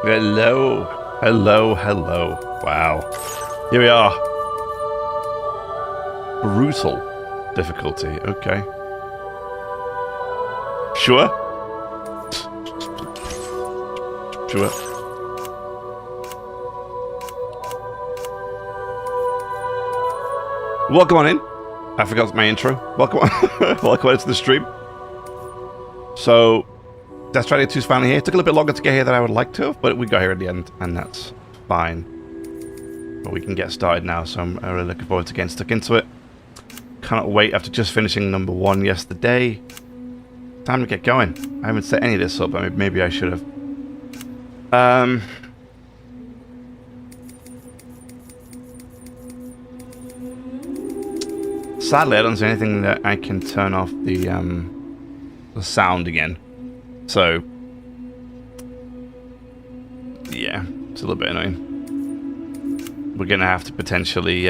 Hello. Hello, hello. Wow. Here we are. Brutal difficulty. Okay. Sure. Sure. Welcome on in. I forgot my intro. Welcome on. Welcome on to the stream. So, Death Stranding 2 is finally here. It took a little bit longer to get here than I would like to have, but we got here at the end, and that's fine. But we can get started now, so I'm really looking forward to getting stuck into it. Cannot wait after just finishing number 1 yesterday. Time to get going. I haven't set any of this up, but maybe I should have. Sadly, I don't see anything that I can turn off the sound again. So, yeah, it's a little bit annoying. We're gonna have to potentially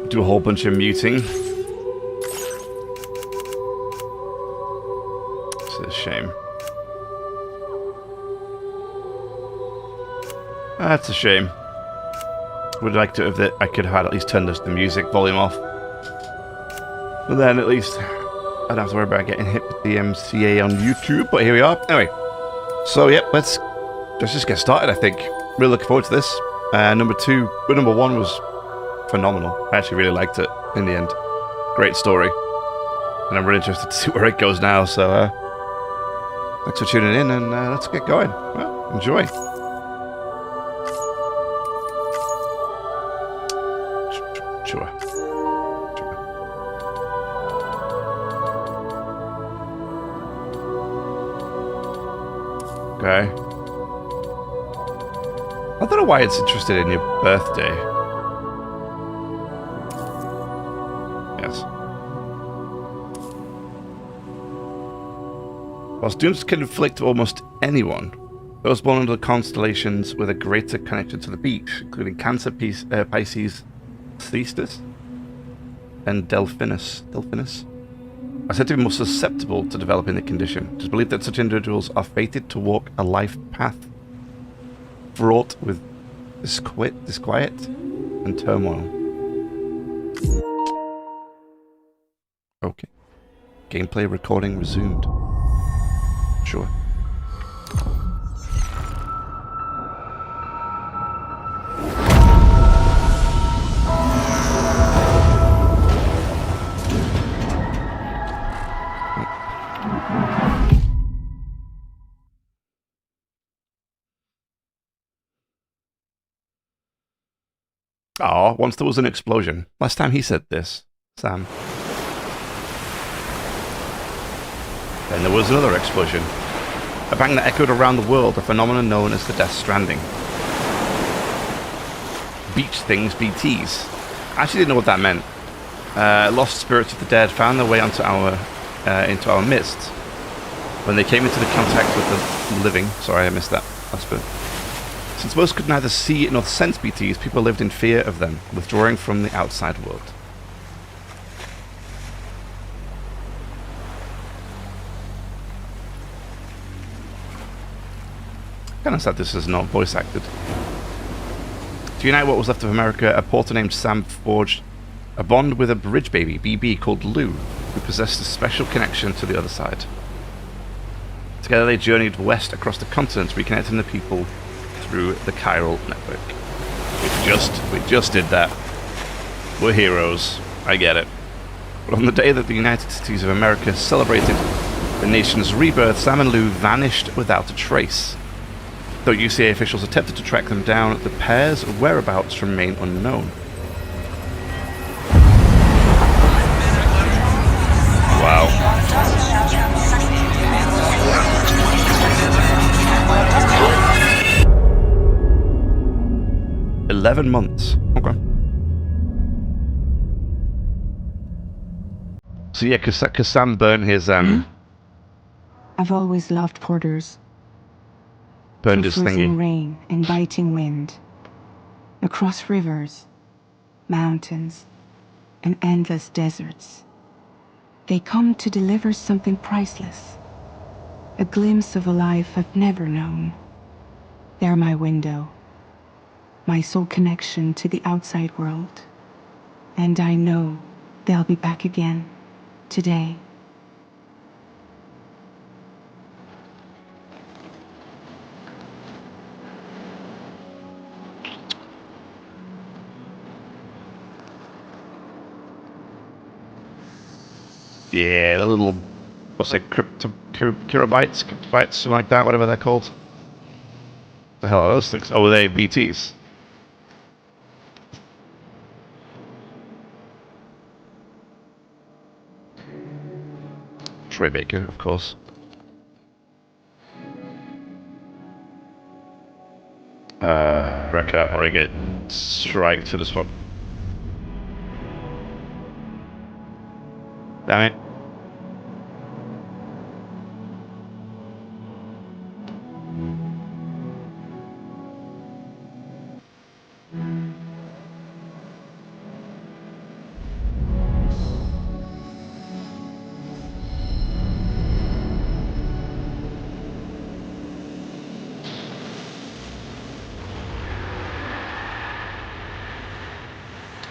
do a whole bunch of muting. It's a shame. That's a shame. Would like to have that I could have had at least turned the music volume off. But then at least I don't have to worry about getting hit with the MCA on YouTube. But here we are. Anyway, so yep, let's just get started. I think really looking forward to this. Number 1 was phenomenal. I actually really liked it in the end. Great story, and I'm really interested to see where it goes now. So thanks for tuning in, and let's get going. Well, enjoy. Sure. Okay. I don't know why it's interested in your birthday. Yes. While students can inflict almost anyone, those born under the constellations with a greater connection to the beach, including Cancer, Pisces, Thetis, and Delphinus, are said to be more susceptible to developing the condition. It is believed that such individuals are fated to walk a life path fraught with disquiet and turmoil. Okay. Gameplay recording resumed. Sure. Oh, once there was an explosion. Last time he said this, Sam. Then there was another explosion. A bang that echoed around the world, a phenomenon known as the Death Stranding. Beach things, BTs. I actually didn't know what that meant. Lost spirits of the dead found their way into our midst when they came into the contact with the living. Sorry, I missed that last bit. Since most could neither see nor sense BTs, people lived in fear of them, withdrawing from the outside world. Kind of sad this is not voice acted. To unite what was left of America, a porter named Sam forged a bond with a bridge baby, BB, called Lou, who possessed a special connection to the other side. Together they journeyed west across the continent, reconnecting the people through the chiral network. We just did that. We're heroes. I get it. But on the day that the United Cities of America celebrated the nation's rebirth, Sam and Lou vanished without a trace. Though UCA officials attempted to track them down, the pair's whereabouts remain unknown. Wow. 11 months. Okay. So yeah, because Sam burned his I've always loved porters. burned his Freezing thingy. rain and biting wind. across rivers, mountains, and endless deserts. They come to deliver something priceless, a glimpse of a life I've never known. They're my window, my sole connection to the outside world. And I know they'll be back again today. Yeah, the little, what's it, kilobytes, something like that, whatever they're called. The hell are those things? Oh, they BTs. Troy Baker, of course. Wreck up or I get strike to the spot. Damn it.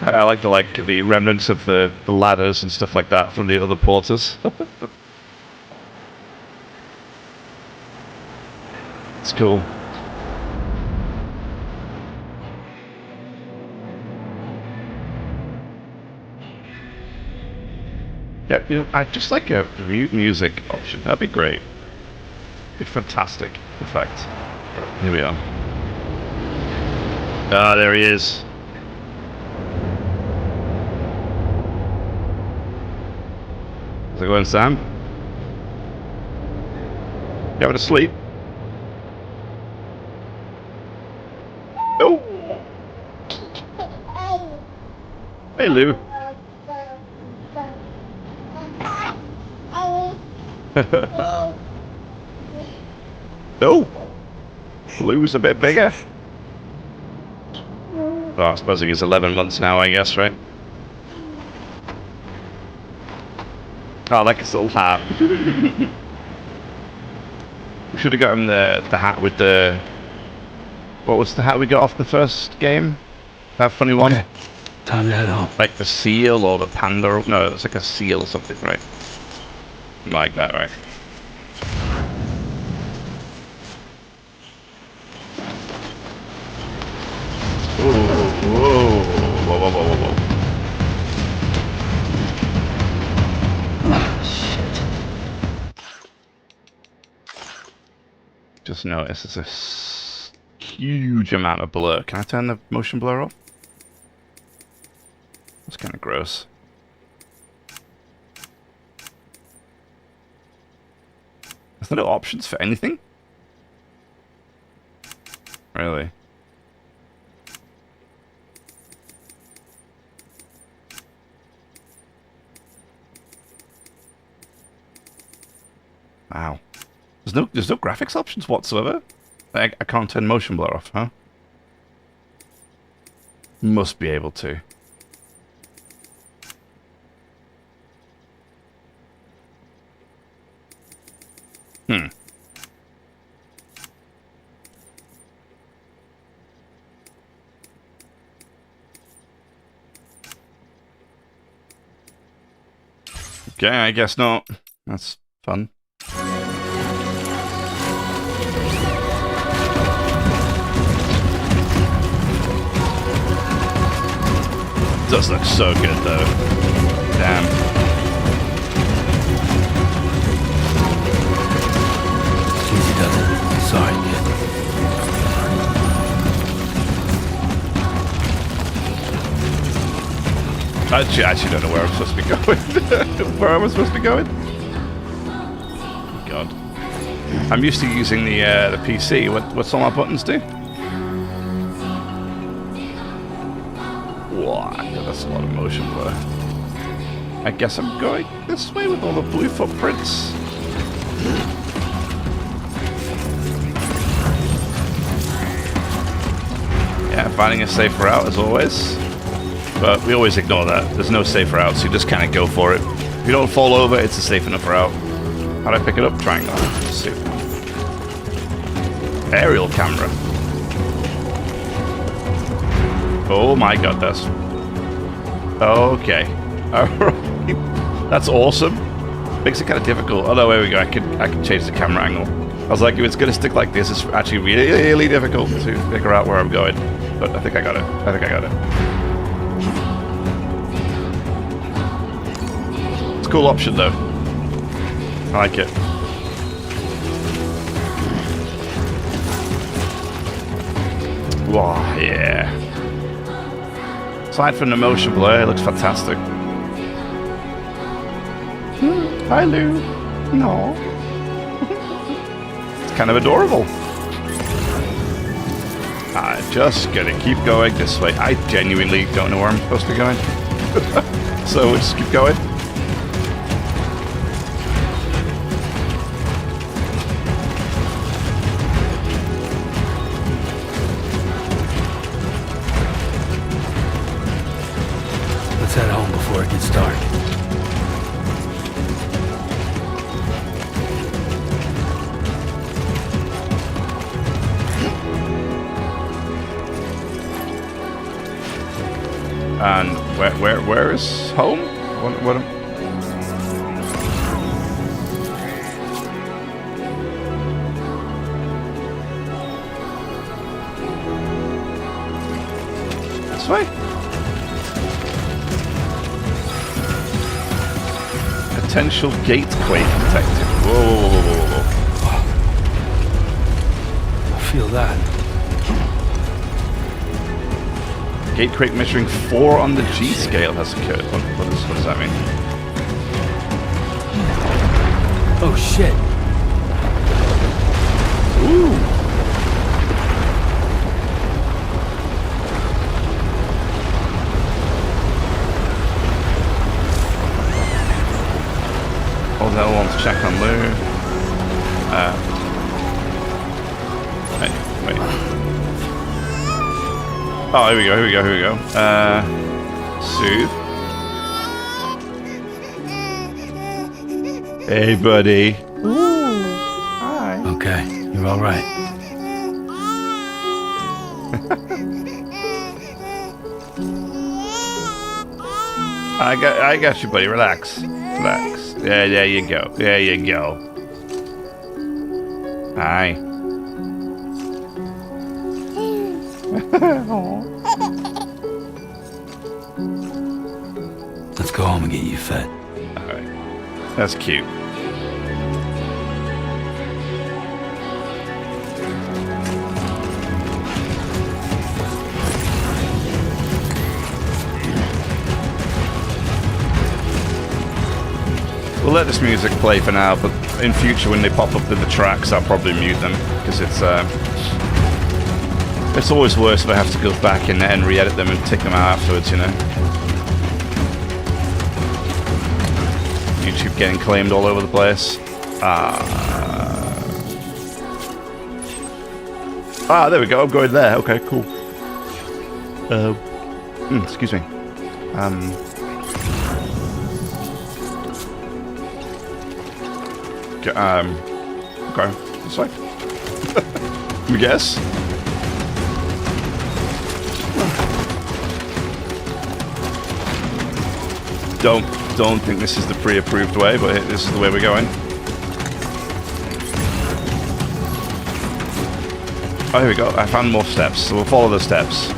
I like the remnants of the ladders and stuff like that from the other porters. It's cool. Yeah, you know, I just like a mute music option. That'd be great. Be fantastic, in fact. Here we are. Ah, there he is. How's it going, Sam? You having a sleep? Oh! Hey, Lou. No! Lou's a bit bigger. Well, I suppose he's 11 months now, I guess, right? Oh, I like his little hat. We should have got him the hat with the... What was the hat we got off the first game? That funny one? Okay. Time to head home. Like the seal or the panda? No, it's like a seal or something, right? Like that, right? Whoa, whoa, whoa, whoa, whoa. Shit. Just notice there's a huge amount of blur. Can I turn the motion blur off? That's kind of gross. Is there no options for anything? Really? Wow. There's no graphics options whatsoever? I can't turn motion blur off, huh? Must be able to. Okay, I guess not. That's fun. Does look so good though. Damn. Easy does it. Sorry, kid. I actually don't know where I'm supposed to be going. Where am I supposed to be going? God. I'm used to using the PC. What's all my buttons do? Wow, that's a lot of motion blur. I guess I'm going this way with all the blue footprints. Yeah, Yeah, finding a safe route as always. But we always ignore that. There's no safe route, so you just kind of go for it. If you don't fall over, it's a safe enough route. How'd I pick it up? Triangle. Super. Aerial camera. Oh my god, that's... Okay. Alright. That's awesome. Makes it kind of difficult. Oh no, there we go. I can change the camera angle. I was like, if it's going to stick like this, it's actually really, really difficult to figure out where I'm going. But I think I got it. I think I got it. It's a cool option, though. I like it. Wow, yeah. Aside from the motion blur, it looks fantastic. Hi, Lou. No. It's kind of adorable. I'm just gonna keep going this way. I genuinely don't know where I'm supposed to be going. So we'll just keep going. Let's head home before it gets dark. And where is home? What this way? Potential gatequake detected. Whoa. I feel that. Gatequake measuring 4 on the G scale has occurred. What does that mean? Oh shit. Ooh. All the other ones check on Lou. Wait. Oh, here we go. Soothe. Hey, buddy. Ooh. Hi. Okay, you're all right. I got you, buddy. Relax. Yeah, there you go. Hi. Let's go home and get you fed. Alright. That's cute. We'll let this music play for now, but in future when they pop up in the tracks, I'll probably mute them, because it's always worse if I have to go back and re-edit them and take them out afterwards, you know. YouTube getting claimed all over the place. There we go. I'm going there. Okay, cool. Excuse me. Okay. This way. Let me guess. Don't think this is the pre-approved way, but this is the way we're going. Oh, here we go. I found more steps, so we'll follow the steps.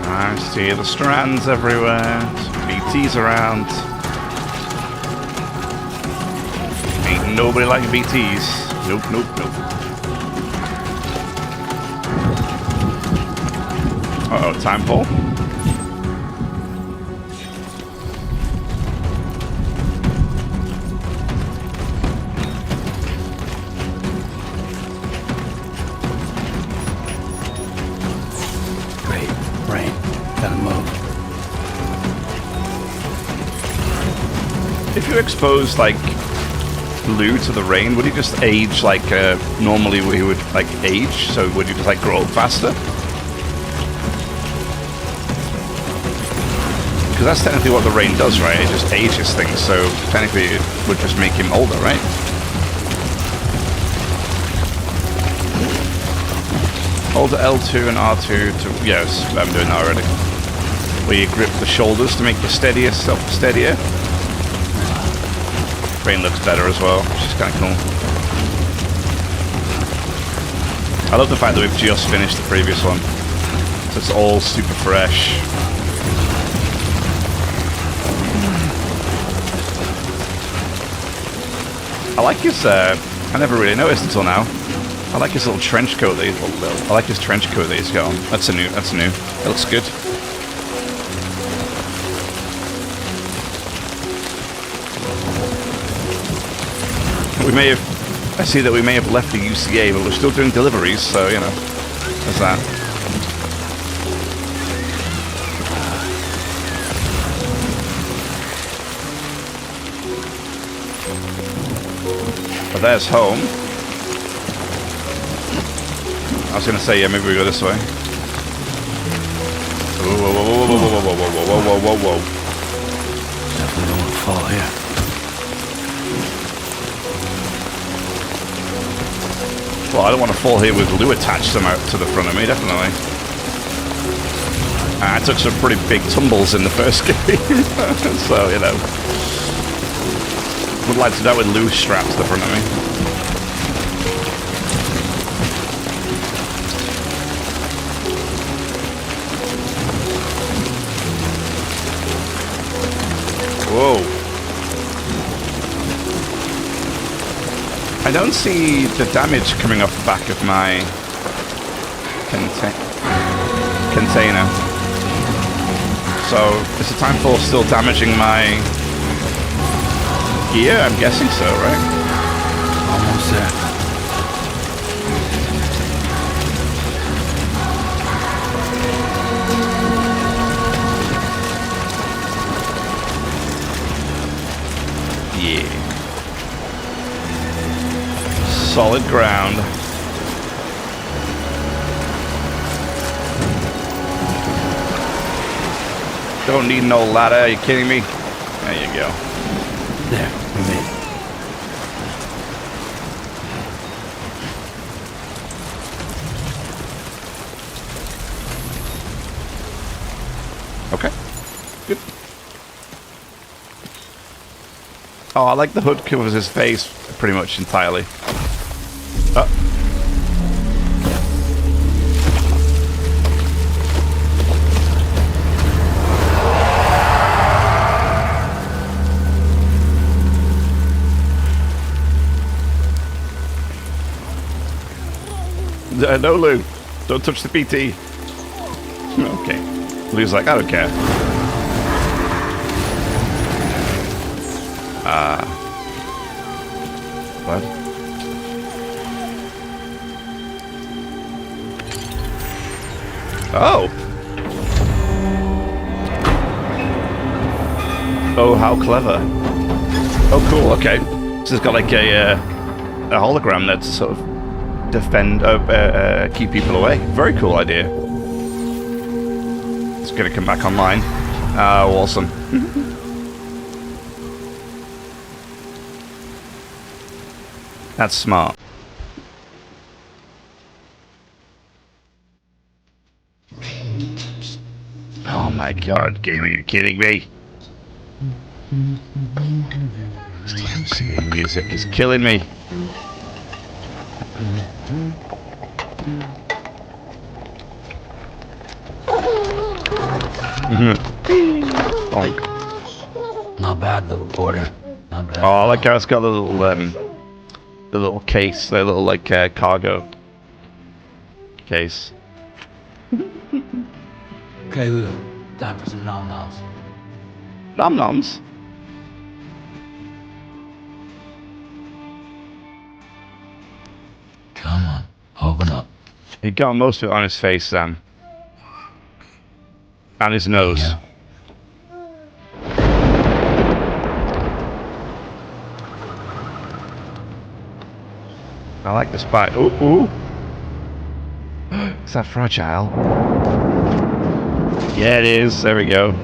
I see the strands everywhere. BTs around. Ain't nobody like BTs. Nope. Uh-oh, time pull. you expose like Lou to the rain, would he just age like normally he would like age? So would he just like grow faster? Because that's technically what the rain does, right? It just ages things, so technically it would just make him older, right? Hold L2 and R2 to... Yes, I'm doing that already. Where you grip the shoulders to make you steadier. Rain looks better as well, which is kind of cool. I love the fact that we've just finished the previous one. So it's all super fresh. I like his, I never really noticed until now. I like his little trench coat that he's got on. That's new. It looks good. I see that we may have left the UCA, but we're still doing deliveries, so, you know, there's that. But there's home. I was gonna say, yeah, maybe we go this way. Whoa, whoa, whoa, whoa, whoa, whoa, whoa, whoa, whoa, whoa, whoa. Definitely don't want to fall here. Well, I don't want to fall here with Lou attached somehow to the front of me, definitely. I took some pretty big tumbles in the first game, so, you know. Would like to do that with Lou strapped to the front of me. Whoa. I don't see the damage coming off the back of my container. So, is the time for still damaging my gear? I'm guessing so, right? Almost there. Yeah. Solid ground. Don't need no ladder, are you kidding me? There you go. There, we made it. Okay. Good. Oh, I like the hood covers his face pretty much entirely. Oh. No, Lou. Don't touch the PT. Okay. Lou's like, I don't care. What? Oh. Oh, how clever. Oh, cool. Okay. So it's got like a hologram that's sort of defend, keep people away. Very cool idea. It's gonna come back online. Oh, awesome. That's smart. Oh my god, game, are you kidding me? This music is killing me. Oh. Not bad, little border. Not bad. Oh, I like how it's got the little case, the little like cargo case. Okay, Lou. Time for some nom-noms. Nom noms. Come on, open up. He got most of it on his face, Sam. And his nose. Yeah. I like the spot. Ooh, ooh. Is that fragile? Yeah, it is. There we go.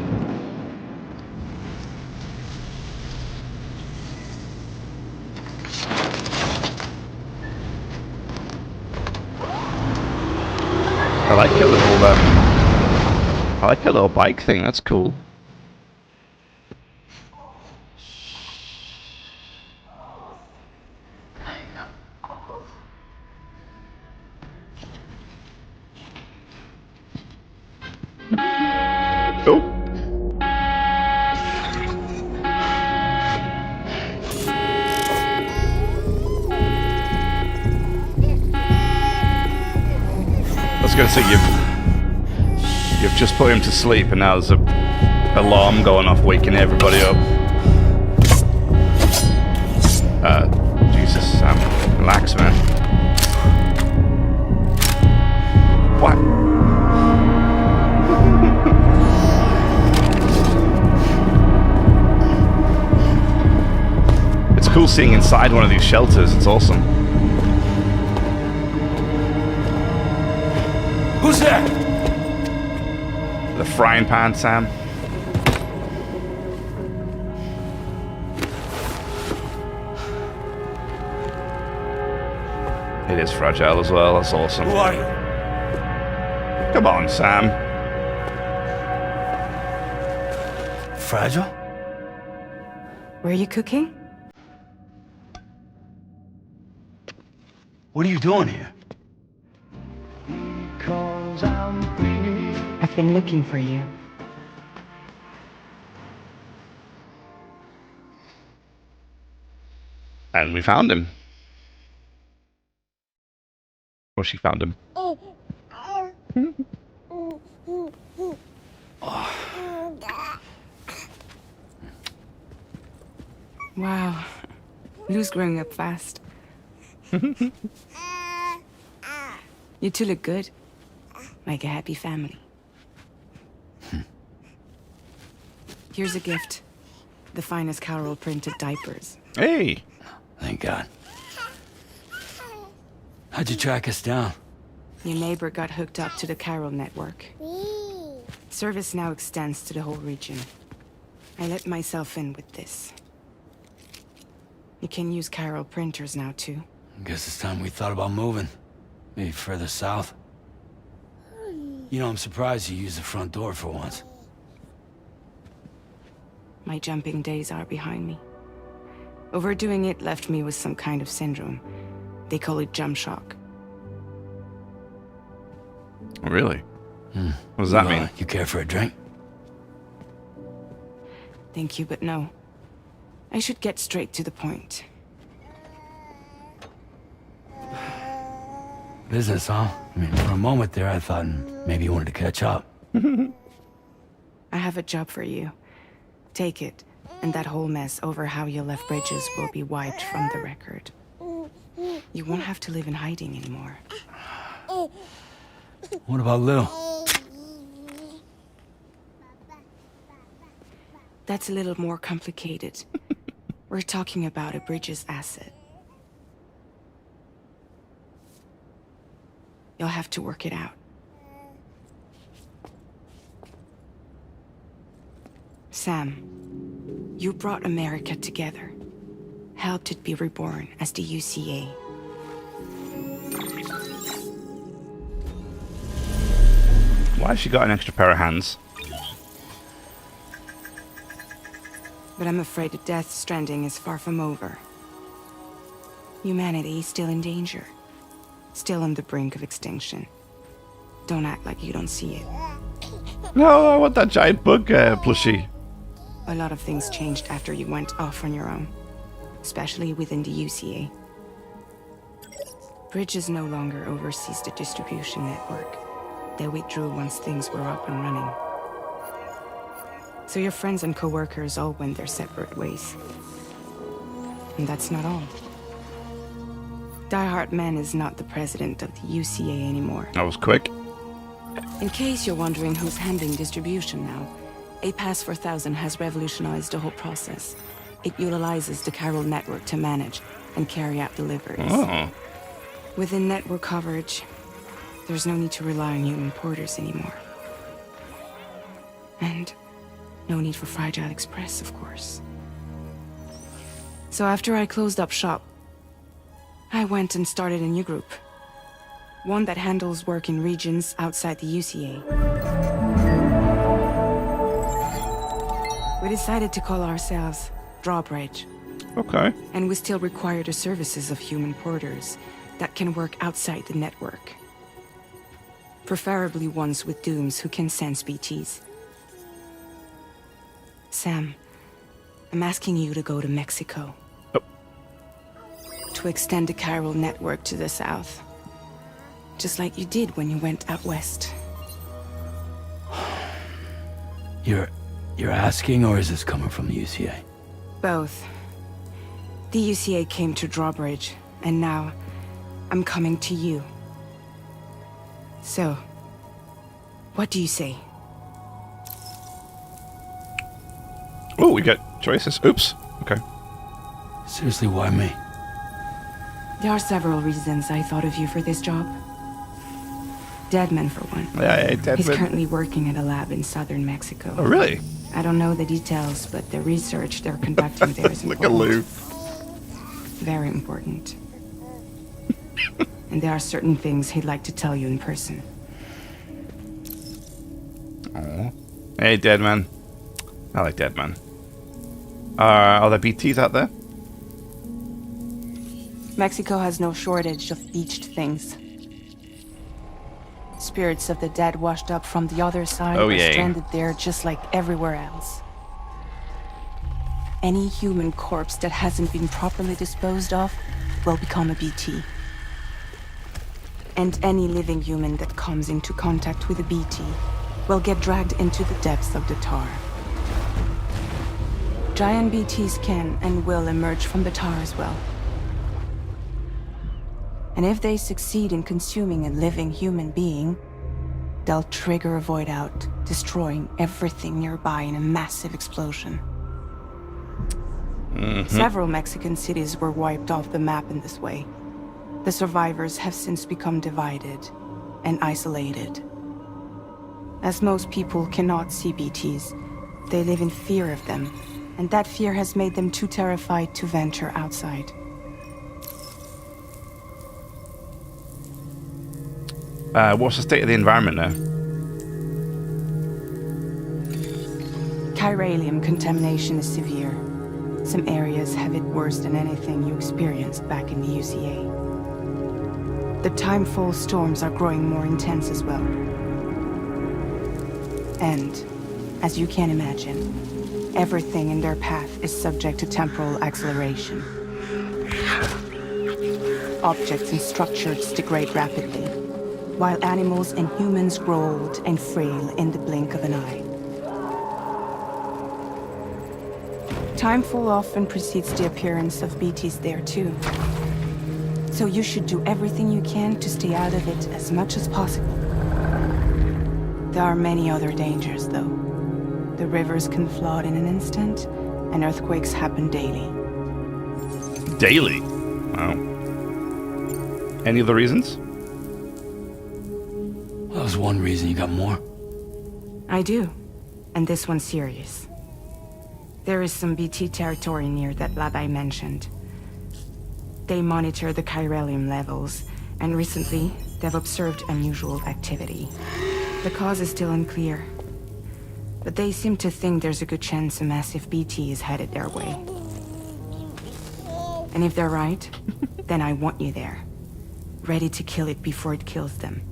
I like your little I like your little bike thing. That's cool. Oh. I was gonna say you've just put him to sleep and now there's a alarm going off waking everybody up. Jesus, Sam, relax, man. What? It's cool seeing inside one of these shelters. It's awesome. Who's there? The frying pan, Sam. It is fragile as well. That's awesome. Who are you? Come on, Sam. Fragile? Were you cooking? What are you doing here? I've been looking for you. And we found him. Or she found him. Wow. Lou's growing up fast. You two look good. Like a happy family. Here's a gift. The finest Carol printed diapers. Hey! Thank God. How'd you track us down? Your neighbor got hooked up to the Carol network. Service now extends to the whole region. I let myself in with this. You can use Carol printers now too. Guess it's time we thought about moving. Maybe further south. You know, I'm surprised you used the front door for once. My jumping days are behind me. Overdoing it left me with some kind of syndrome. They call it jump shock. Really? What does that mean? You care for a drink? Thank you, but no. I should get straight to the point. Business, huh? I mean, for a moment there, I thought maybe you wanted to catch up. I have a job for you. Take it, and that whole mess over how you left Bridges will be wiped from the record. You won't have to live in hiding anymore. What about Lou? That's a little more complicated. We're talking about a Bridges asset. You'll have to work it out. Sam, you brought America together. Helped it be reborn as the UCA. Why has she got an extra pair of hands? But I'm afraid the Death Stranding is far from over. Humanity is still in danger. Still on the brink of extinction. Don't act like you don't see it. No, I want that giant bug plushie. A lot of things changed after you went off on your own. Especially within the UCA. Bridges no longer oversees the distribution network. They withdrew once things were up and running. So your friends and co-workers all went their separate ways. And that's not all. Die Hard Man is not the president of the UCA anymore. That was quick. In case you're wondering who's handling distribution now, A Pass 4000 has revolutionized the whole process. It utilizes the Carol network to manage and carry out deliveries. Oh. Within network coverage, there's no need to rely on human porters anymore. And no need for Fragile Express, of course. So after I closed up shop, I went and started a new group. One that handles work in regions outside the UCA. We decided to call ourselves Drawbridge. Okay. And we still require the services of human porters that can work outside the network. Preferably ones with dooms who can sense BTs. Sam, I'm asking you to go to Mexico. Oh. To extend the chiral network to the south. Just like you did when you went out west. You're asking, or is this coming from the UCA? Both. The UCA came to Drawbridge, and now I'm coming to you. So, what do you say? Oh, we got choices. Oops. Okay. Seriously, why me? There are several reasons I thought of you for this job. Deadman, for one. Yeah, He's Deadman. currently working at a lab in southern Mexico. Oh, really? I don't know the details, but the research they're conducting there is Look important. at Lou. Very important. And there are certain things he'd like to tell you in person. Oh. Hey, Deadman. I like Deadman. Are there BTs out there? Mexico has no shortage of beached things. Spirits of the dead washed up from the other side Oh, are yay. stranded there just like everywhere else. Any human corpse that hasn't been properly disposed of will become a BT. And any living human that comes into contact with a BT will get dragged into the depths of the tar. Giant BTs can and will emerge from the tar as well. And if they succeed in consuming a living human being, they'll trigger a void out, destroying everything nearby in a massive explosion. Several Mexican cities were wiped off the map in this way. The survivors have since become divided and isolated. As most people cannot see BTs, they live in fear of them, and that fear has made them too terrified to venture outside. What's the state of the environment now? Chiralium contamination is severe. Some areas have it worse than anything you experienced back in the UCA. The timefall storms are growing more intense as well. And, as you can imagine, everything in their path is subject to temporal acceleration. Objects and structures degrade rapidly, while animals and humans grow old and frail in the blink of an eye. Timefall often precedes the appearance of BTs there too. So you should do everything you can to stay out of it as much as possible. There are many other dangers, though. The rivers can flood in an instant, and earthquakes happen daily. Daily? Wow. Any other reasons? That was one reason. You got more? I do, and this one's serious. There is some BT territory near that lab I mentioned. They monitor the chiralium levels, and recently, they've observed unusual activity. The cause is still unclear, but they seem to think there's a good chance a massive BT is headed their way. And if they're right, then I want you there, ready to kill it before it kills them.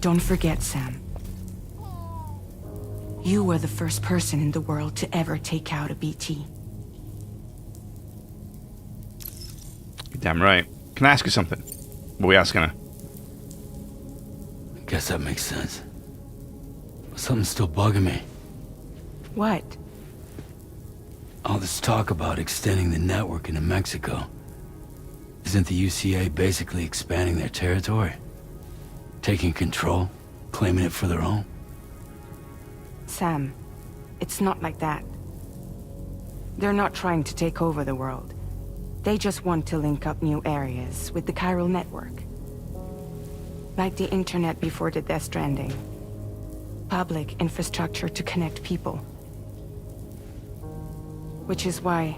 Don't forget, Sam. You were the first person in the world to ever take out a BT. You're damn right. Can I ask you something? What are we asking her? I guess that makes sense. But something's still bugging me. What? All this talk about extending the network into Mexico. Isn't the UCA basically expanding their territory? Taking control? Claiming it for their own? Sam, it's not like that. They're not trying to take over the world. They just want to link up new areas with the chiral network. Like the internet before the Death Stranding. Public infrastructure to connect people. Which is why,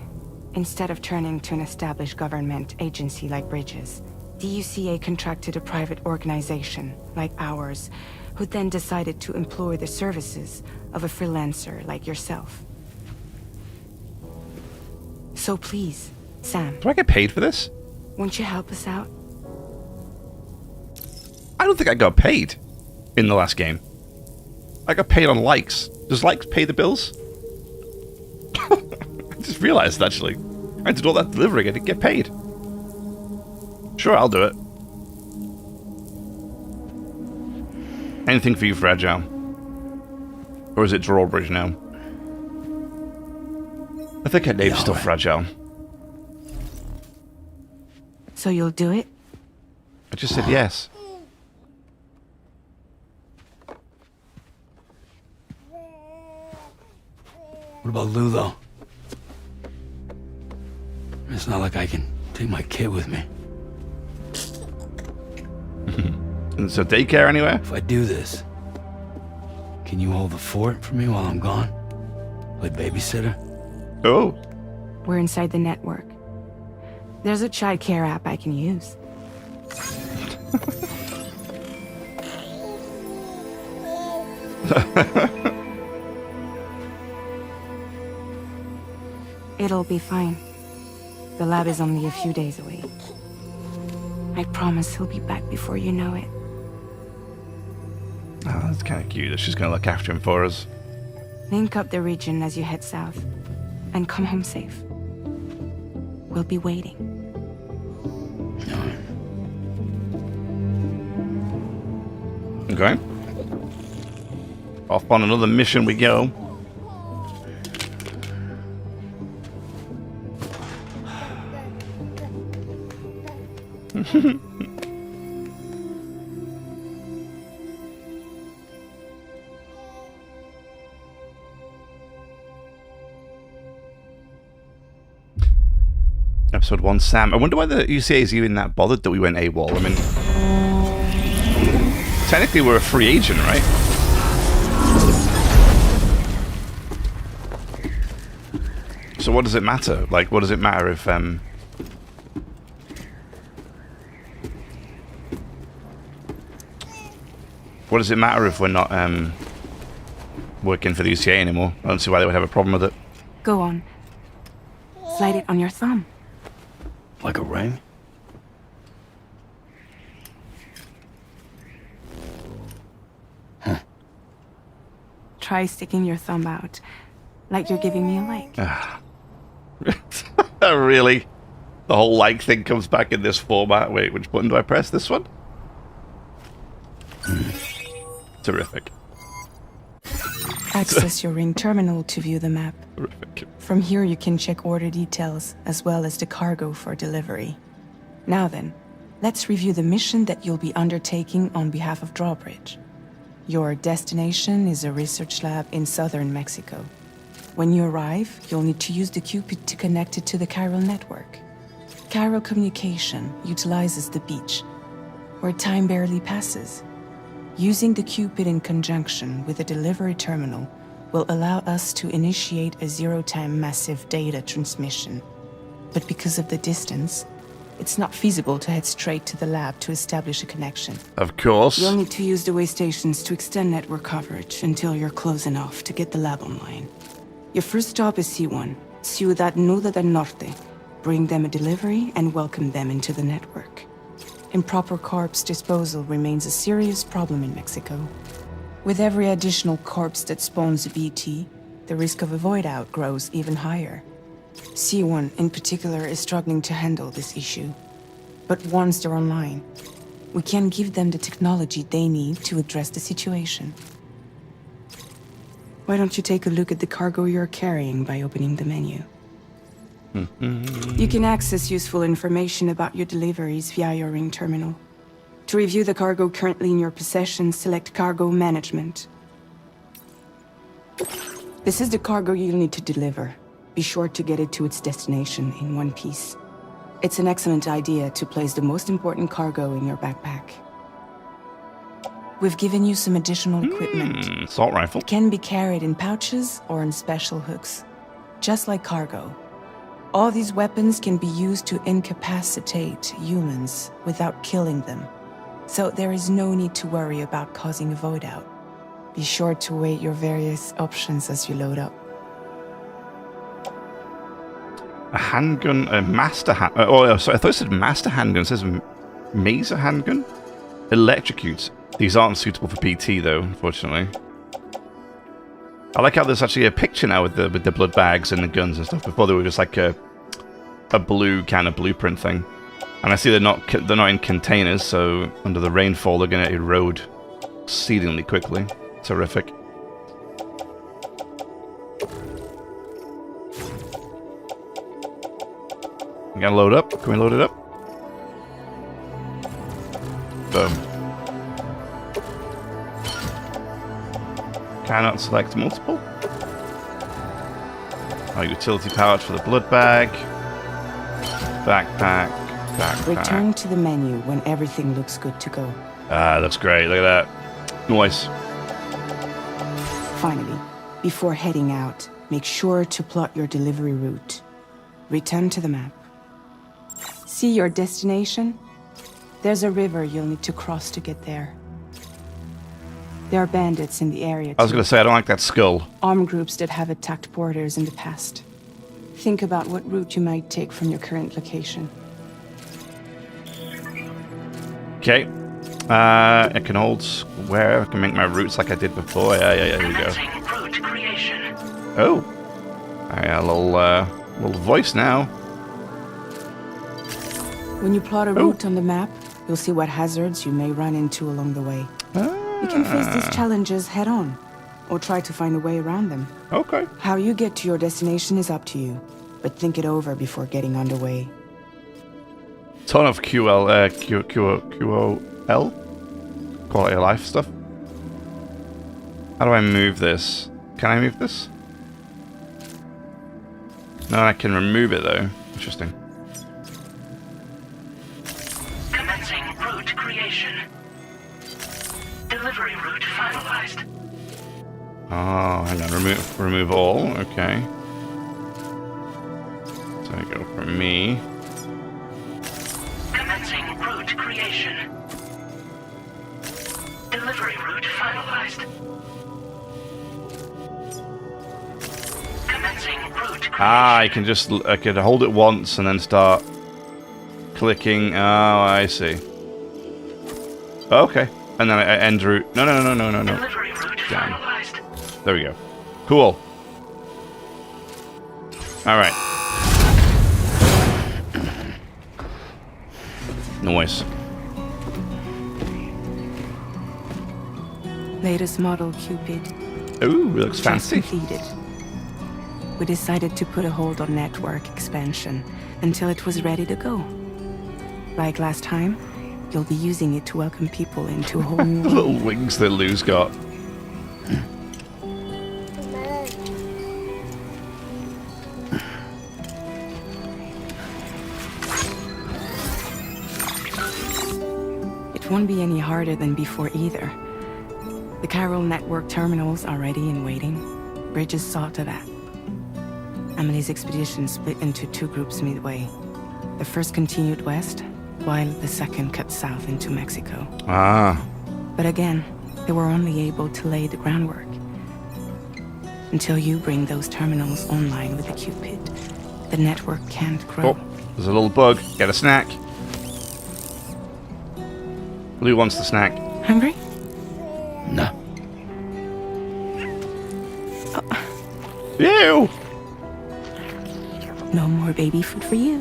instead of turning to an established government agency like Bridges, the UCA contracted a private organization, like ours, who then decided to employ the services of a freelancer like yourself. So please, Sam. Do I get paid for this? Won't you help us out? I don't think I got paid in the last game. I got paid on likes. Does likes pay the bills? I just realized, actually. I did all that delivering. I didn't get paid. Sure, I'll do it. Anything for you, Fragile. Or is it Drawbridge now? I think her name's still Fragile. So you'll do it? I just said yes. What about Lou, though? It's not like I can take my kid with me. And so daycare anywhere? If I do this, can you hold the fort for me while I'm gone? Play babysitter? Oh. We're inside the network. There's a child care app I can use. It'll be fine. The lab is only a few days away. I promise he'll be back before you know it. Oh, that's kind of cute that she's going to look after him for us. Link up the region as you head south, and come home safe. We'll be waiting. Okay. Off on another mission we go. Episode 1, Sam. I wonder why the UCA is even that bothered that we went AWOL. I mean, technically we're a free agent, right? So what does it matter? Like, what does it matter if, what does it matter if we're not, working for the UCA anymore? I don't see why they would have a problem with it. Go on. Slide it on your thumb. Like a ring? Huh. Try sticking your thumb out, like you're giving me a like. Really? The whole like thing comes back in this format. Wait, which button do I press? This one? Terrific. Access your ring terminal to view the map. Terrific. From here you can check order details, as well as the cargo for delivery. Now then, let's review the mission that you'll be undertaking on behalf of Drawbridge. Your destination is a research lab in southern Mexico. When you arrive, you'll need to use the Cupid to connect it to the chiral network. Chiral communication utilizes the beach, where time barely passes. Using the Cupid in conjunction with a delivery terminal will allow us to initiate a zero-time massive data transmission. But because of the distance, it's not feasible to head straight to the lab to establish a connection. Of course. You'll need to use the way stations to extend network coverage until you're close enough to get the lab online. Your first stop is C1, Ciudad Nuda del Norte. Bring them a delivery and welcome them into the network. Improper corpse disposal remains a serious problem in Mexico. With every additional corpse that spawns a BT, the risk of a void out grows even higher. C1 in particular is struggling to handle this issue. But once they're online, we can give them the technology they need to address the situation. Why don't you take a look at the cargo you're carrying by opening the menu? You can access useful information about your deliveries via your ring terminal. To review the cargo currently in your possession, select Cargo Management. This is the cargo you'll need to deliver. Be sure to get it to its destination in one piece. It's an excellent idea to place the most important cargo in your backpack. We've given you some additional equipment. Assault rifle. It can be carried in pouches or in special hooks, just like cargo. All these weapons can be used to incapacitate humans without killing them. So there is no need to worry about causing a void out. Be sure to weigh your various options as you load up. A handgun, a master hand. Oh, sorry, I thought it said master handgun. It says Maser handgun. Electrocutes. These aren't suitable for PT though, unfortunately. I like how there's actually a picture now with the blood bags and the guns and stuff. Before they were just like a blue kind of blueprint thing. And I see they're not in containers, so under the rainfall they're going to erode exceedingly quickly. Terrific. We gotta load up. Can we load it up? Boom. Cannot select multiple. Oh, utility pouch for the blood bag. Backpack. Return to the menu when everything looks good to go. Ah, looks great. Look at that. Nice. Finally, before heading out, make sure to plot your delivery route. Return to the map. See your destination? There's a river you'll need to cross to get there. There are bandits in the area too. I was going to say, I don't like that skull. Armed groups that have attacked borders in the past. Think about what route you might take from your current location. Okay. I can hold square. I can make my routes like I did before. Yeah, here we go. Oh. I got a little voice now. When you plot a route on the map, you'll see what hazards you may run into along the way. You can face these challenges head on, or try to find a way around them. Okay. How you get to your destination is up to you, but think it over before getting underway. Ton of QOL quality of life stuff. How do I move this? Can I move this? No, I can remove it though. Interesting. Commencing route creation. Delivery route finalized. Oh, hang on. Remove all. Okay. So I go for me. Commencing route creation. Delivery route finalized. Commencing route creation. Ah, I could hold it once and then start clicking. Oh, I see. Okay. And then I end route. No. Delivery route Damn. finalized. There we go. Cool. Alright. Noise. Latest model Cupid. Ooh, it looks Just fancy. completed. We decided to put a hold on network expansion until it was ready to go. Like last time, you'll be using it to welcome people into a whole new world. Little wings that Lou's got. It won't be any harder than before either. The chiral network terminals are ready and waiting. Bridges saw to that. Emily's expedition split into two groups midway. The first continued west, while the second cut south into Mexico. Ah. But again, they were only able to lay the groundwork. Until you bring those terminals online with the Cupid, the network can't grow. Oh, there's a little bug. Get a snack. Lou wants the snack. Hungry? No. Ew! No more baby food for you.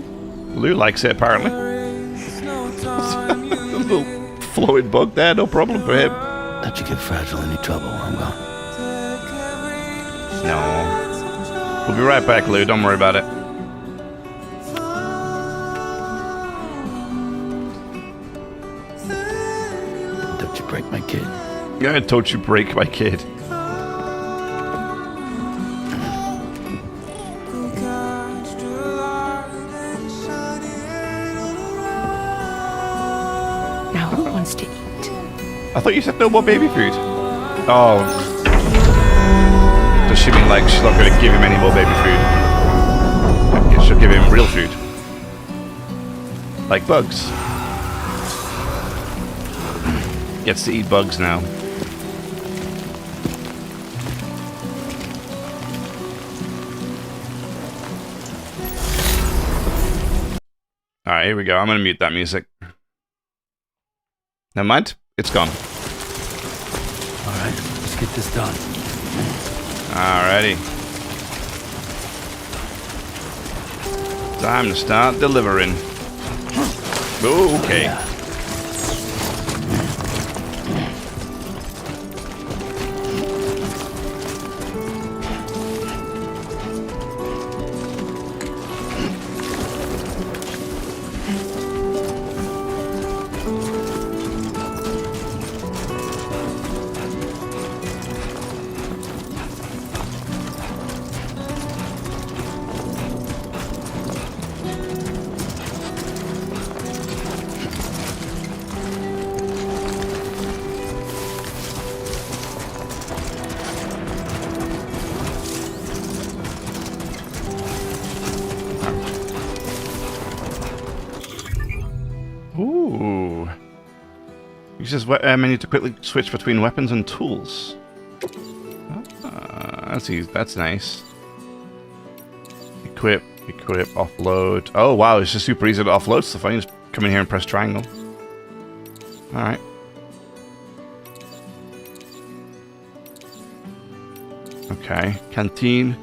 Lou likes it, apparently. A little flowing bug there, no problem for him. Let you get fragile any trouble, I'm gone. No. We'll be right back, Lou. Don't worry about it. Don't you break my kid. Yeah, don't you break my kid. wants to eat. I thought you said no more baby food. Oh. Does she mean like she's not going to give him any more baby food? Yeah, she'll give him real food. Like bugs. Gets to eat bugs now. Alright, here we go. I'm going to mute that music. Never mind. It's gone. Alright, let's get this done. Alrighty. Time to start delivering. Okay. Ooh. Uses menu to quickly switch between weapons and tools. That's easy. That's nice. Equip, offload. Oh wow, it's just super easy to offload stuff. I can just come in here and press triangle. Alright. Okay, canteen.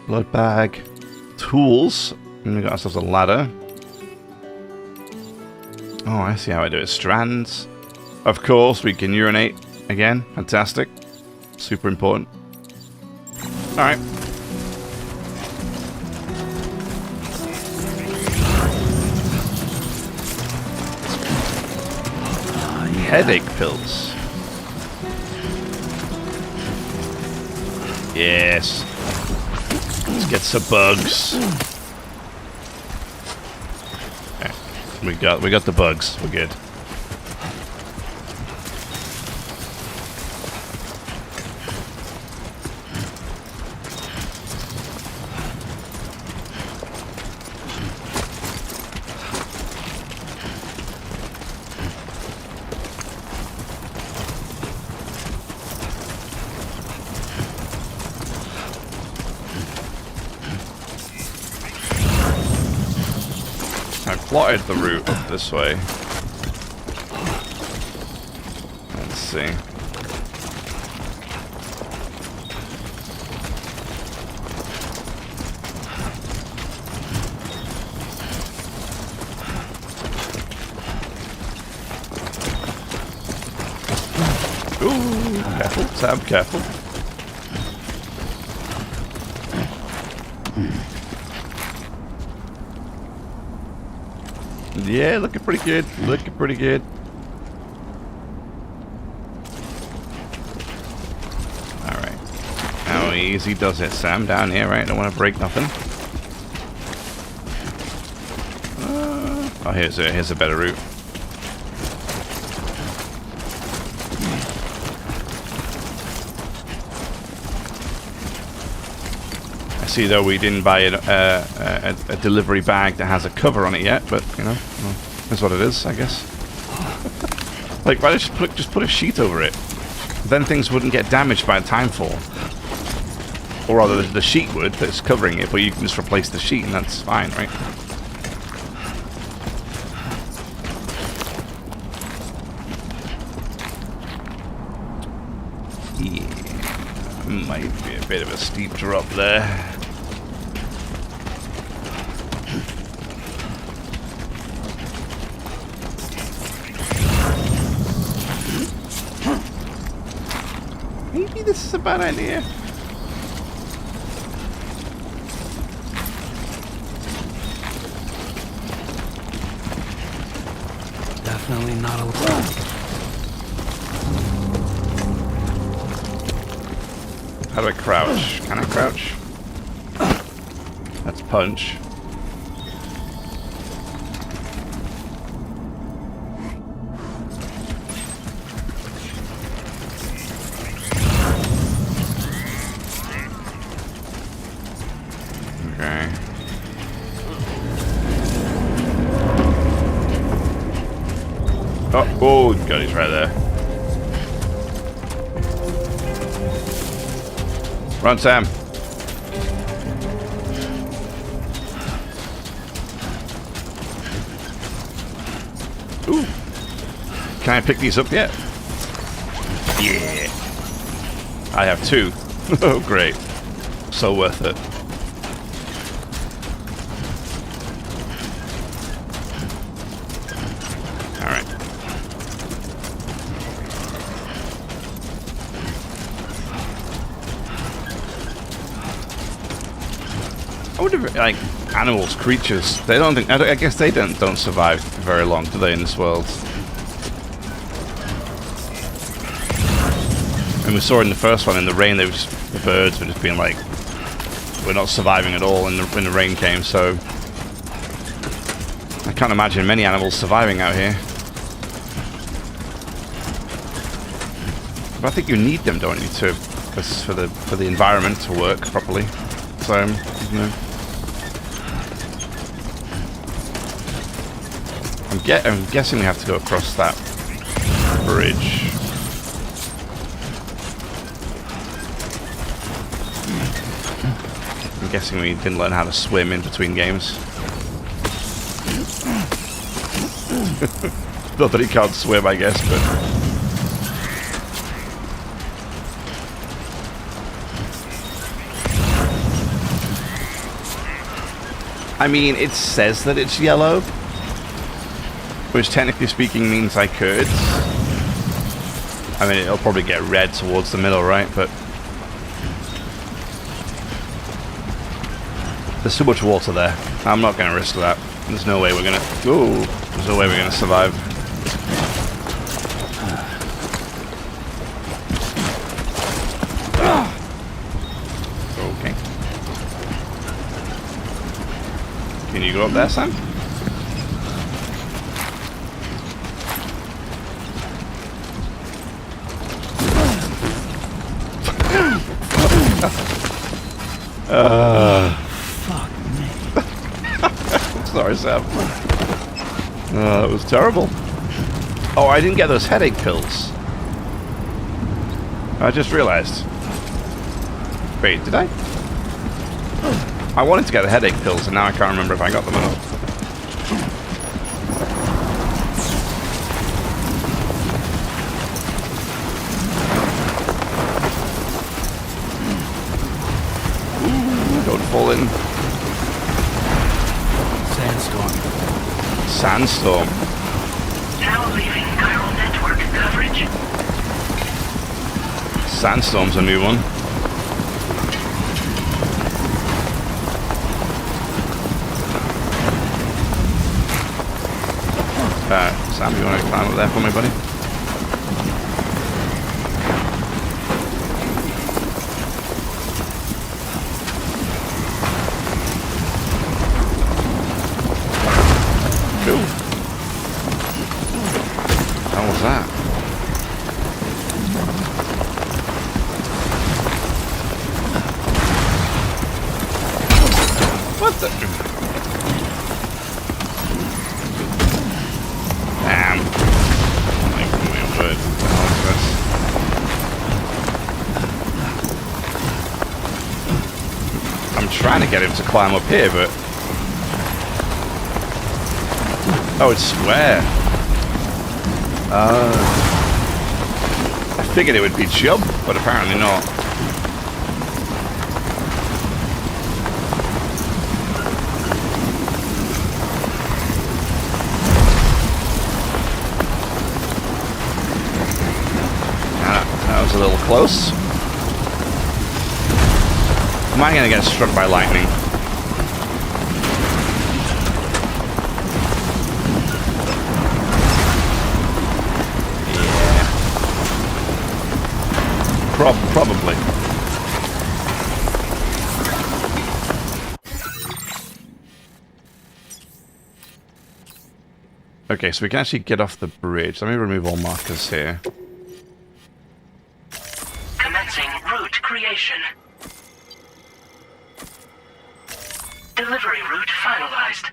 Blood bag. Tools. And we got ourselves a ladder. Oh, I see how I do it. Strands. Of course, we can urinate again. Fantastic. Super important. Alright. Headache pills. Yes. Let's get some bugs. Okay. We got the bugs. We're good. Plotted the route up this way. Let's see. Ooh, careful, Sam, careful. Yeah, looking pretty good. Looking pretty good. Alright. How easy does it, Sam? Down here, right? Don't want to break nothing. Oh, here's a better route. I see, though, we didn't buy a delivery bag that has a cover on it yet, but, you know, well, that's what it is, I guess. Like, why don't you just put a sheet over it? Then things wouldn't get damaged by timefall. Or rather, the sheet would, that's covering it, but you can just replace the sheet, and that's fine, right? Yeah, might be a bit of a steep drop there. Maybe this is a bad idea. Definitely not alone. How do I crouch? Can I crouch? That's punch. Oh, God, he's right there. Run, Sam. Ooh. Can I pick these up yet? Yeah. I have 2. Oh, great. So worth it. Alright. I wonder if, like, animals, creatures, they don't think, I guess they don't survive very long, do they, in this world? And we saw in the first one, in the rain, the birds were just being like, we're not surviving at all when the rain came, so I can't imagine many animals surviving out here. But I think you need them, don't you, for the environment to work properly. So, you know. I'm guessing we have to go across that bridge. I'm guessing we didn't learn how to swim in between games. Not that he can't swim, I guess, but... I mean, it says that it's yellow, which technically speaking means I could. I mean, it'll probably get red towards the middle, right? But there's too much water there. I'm not going to risk that. There's no way we're going to... Ooh, there's no way we're going to survive. Okay. Can you go up there, Sam? Fuck me. Sorry, Sam. That was terrible. Oh, I didn't get those headache pills. I just realized. Wait, did I? I wanted to get the headache pills, and now I can't remember if I got them or not. Ooh, don't fall in. Sandstorm. Now leaving chiral network coverage. Sandstorm's a new one. Sam, you want to climb up there for me, buddy? Cool. How was that? What the? Damn. Like, what the hell is this? I'm trying to get him to climb up here, but... Oh, it's square. I figured it would be jump, but apparently not. That was a little close. Am I going to get struck by lightning? Probably. Okay, so we can actually get off the bridge. Let me remove all markers here. Commencing route creation. Delivery route finalized.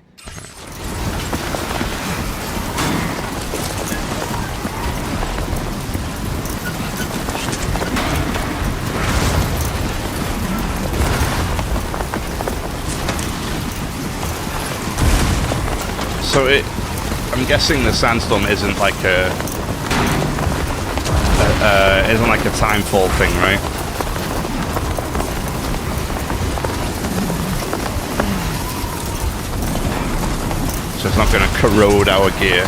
I'm guessing the sandstorm isn't like a time fall thing, right? So it's not going to corrode our gear.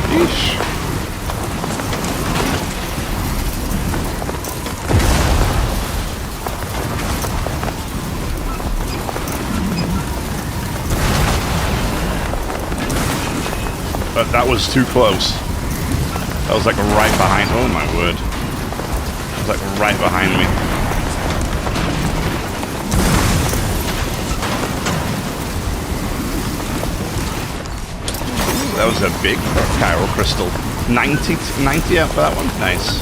Yeesh. But that was too close. That was like right behind. Oh my word. It was like right behind me. Ooh, that was a big chiral crystal. 90 out for that one. Nice.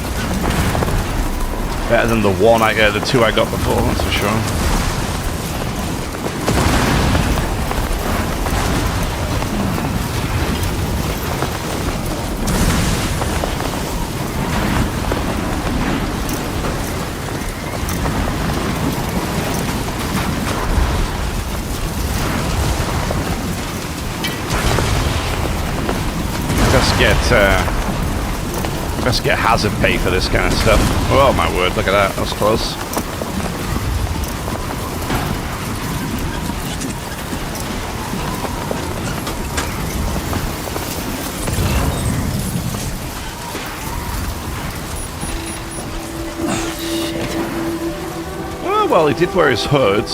Better than the two I got before, that's for sure. Best get hazard pay for this kind of stuff. Oh my word, look at that, that was close. Oh, well, he did wear his hood,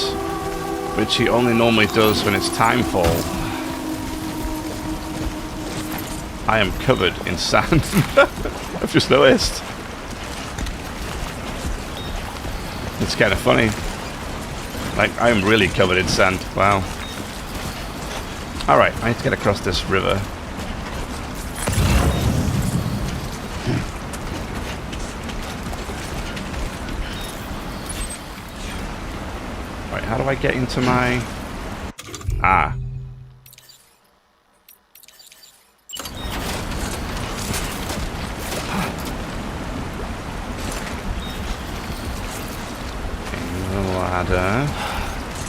which he only normally does when it's timefall. I am covered in sand. I've just noticed. It's kind of funny. Like, I am really covered in sand. Wow. Alright, I need to get across this river. Right, how do I get into my... Ah.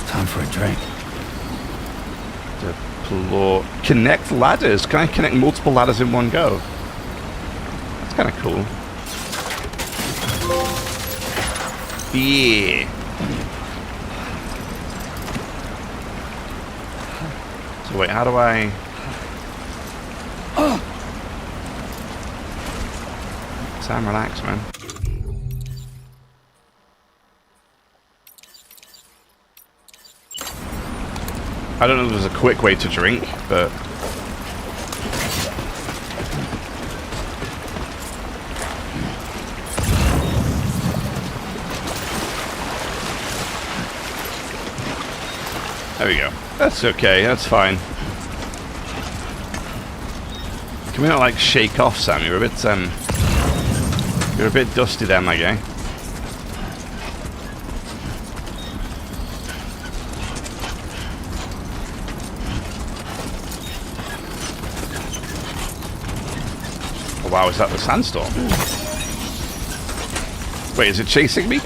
Time for a drink. Deploy. Connect ladders. Can I connect multiple ladders in one go? That's kind of cool. Yeah. So wait, how do I... Sam, relax, man. I don't know if there's a quick way to drink, but... There we go. That's okay, that's fine. Can we not, like, shake off, Sam? You're a bit dusty there, my guy. Oh, wow, is that the sandstorm? Wait, is it chasing me?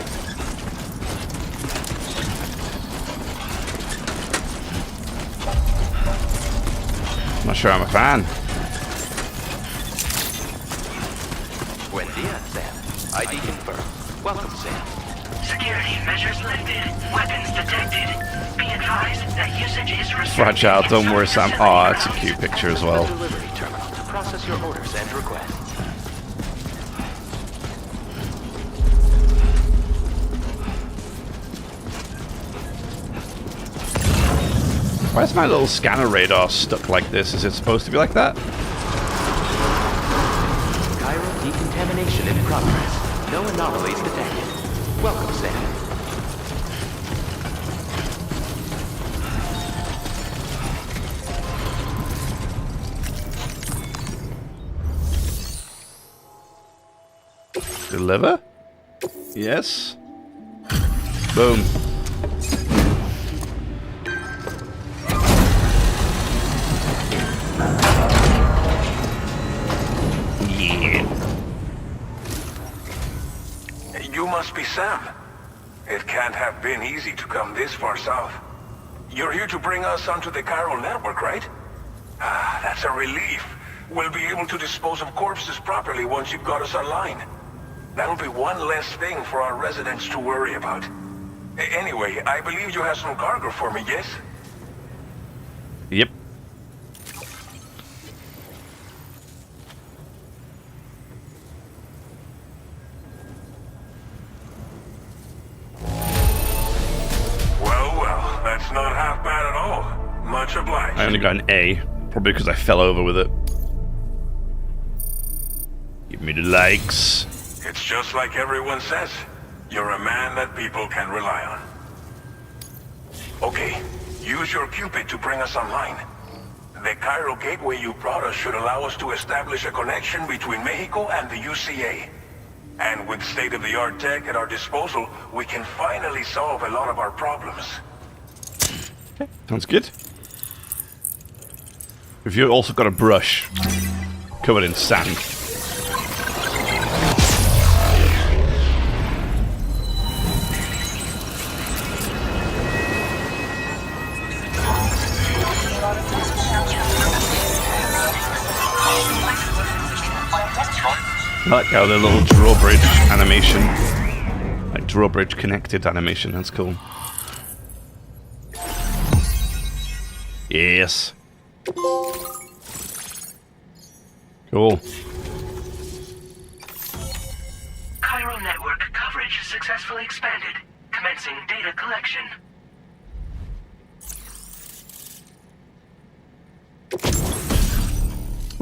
I'm not sure I'm a fan. Buen dia, Sam. ID confirmed. Welcome, Sam. Security measures lifted. Weapons detected. Be advised that usage is restricted. Fragile, don't worry, Sam. Oh, that's a cute picture as well. Delivery terminal to process your orders and requests. Why is my little scanner radar stuck like this? Is it supposed to be like that? Chiral decontamination in progress. No anomalies detected. Welcome, Sam. Deliver? Yes. Boom. Yeah. You must be Sam. It can't have been easy to come this far south. You're here to bring us onto the chiral network, right? Ah, that's a relief. We'll be able to dispose of corpses properly once you've got us online. That'll be one less thing for our residents to worry about. Anyway, I believe you have some cargo for me, yes? Yep. Well, that's not half bad at all. Much obliged. I only got an A, probably because I fell over with it. Give me the likes. It's just like everyone says. You're a man that people can rely on. Okay, use your Cupid to bring us online. The chiral gateway you brought us should allow us to establish a connection between Mexico and the UCA. And with state-of-the-art tech at our disposal, we can finally solve a lot of our problems. Okay, sounds good. If you've also got a brush covered in sand. I like how the little drawbridge animation, like drawbridge connected animation, that's cool. Yes. Cool. Chiral network coverage successfully expanded. Commencing data collection.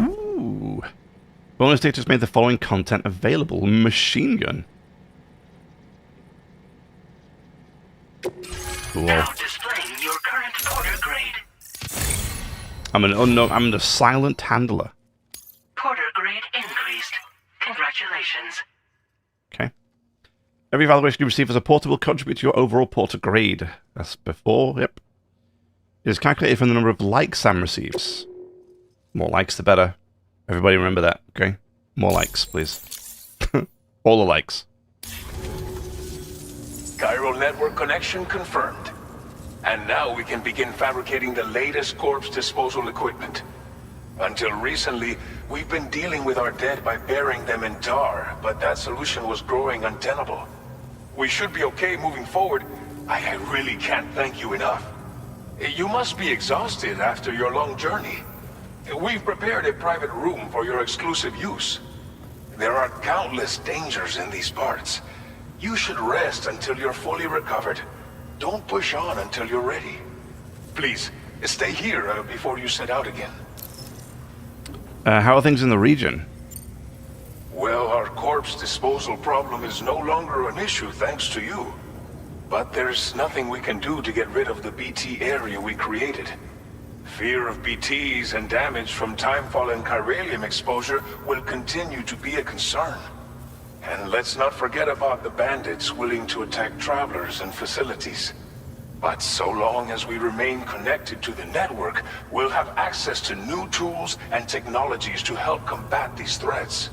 Ooh. Bonus data has made the following content available. Machine gun. Cool. Now displaying your current porter grade. I'm an unknown. I'm the silent handler. Porter grade increased. Congratulations. Okay. Every evaluation you receive as a porter will contribute to your overall porter grade. That's before. Yep. It is calculated from the number of likes Sam receives. More likes, the better. Everybody remember that, okay? More likes, please. All the likes. Chiral network connection confirmed. And now we can begin fabricating the latest corpse disposal equipment. Until recently, we've been dealing with our dead by burying them in tar, but that solution was growing untenable. We should be okay moving forward. I really can't thank you enough. You must be exhausted after your long journey. We've prepared a private room for your exclusive use. There are countless dangers in these parts. You should rest until you're fully recovered. Don't push on until you're ready. Please, stay here before you set out again. How are things in the region? Well, our corpse disposal problem is no longer an issue thanks to you. But there's nothing we can do to get rid of the BT area we created. Fear of BTs and damage from timefall and chiralium exposure will continue to be a concern. And let's not forget about the bandits willing to attack travelers and facilities. But so long as we remain connected to the network, we'll have access to new tools and technologies to help combat these threats.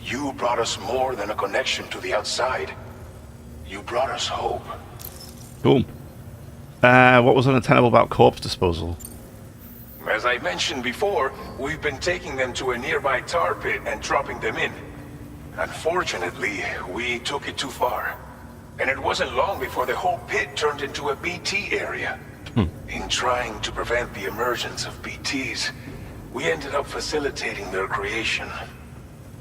You brought us more than a connection to the outside. You brought us hope. Cool. What was untenable about corpse disposal? As I mentioned before, we've been taking them to a nearby tar pit and dropping them in. Unfortunately, we took it too far. And it wasn't long before the whole pit turned into a BT area. In trying to prevent the emergence of BTs, we ended up facilitating their creation.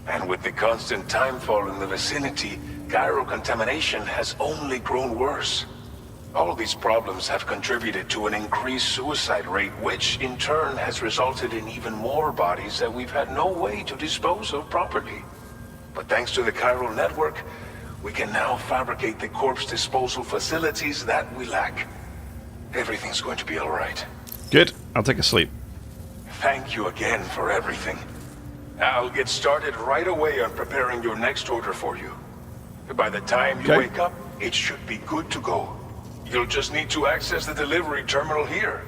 And with the constant timefall in the vicinity, chiral contamination has only grown worse. All of these problems have contributed to an increased suicide rate, which in turn has resulted in even more bodies that we've had no way to dispose of properly. But thanks to the chiral network, we can now fabricate the corpse disposal facilities that we lack. Everything's going to be all right. Good. I'll take a sleep. Thank you again for everything. I'll get started right away on preparing your next order for you. By the time you wake up, it should be good to go. You'll just need to access the delivery terminal here.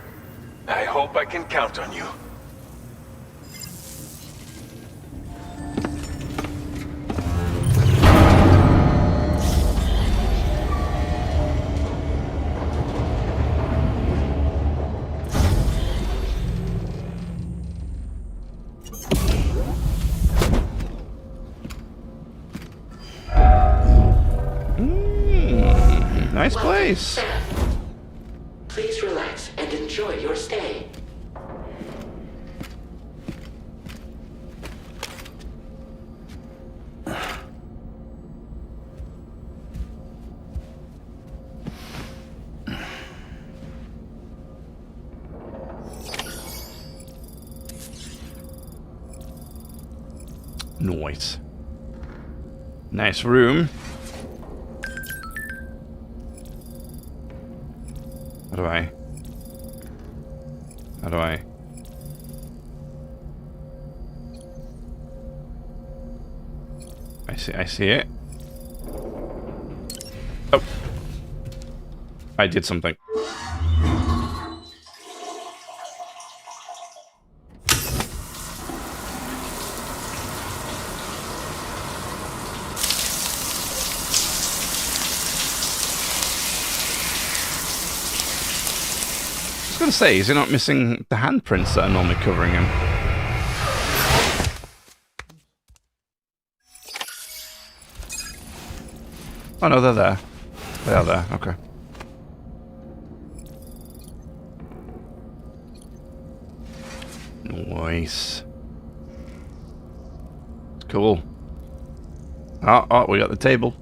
I hope I can count on you. nice Welcome, place. Sam. Please relax and enjoy your stay. Nice. Nice room. How do I? I see it. Oh. I did something. I was going to say, is he not missing the handprints that are normally covering him? Oh no, they're there. They are there, okay. Nice. Cool. Oh, we got the table.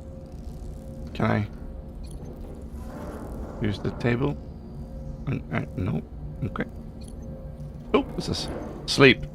Can I use the table? No. Okay. Oh, what's this? Sleep.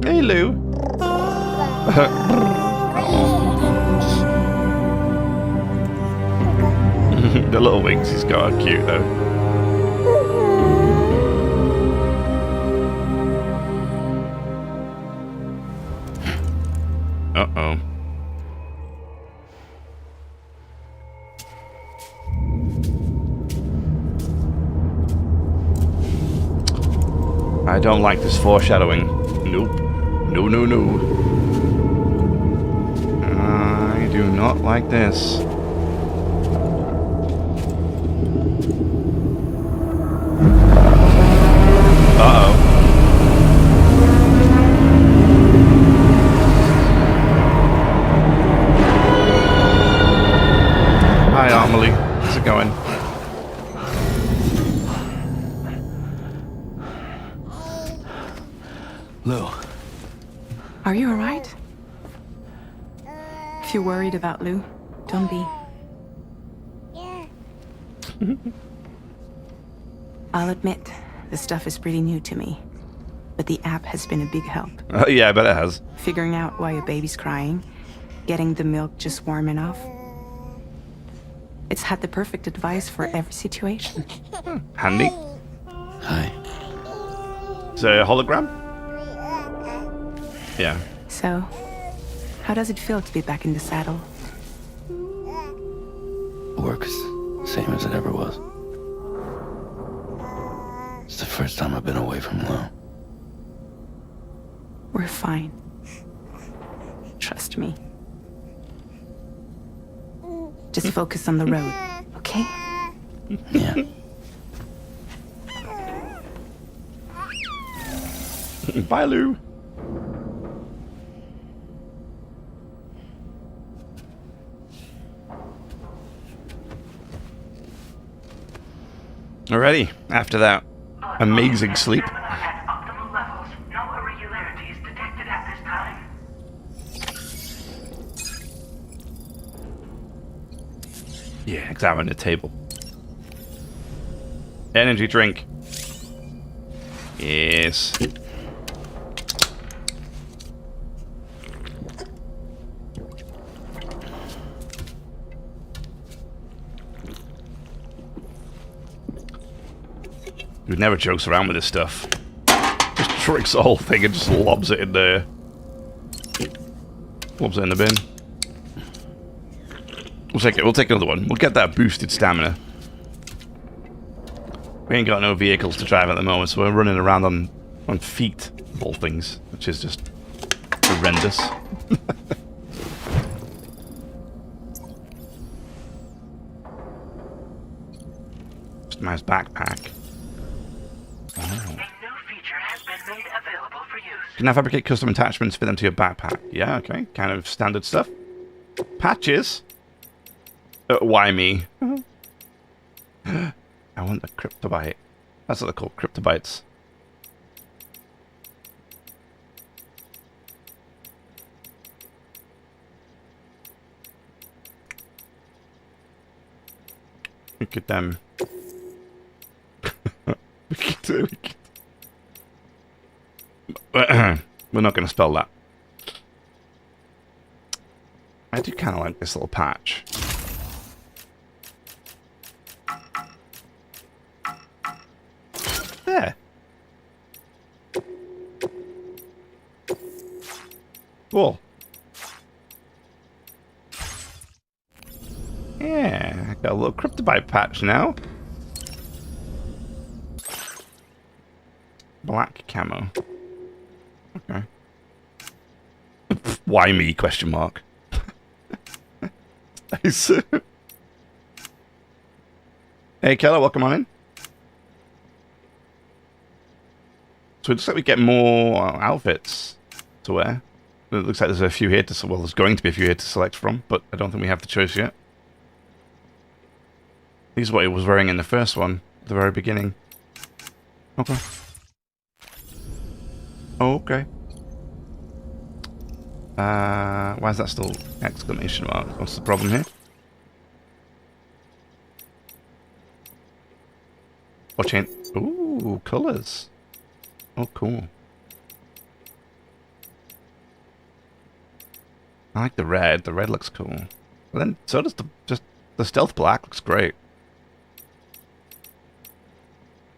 Hey, Lou. The little wings he's got are cute, though. Uh-oh. I don't like this foreshadowing. Nope. No, no, no. I do not like this. Uh-oh. Hi, Amelie. How's it going? Lou. Are you alright? If you're worried about Lou, don't be. I'll admit, this stuff is pretty new to me. But the app has been a big help. Yeah, I bet it has. Figuring out why a baby's crying, getting the milk just warm enough. It's had the perfect advice for every situation. Handy. Hi. Is it a hologram? Yeah. So, how does it feel to be back in the saddle? Works same as it ever was. It's the first time I've been away from Lou. We're fine. Trust me. Just focus on the road, okay? Yeah. Bye, Lou. Alrighty, after that amazing sleep. At optimal levels, no irregularities detected at this time. Yeah, examine the table. Energy drink. Yes. He never jokes around with this stuff. Just tricks the whole thing and just lobs it in there. Loves it in the bin. We'll take it. We'll take another one. We'll get that boosted stamina. We ain't got no vehicles to drive at the moment, so we're running around on feet, of all things, which is just horrendous. Nice backpack. Oh. A new feature has been made available for use. You can now fabricate custom attachments, fit them to your backpack. Yeah, okay. Kind of standard stuff. Patches. Why me? I want the cryptobite. That's what they're called, cryptobites. Look at them. We're not going to spell that. I do kind of like this little patch. There. Cool. Yeah, I got a little cryptobite patch now. Black camo. Okay. Why me? Question mark. Nice. Hey, Keller, welcome on in. So it looks like we get more outfits to wear. It looks like there's a few here to... Well, there's going to be a few here to select from, but I don't think we have the choice yet. These are what he was wearing in the first one, at the very beginning. Okay. Okay. Why is that still exclamation mark? What's the problem here? Or change... Ooh, colours. Oh, cool. I like the red. The red looks cool. But then, so does the stealth black. Looks great.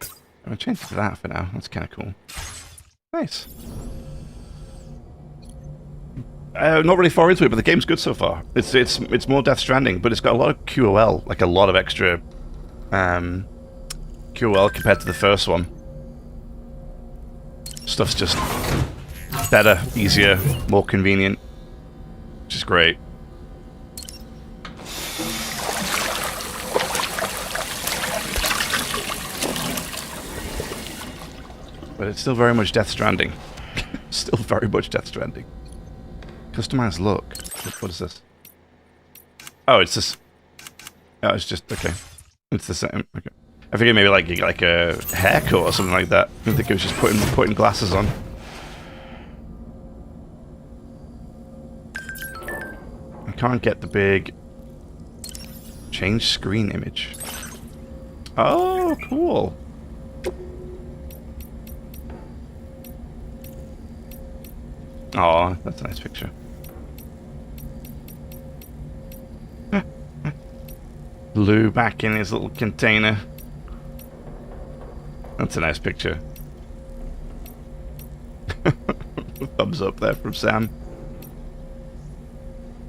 I'm gonna change to that for now. That's kind of cool. Nice. Not really far into it, but the game's good so far. It's more Death Stranding, but it's got a lot of QOL, like a lot of extra QOL compared to the first one. Stuff's just better, easier, more convenient, which is great. But it's still very much Death Stranding. Still very much Death Stranding. Customized look. What is this? Oh, it's this. Oh, it's just okay. It's the same. Okay. I figured maybe like a haircut or something like that. I think it was just putting glasses on. I can't get the big change screen image. Oh, cool. Oh, that's a nice picture. Lou back in his little container. That's a nice picture. Thumbs up there from Sam.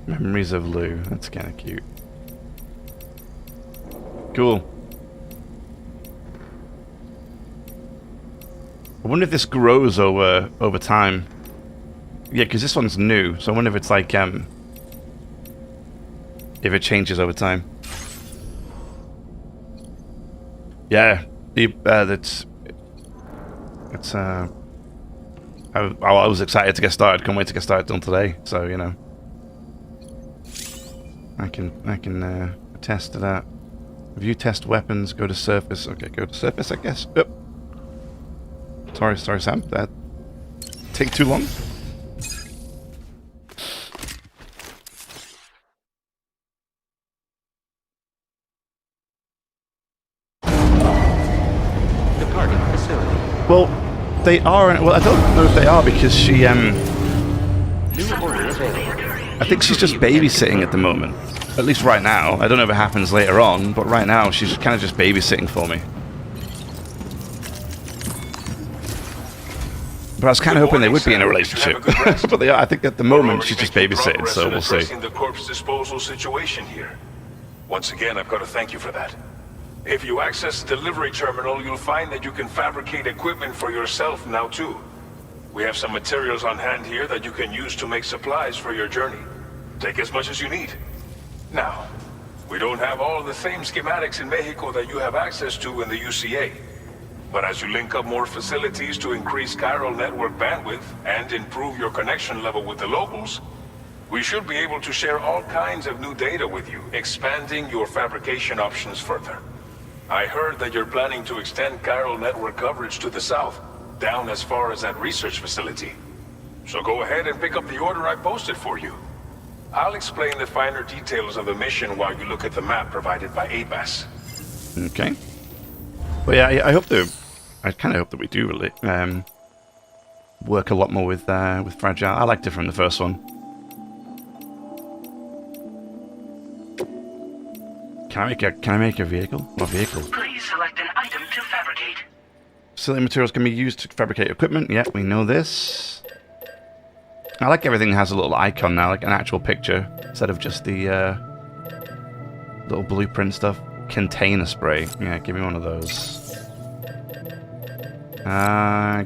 Memories of Lou. That's kind of cute. Cool. I wonder if this grows over time. Yeah, because this one's new, so I wonder if it's like if it changes over time. Yeah, that's I was excited to get started. Can't wait to get started done today. So you know, I can attest to that. Review test weapons. Go to surface. Okay, go to surface. I guess. Yep. Sorry, Sam. That take too long. Well, they are. Well, I don't know if they are because she. I think she's just babysitting at the moment. At least right now. I don't know if it happens later on, but right now she's kind of just babysitting for me. But I was kind of hoping they would be in a relationship. But they are, I think at the moment she's just babysitting, so we'll see. The corpse disposal situation here. Once again, I've got to thank you for that. If you access the delivery terminal, you'll find that you can fabricate equipment for yourself now too. We have some materials on hand here that you can use to make supplies for your journey. Take as much as you need. Now, we don't have all the same schematics in Mexico that you have access to in the UCA. But as you link up more facilities to increase chiral network bandwidth and improve your connection level with the locals, we should be able to share all kinds of new data with you, expanding your fabrication options further. I heard that you're planning to extend chiral network coverage to the south, down as far as that research facility. So go ahead and pick up the order I posted for you. I'll explain the finer details of the mission while you look at the map provided by ABAS. Okay. Well, yeah, I hope that I kind of hope that we do really work a lot more with Fragile. I liked it from the first one. Can I make a vehicle? What vehicle? Please select an item to fabricate. Facility materials can be used to fabricate equipment. Yeah, we know this. I like everything has a little icon now, like an actual picture, instead of just the little blueprint stuff. Container spray. Yeah, give me one of those.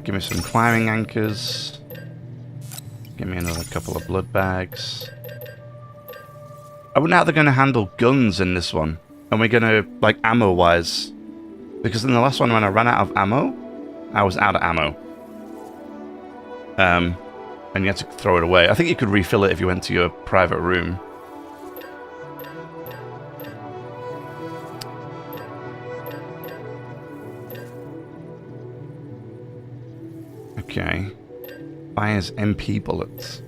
Give me some climbing anchors. Give me another couple of blood bags. I wonder how they're going to handle guns in this one. And we're going to, like, ammo-wise. Because in the last one, when I ran out of ammo, I was out of ammo. And you had to throw it away. I think you could refill it if you went to your private room. Okay. Fires MP bullets.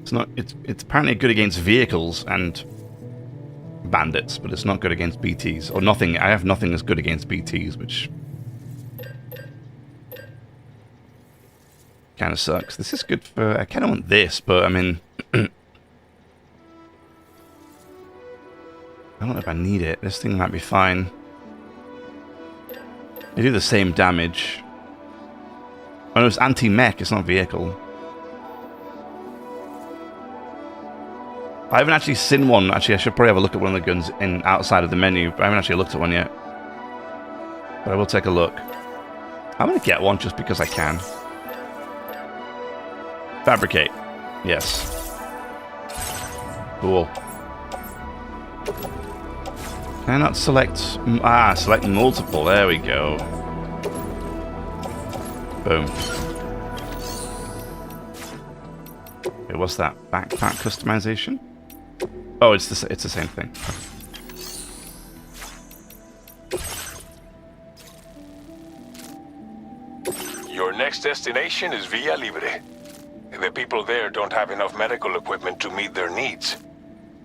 It's apparently good against vehicles and bandits, but it's not good against BTs. Or nothing. I have nothing that's good against BTs, which kind of sucks. This is good for... I kind of want this, but I mean... I don't know if I need it. This thing might be fine. They do the same damage. Oh no, it's anti-mech, it's not vehicle. I haven't actually seen one. Actually, I should probably have a look at one of the guns outside of the menu, but I haven't actually looked at one yet. But I will take a look. I'm going to get one just because I can. Fabricate. Yes. Cool. Can I not select... select multiple. There we go. Boom. Okay, what's that? Backpack customization? Oh, it's the same thing. Your next destination is Villa Libre. The people there don't have enough medical equipment to meet their needs.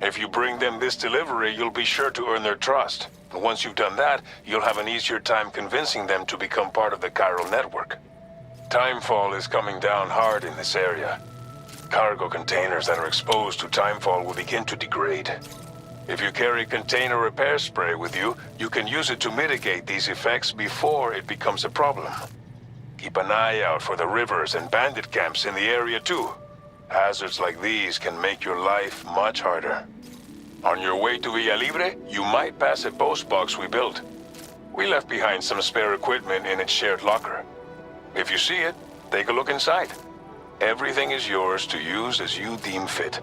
If you bring them this delivery, you'll be sure to earn their trust. And once you've done that, you'll have an easier time convincing them to become part of the chiral network. Timefall is coming down hard in this area. Cargo containers that are exposed to timefall will begin to degrade. If you carry container repair spray with you, you can use it to mitigate these effects before it becomes a problem. Keep an eye out for the rivers and bandit camps in the area too. Hazards like these can make your life much harder. On your way to Villa Libre, you might pass a post box we built. We left behind some spare equipment in its shared locker. If you see it, take a look inside. Everything is yours to use as you deem fit.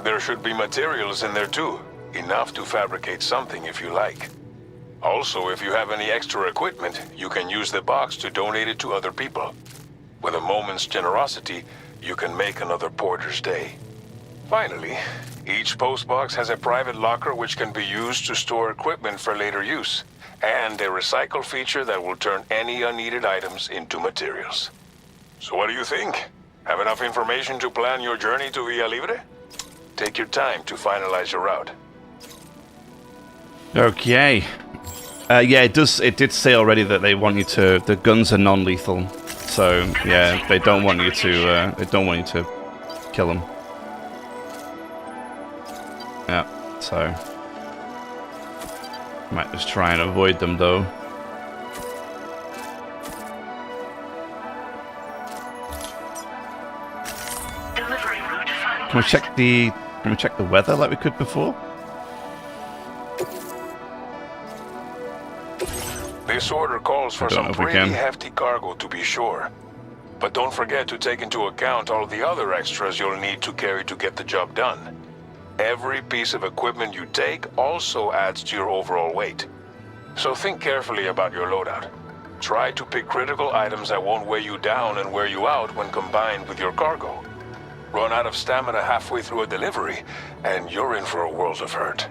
There should be materials in there too, enough to fabricate something if you like. Also, if you have any extra equipment, you can use the box to donate it to other people. With a moment's generosity, you can make another porter's day. Finally, each postbox has a private locker which can be used to store equipment for later use, and a recycle feature that will turn any unneeded items into materials. So what do you think? Have enough information to plan your journey to Villa Libre? Take your time to finalize your route. Okay. Yeah, it did say already that they want you to... The guns are non-lethal. So, yeah, they don't want you to... they don't want you to kill them. Yeah, so... Might just try and avoid them, though. delivery route found. Can we check the weather like we could before? This order calls for I don't some know if we pretty can. hefty cargo to be sure. But don't forget to take into account all the other extras you'll need to carry to get the job done. Every piece of equipment you take also adds to your overall weight. So think carefully about your loadout. Try to pick critical items that won't weigh you down and wear you out when combined with your cargo. Run out of stamina halfway through a delivery, and you're in for a world of hurt.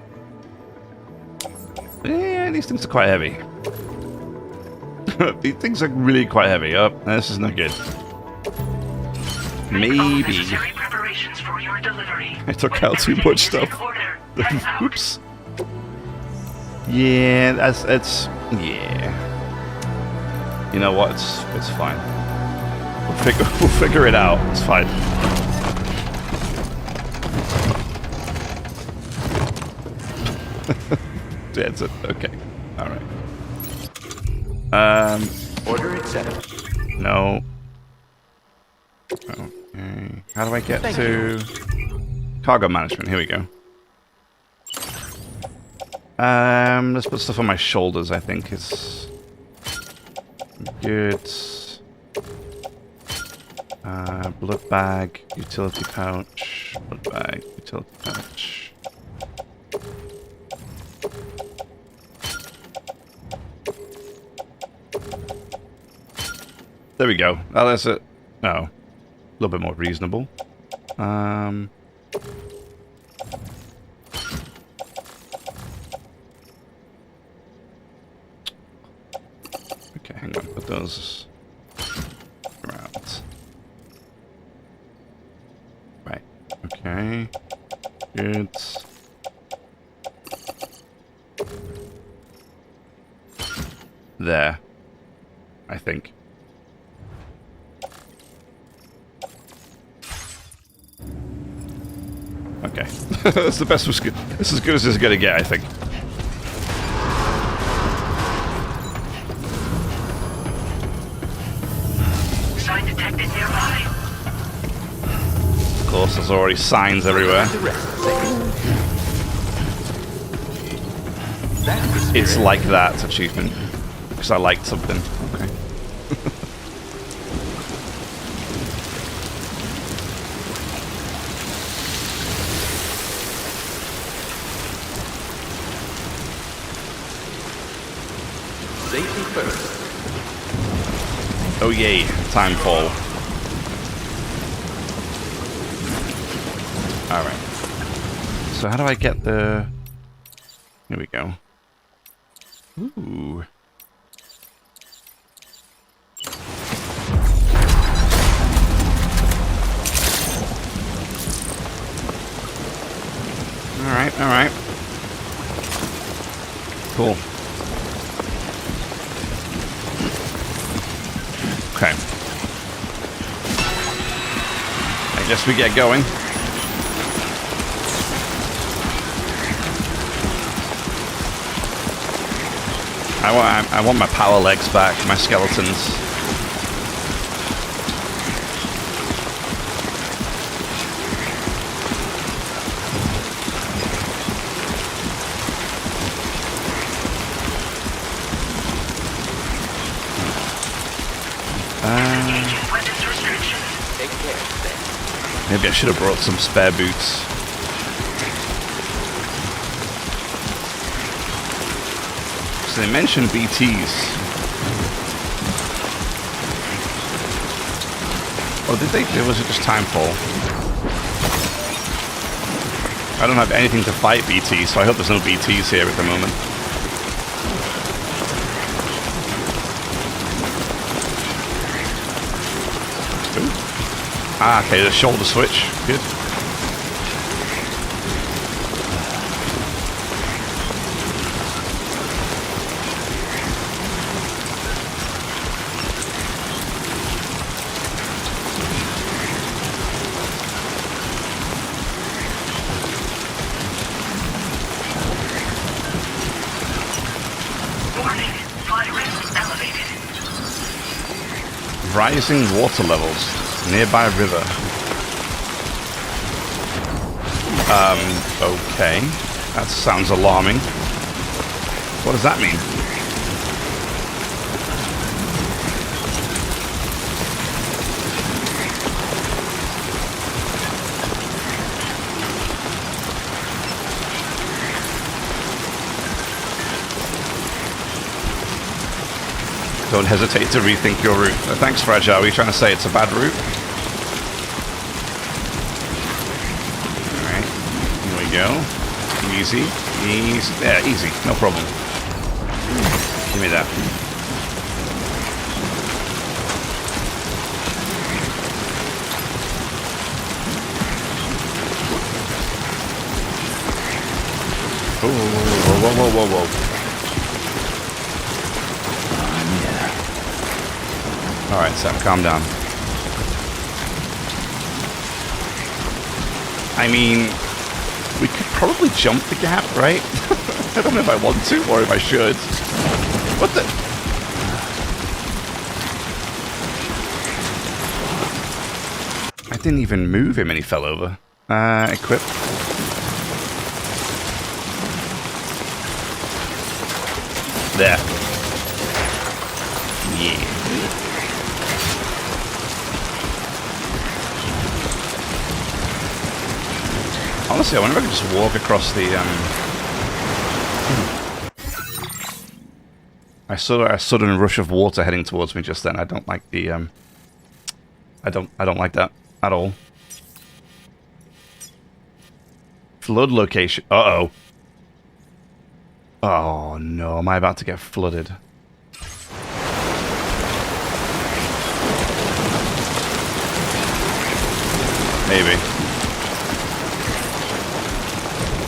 Yeah, these things are quite heavy. These things are really quite heavy. Oh, this is not good. Make all Maybe. necessary preparations for your delivery. I took When out too everything much is in stuff. order, head out. Oops. Yeah, yeah. You know what? It's fine. We'll figure it out. It's fine. Yeah, it's okay. All right. Order accepted. No. Okay. How do I get Thank to cargo management? Here we go. Let's put stuff on my shoulders, I think is good. Blood bag, utility pouch, blood bag, utility pouch. There we go. Oh, that's it. Oh, a little bit more reasonable. Okay, hang on. Put those around. Right. Okay. Good. There. I think. Okay. That's the best. This is as good as it's gonna get, I think. Sign detected nearby. Of course, there's already signs everywhere. The rest, That is It's like that achievement. Because I liked something. Okay. safety first. Oh yay, timefall. Alright. So how do I get the... Here we go. Ooh. Alright, alright. Cool. Okay. I guess we get going. I want my power legs back, my skeletons. Weapons restrictions. Take care, then. Maybe I should have brought some spare boots. So they mentioned BTs. Oh, did they? Or was it just timefall? I don't have anything to fight BTs, so I hope there's no BTs here at the moment. Ooh. Ah, okay, the shoulder switch. Good. Warning. Fire risk elevated. Rising water levels. Nearby river. Okay. That sounds alarming. What does that mean? Don't hesitate to rethink your route. Thanks, Fragile. Are you trying to say it's a bad route? Alright. Here we go. Easy. Easy. Yeah, easy. No problem. Give me that. Whoa, whoa, whoa, whoa, whoa, whoa. Alright, Sam, calm down. I mean, we could probably jump the gap, right? I don't know if I want to or if I should. What the? I didn't even move him and he fell over. Equip. There. Yeah. Honestly, I wonder if I could just walk across the, I saw a sudden rush of water heading towards me just then. I don't like the, I don't like that at all. Flood location. Uh-oh. Oh, no. Am I about to get flooded? Maybe.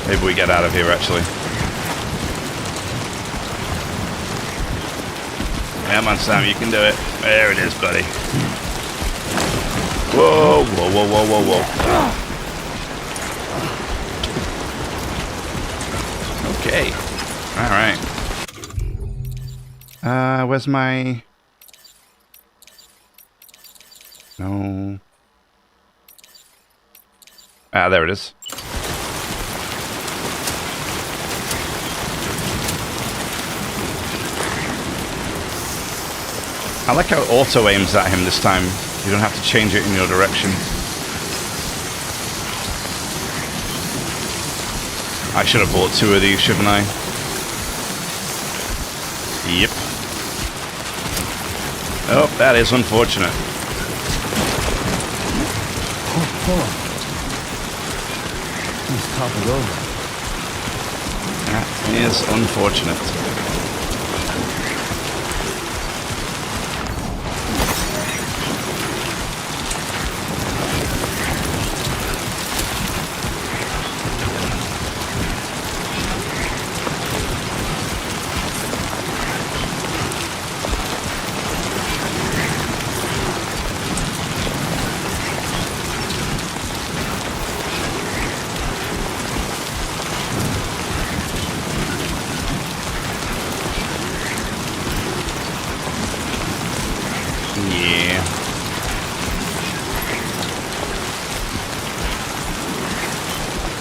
Maybe we get out of here, actually. Come on, Sam, you can do it. There it is, buddy. Whoa, whoa, whoa, whoa, whoa, whoa. Okay. Alright. Where's my... No... Ah, there it is. I like how auto aims at him this time. You don't have to change it in your direction. I should have bought 2 of these, shouldn't I? Yep. Oh, that is unfortunate. He's toppled over. That is unfortunate.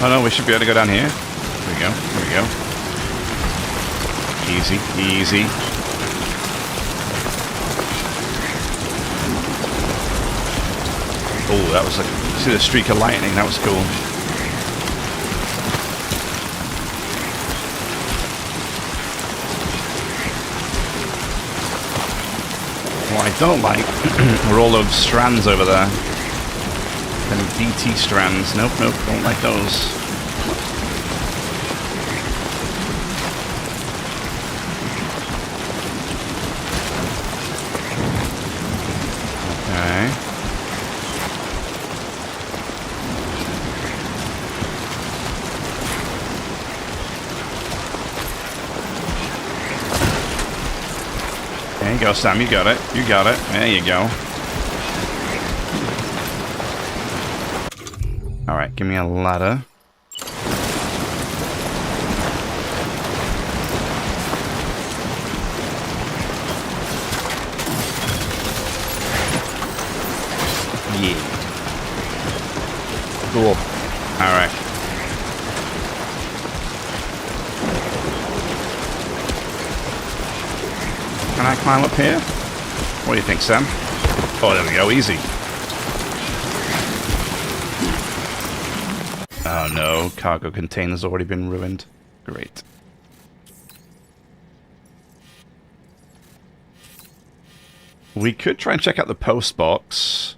Oh no, we should be able to go down here. There we go, there we go. Easy, easy. Oh, that was like, see the streak of lightning, that was cool. What I don't like are all those strands over there. Them DT strands. Nope, nope, don't like those. Okay. There you go, Sam, you got it. You got it. There you go. Alright, give me a ladder. Yeah. Cool. Alright. climb up here? What do you think, Sam? Oh, there we go. Easy. Oh no, cargo container's already been ruined. Great. We could try and check out the post box.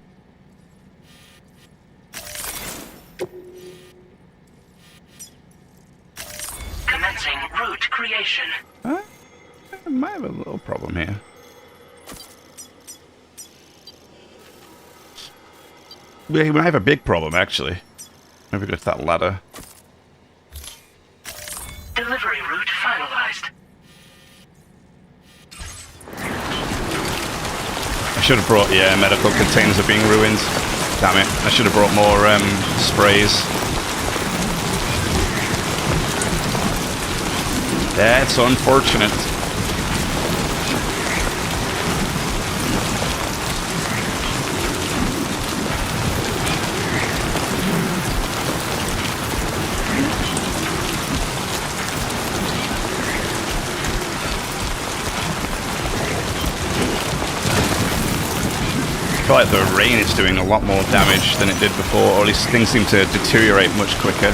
Commencing route creation. I might have a little problem here. We might have a big problem, actually. Maybe go to that ladder. Delivery route finalized. I should have brought, yeah, medical containers are being ruined. Damn it. I should have brought more sprays. That's unfortunate. I feel like the rain is doing a lot more damage than it did before, or at least things seem to deteriorate much quicker.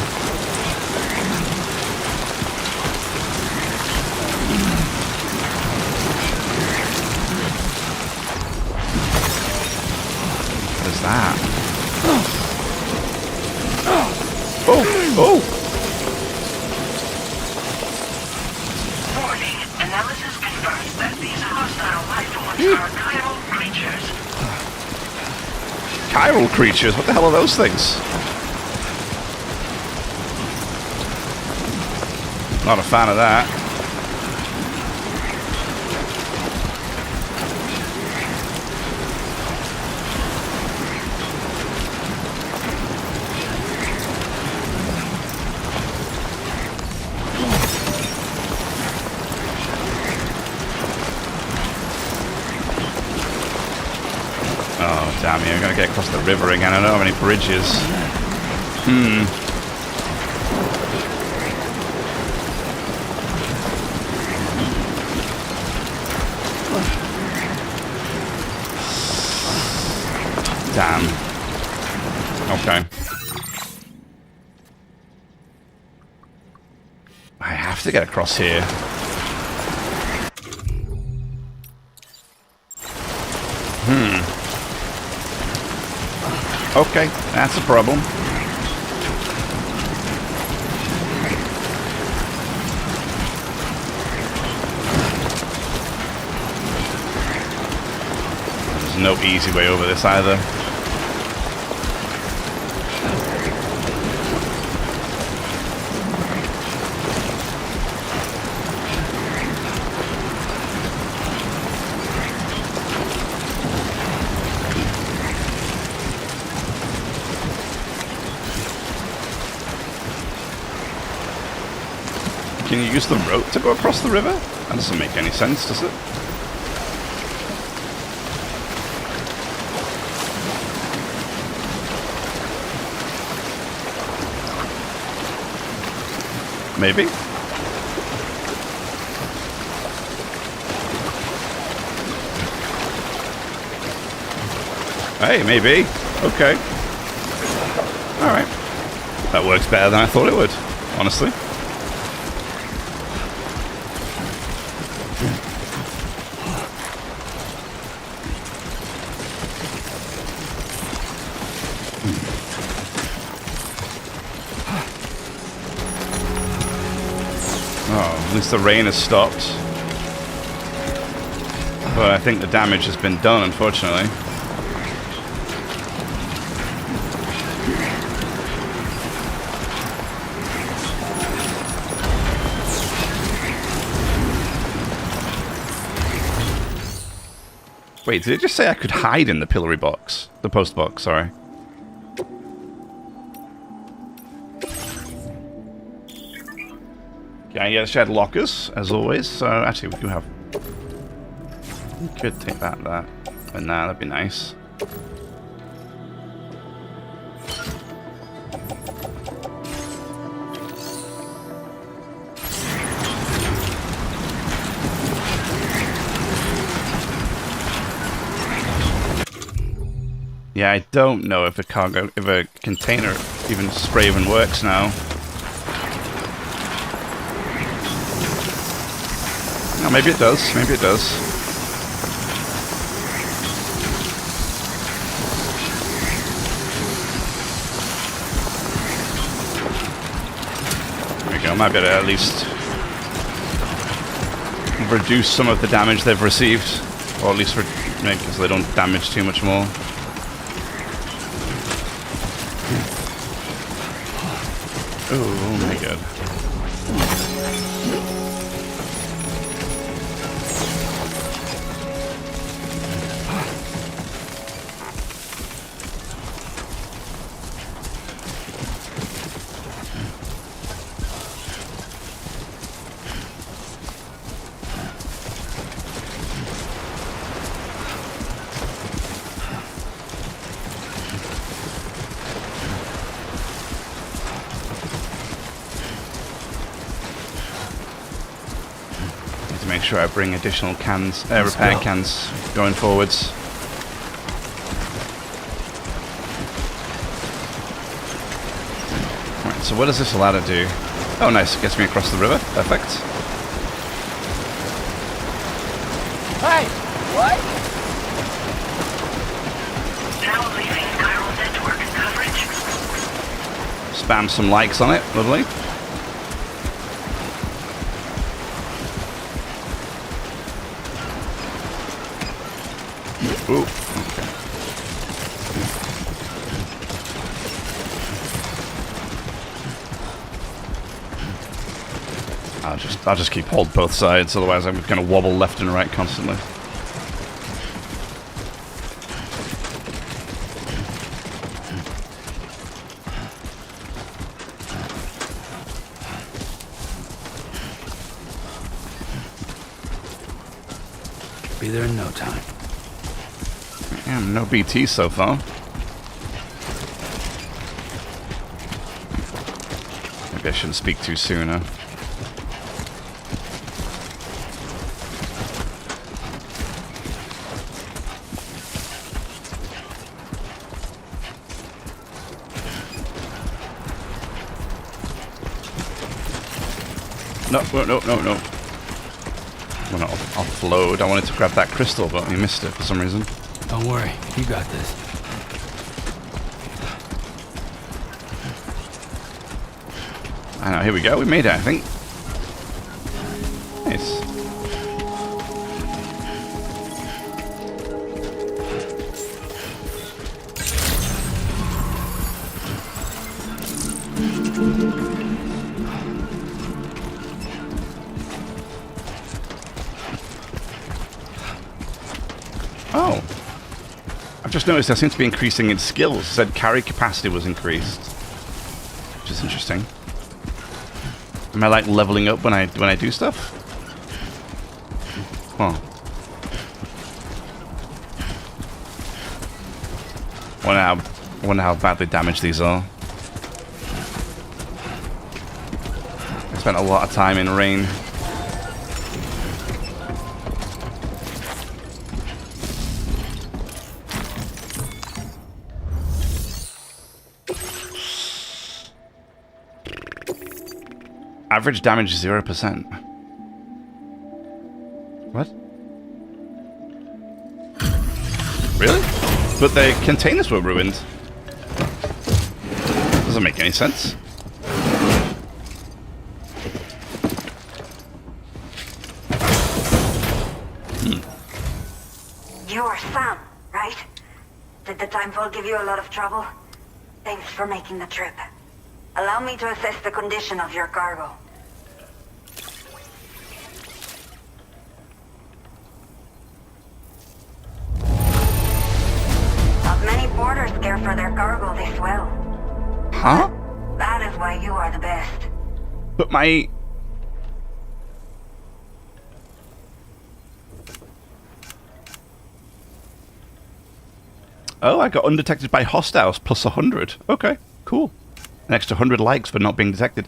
What is that? Oh! Oh! Warning. Analysis confirms that these hostile life forms are chiral creatures. Chiral creatures? What the hell are those things? Not a fan of that. Oh, damn you. I'm going to get across the river again. I don't have any bridges. Damn. Okay. I have to get across here. Okay, that's a problem. There's no easy way over this either. Can you use the rope to go across the river? That doesn't make any sense, does it? Maybe? Hey, maybe. Okay. Alright. That works better than I thought it would, honestly. Oh, at least the rain has stopped. But I think the damage has been done, unfortunately. Wait, did it just say I could hide in the pillory box? The post box, sorry. Okay, yeah, shed lockers, as always. So, actually, we do have... We could take that, and nah, that'd be nice. Yeah, I don't know if a container spray even works now. No, maybe it does. Maybe it does. There we go. Might be able to at least reduce some of the damage they've received, or at least make it so they don't damage too much more. Oh my god. Make sure I bring additional cans, repair cans going forwards. Right, so what does this allow to do? Oh nice, it gets me across the river. Perfect. Hey! What? Now leaving chiral network coverage. Spam some likes on it, lovely. Ooh, okay. I'll just keep hold both sides, otherwise I'm gonna wobble left and right constantly. Be there in no time. Yeah, no BT so far. Maybe I shouldn't speak too soon, huh? No. Well, I'll float. I wanted to grab that crystal, but you missed it for some reason. Don't worry, you got this. I know, here we go. We made it, I think. Nice. Oh. I've just noticed I seem to be increasing in skills. It said carry capacity was increased, which is interesting. Am I like leveling up when I do stuff? Huh. Wonder how badly damaged these are. I spent a lot of time in rain. Average damage 0%. What? Really? But the containers were ruined. Doesn't make any sense. You're Sam, right? Did the Timefall give you a lot of trouble? Thanks for making the trip. Allow me to assess the condition of your cargo. Not many boarders care for their cargo this well. Huh? That is why you are the best. But my... Oh, I got undetected by hostiles plus 100. Okay, cool. An extra 100 likes for not being detected.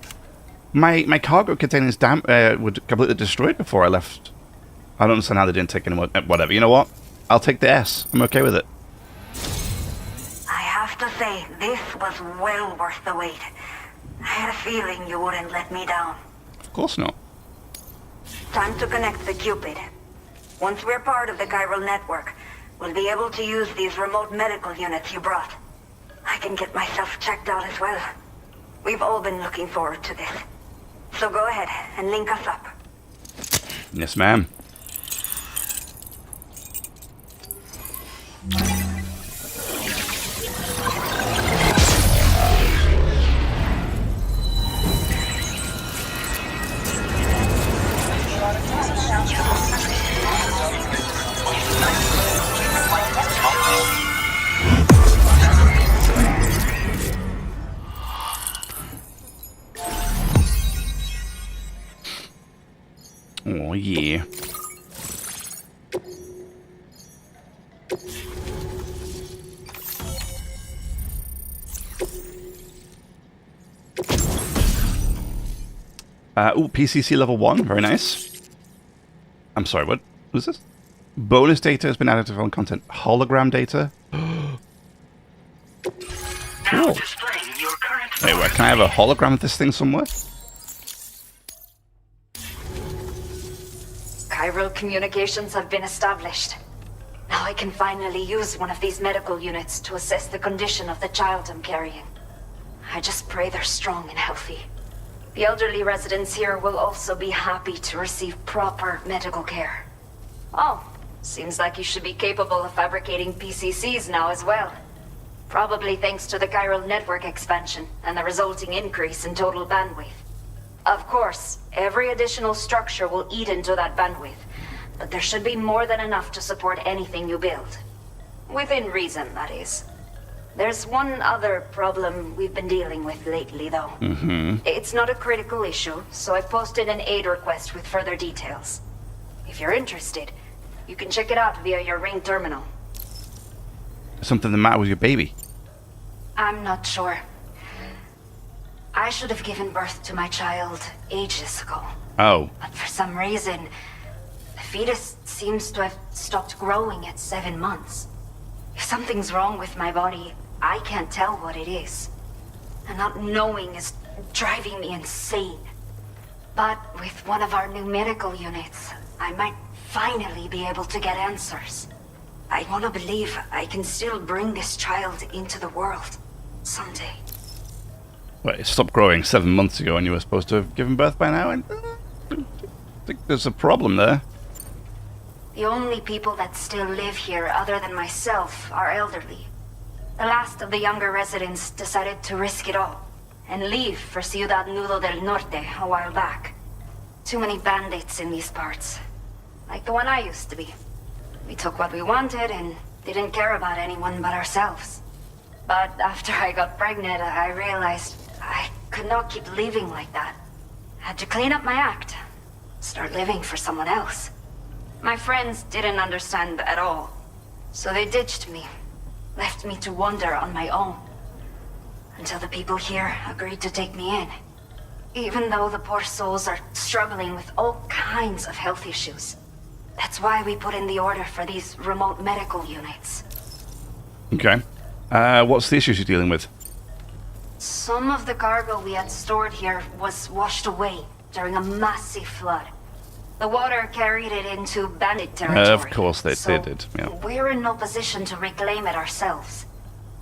My cargo containers were completely destroyed before I left. I don't understand how they didn't take any more. Whatever. You know what? I'll take the S. I'm okay with it. say, this was well worth the wait. I had a feeling you wouldn't let me down. Of course not. Time to connect the Cupid. Once we're part of the chiral network, we'll be able to use these remote medical units you brought. I can get myself checked out as well. We've all been looking forward to this. So go ahead and link us up. Yes, ma'am. Oh, yeah. PCC level 1. Very nice. I'm sorry, what was this? Bonus data has been added to phone content. Hologram data? Now Cool. displaying your current Wait, where? Can I have a hologram of this thing somewhere? Chiral communications have been established. Now I can finally use one of these medical units to assess the condition of the child I'm carrying. I just pray they're strong and healthy. The elderly residents here will also be happy to receive proper medical care. Oh, seems like you should be capable of fabricating PCCs now as well. Probably thanks to the chiral network expansion and the resulting increase in total bandwidth. Of course, every additional structure will eat into that bandwidth, but there should be more than enough to support anything you build. Within reason, that is. There's one other problem we've been dealing with lately, though. It's not a critical issue, so I've posted an aid request with further details. If you're interested, you can check it out via your Ring terminal. Something the matter with your baby? I'm not sure. I should have given birth to my child ages ago. Oh. But for some reason, the fetus seems to have stopped growing at 7 months. If something's wrong with my body, I can't tell what it is. And not knowing is driving me insane. But with one of our new medical units, I might finally be able to get answers. I want to believe I can still bring this child into the world someday. Well, it stopped growing 7 months ago and you were supposed to have given birth by now, and I think there's a problem there. The only people that still live here other than myself are elderly. The last of the younger residents decided to risk it all and leave for Ciudad Nudo del Norte a while back. Too many bandits in these parts. Like the one I used to be. We took what we wanted and didn't care about anyone but ourselves. But after I got pregnant, I realized I could not keep living like that. Had to clean up my act. Start living for someone else. My friends didn't understand at all. So they ditched me. Left me to wander on my own. Until the people here agreed to take me in. Even though the poor souls are struggling with all kinds of health issues. That's why we put in the order for these remote medical units. Okay. What's the issues you're dealing with? Some of the cargo we had stored here was washed away during a massive flood. The water carried it into bandit territory. Of course they did, yeah. We're in no position to reclaim it ourselves.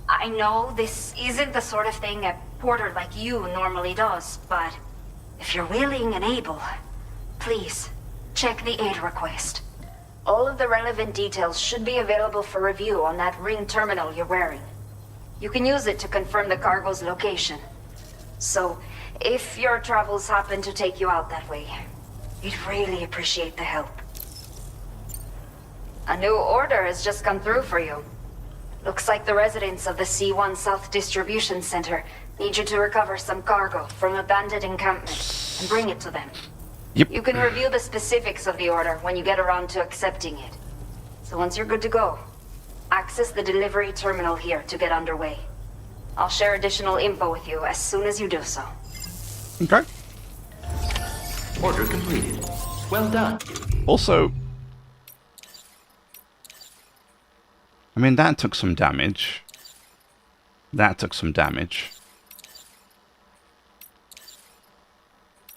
I know this isn't the sort of thing a porter like you normally does, but if you're willing and able, please, check the aid request. All of the relevant details should be available for review on that Ring terminal you're wearing. You can use it to confirm the cargo's location. So, if your travels happen to take you out that way, we'd really appreciate the help. A new order has just come through for you. Looks like the residents of the C1 South Distribution Center need you to recover some cargo from a bandit encampment and bring it to them. Yep. You can review the specifics of the order when you get around to accepting it. So once you're good to go, access the delivery terminal here to get underway. I'll share additional info with you as soon as you do so. Okay. Order completed. Well done. Also, I mean, that took some damage. That took some damage.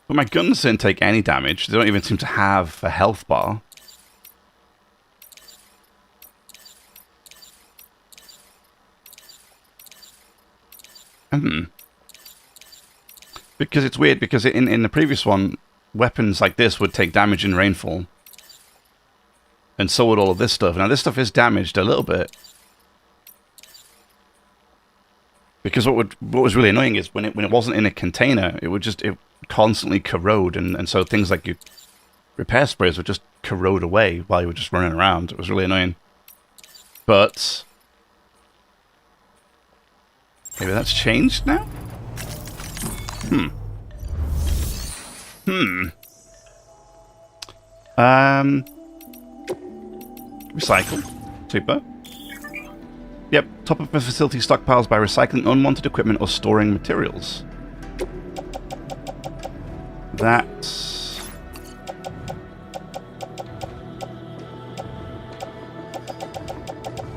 But my guns didn't take any damage. They don't even seem to have a health bar. Because it's weird, because in the previous one, weapons like this would take damage in rainfall. And so would all of this stuff. Now this stuff is damaged a little bit. Because what was really annoying is when it wasn't in a container, it would constantly corrode, and so things like your repair sprays would just corrode away while you were just running around. It was really annoying. But maybe that's changed now? Recycle. Super. Yep, top up a facility stockpiles by recycling unwanted equipment or storing materials. That's...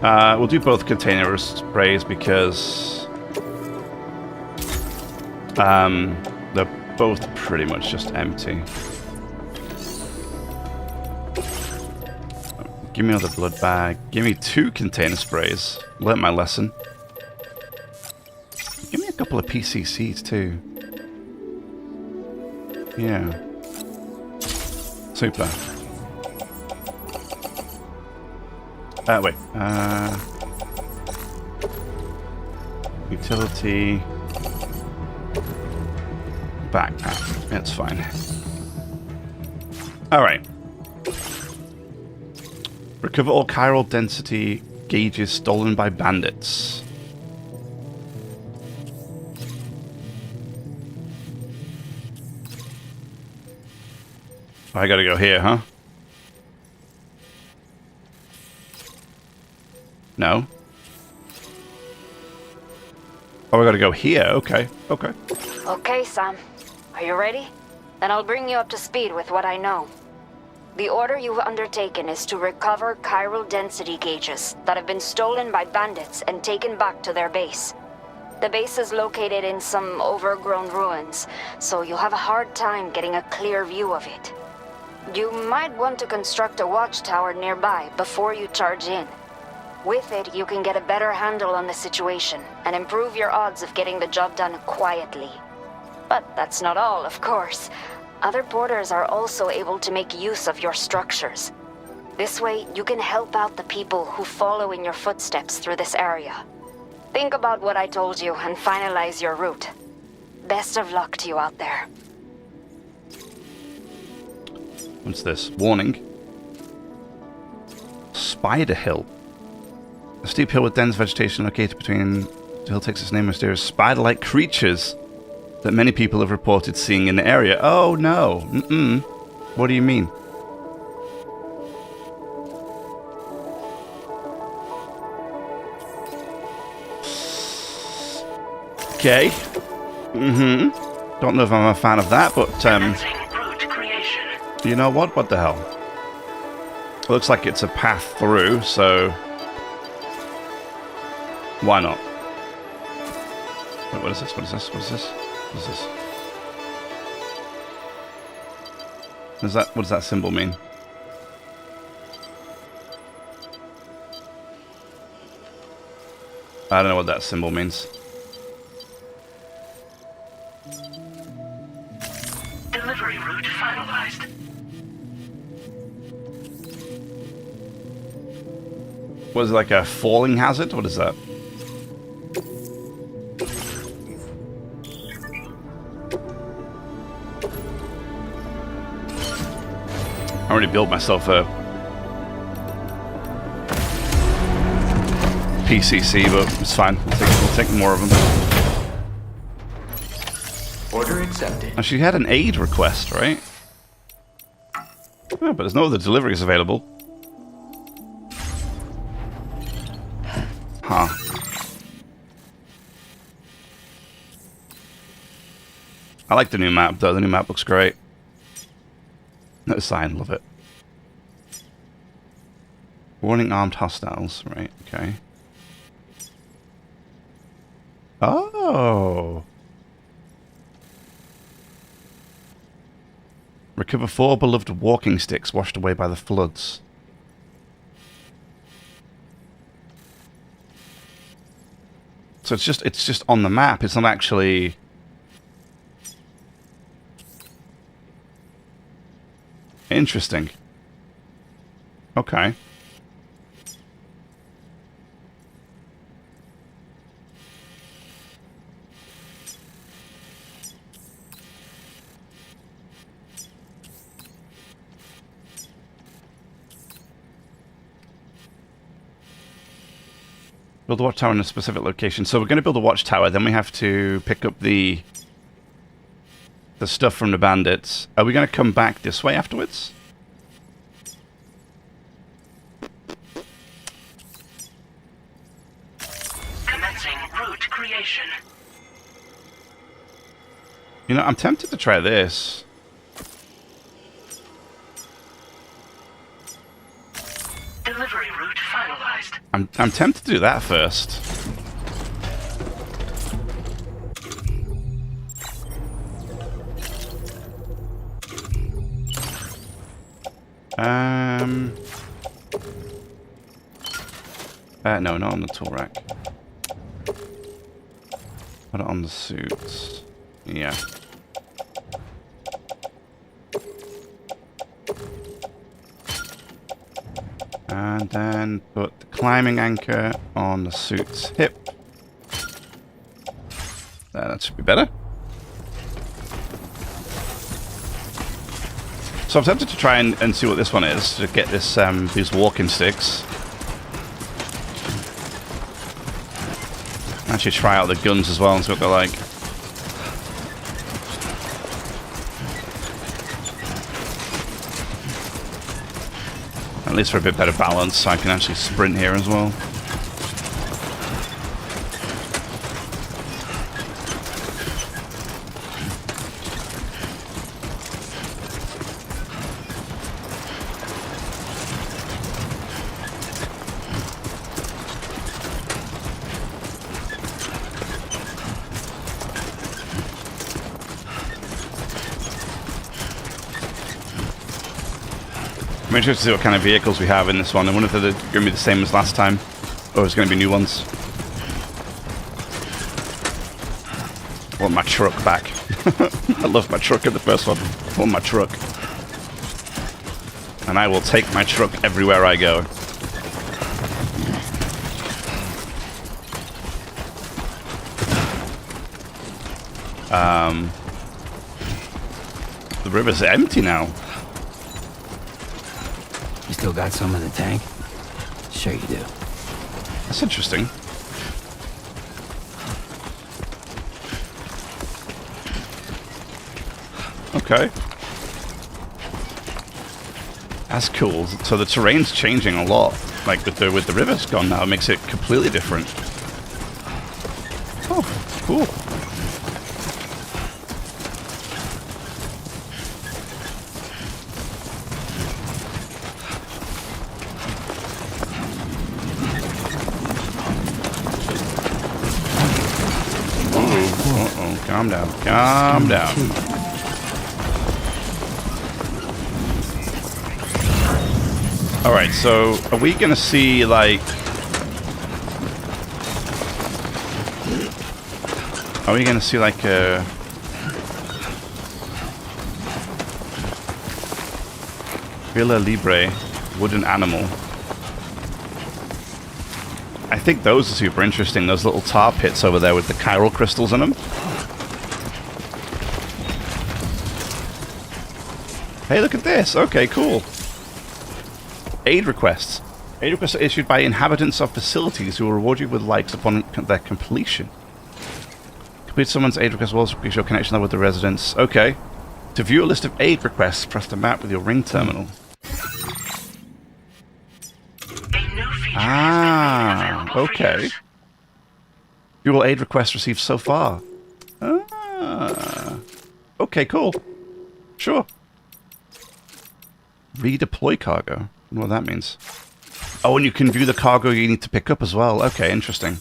we'll do both container sprays because... they're both pretty much just empty. Give me another blood bag. Give me 2 container sprays. Learned my lesson. Give me a couple of PCCs too. Yeah. Super. Wait. Utility. Backpack. That's fine. Alright. Recover all chiral density gauges stolen by bandits. I gotta go here, huh? No? Oh, I gotta go here. Okay, okay. Okay, Sam. Are you ready? Then I'll bring you up to speed with what I know. The order you've undertaken is to recover chiral density gauges that have been stolen by bandits and taken back to their base. The base is located in some overgrown ruins, so you'll have a hard time getting a clear view of it. You might want to construct a watchtower nearby before you charge in. With it, you can get a better handle on the situation and improve your odds of getting the job done quietly. But that's not all, of course. Other porters are also able to make use of your structures. This way, you can help out the people who follow in your footsteps through this area. Think about what I told you and finalize your route. Best of luck to you out there. What's this? Warning. Spider Hill. A steep hill with dense vegetation located between... The hill takes its name from mysterious spider-like creatures that many people have reported seeing in the area. Oh, no. What do you mean? Okay. Don't know if I'm a fan of that, but, you know what? What the hell? It looks like it's a path through, so... Why not? Wait, what is this? What is this? What is this? What is this? What does that symbol mean? I don't know what that symbol means. Delivery route finalized. Was it like a falling hazard? What is that? I already built myself a PCC, but it's fine. We'll take more of them. Order accepted. Now, she had an aid request, right? Oh, but there's no other deliveries available. Huh. I like the new map, though. The new map looks great. No sign, love it. Warning armed hostiles, right, okay. Oh. Recover 4 beloved walking sticks washed away by the floods. So it's just on the map. It's not actually... Interesting. Okay. Build a watchtower in a specific location. So we're going to build a watchtower, then we have to pick up the stuff from the bandits. Are we going to come back this way afterwards? Commencing route creation. You know, I'm tempted to try this. Delivery route finalized. I'm tempted to do that first. No, not on the tool rack. Put it on the suits. Yeah. And then put the climbing anchor on the suit's hip. That should be better. So I'm tempted to try and see what this one is, to get this these walking sticks. Actually try out the guns as well and see what they're like. At least for a bit better balance, so I can actually sprint here as well. I'm interested to see what kind of vehicles we have in this one. I wonder if they're going to be the same as last time, or it's going to be new ones. I want my truck back. I loved my truck in the first one. I want my truck. And I will take my truck everywhere I go. The river's empty now. You still got some in the tank? Sure you do. That's interesting. Okay. That's cool. So the terrain's changing a lot. Like with the rivers gone now, it makes it completely different. Oh, cool. Calm down. Calm down. Alright, so are we gonna see like... Are we gonna see like a... Villa Libre wooden animal? I think those are super interesting, those little tar pits over there with the chiral crystals in them. Hey, look at this. Okay, cool. Aid requests. Aid requests are issued by inhabitants of facilities who will reward you with likes upon their completion. Complete someone's aid request will also increase your connection level with the residents. Okay. To view a list of aid requests, press the map with your ring terminal. Ah, okay. View all aid requests received so far. Ah. Okay, cool. Sure. Redeploy cargo. I don't know what that means. Oh, and you can view the cargo you need to pick up as well. Okay, interesting.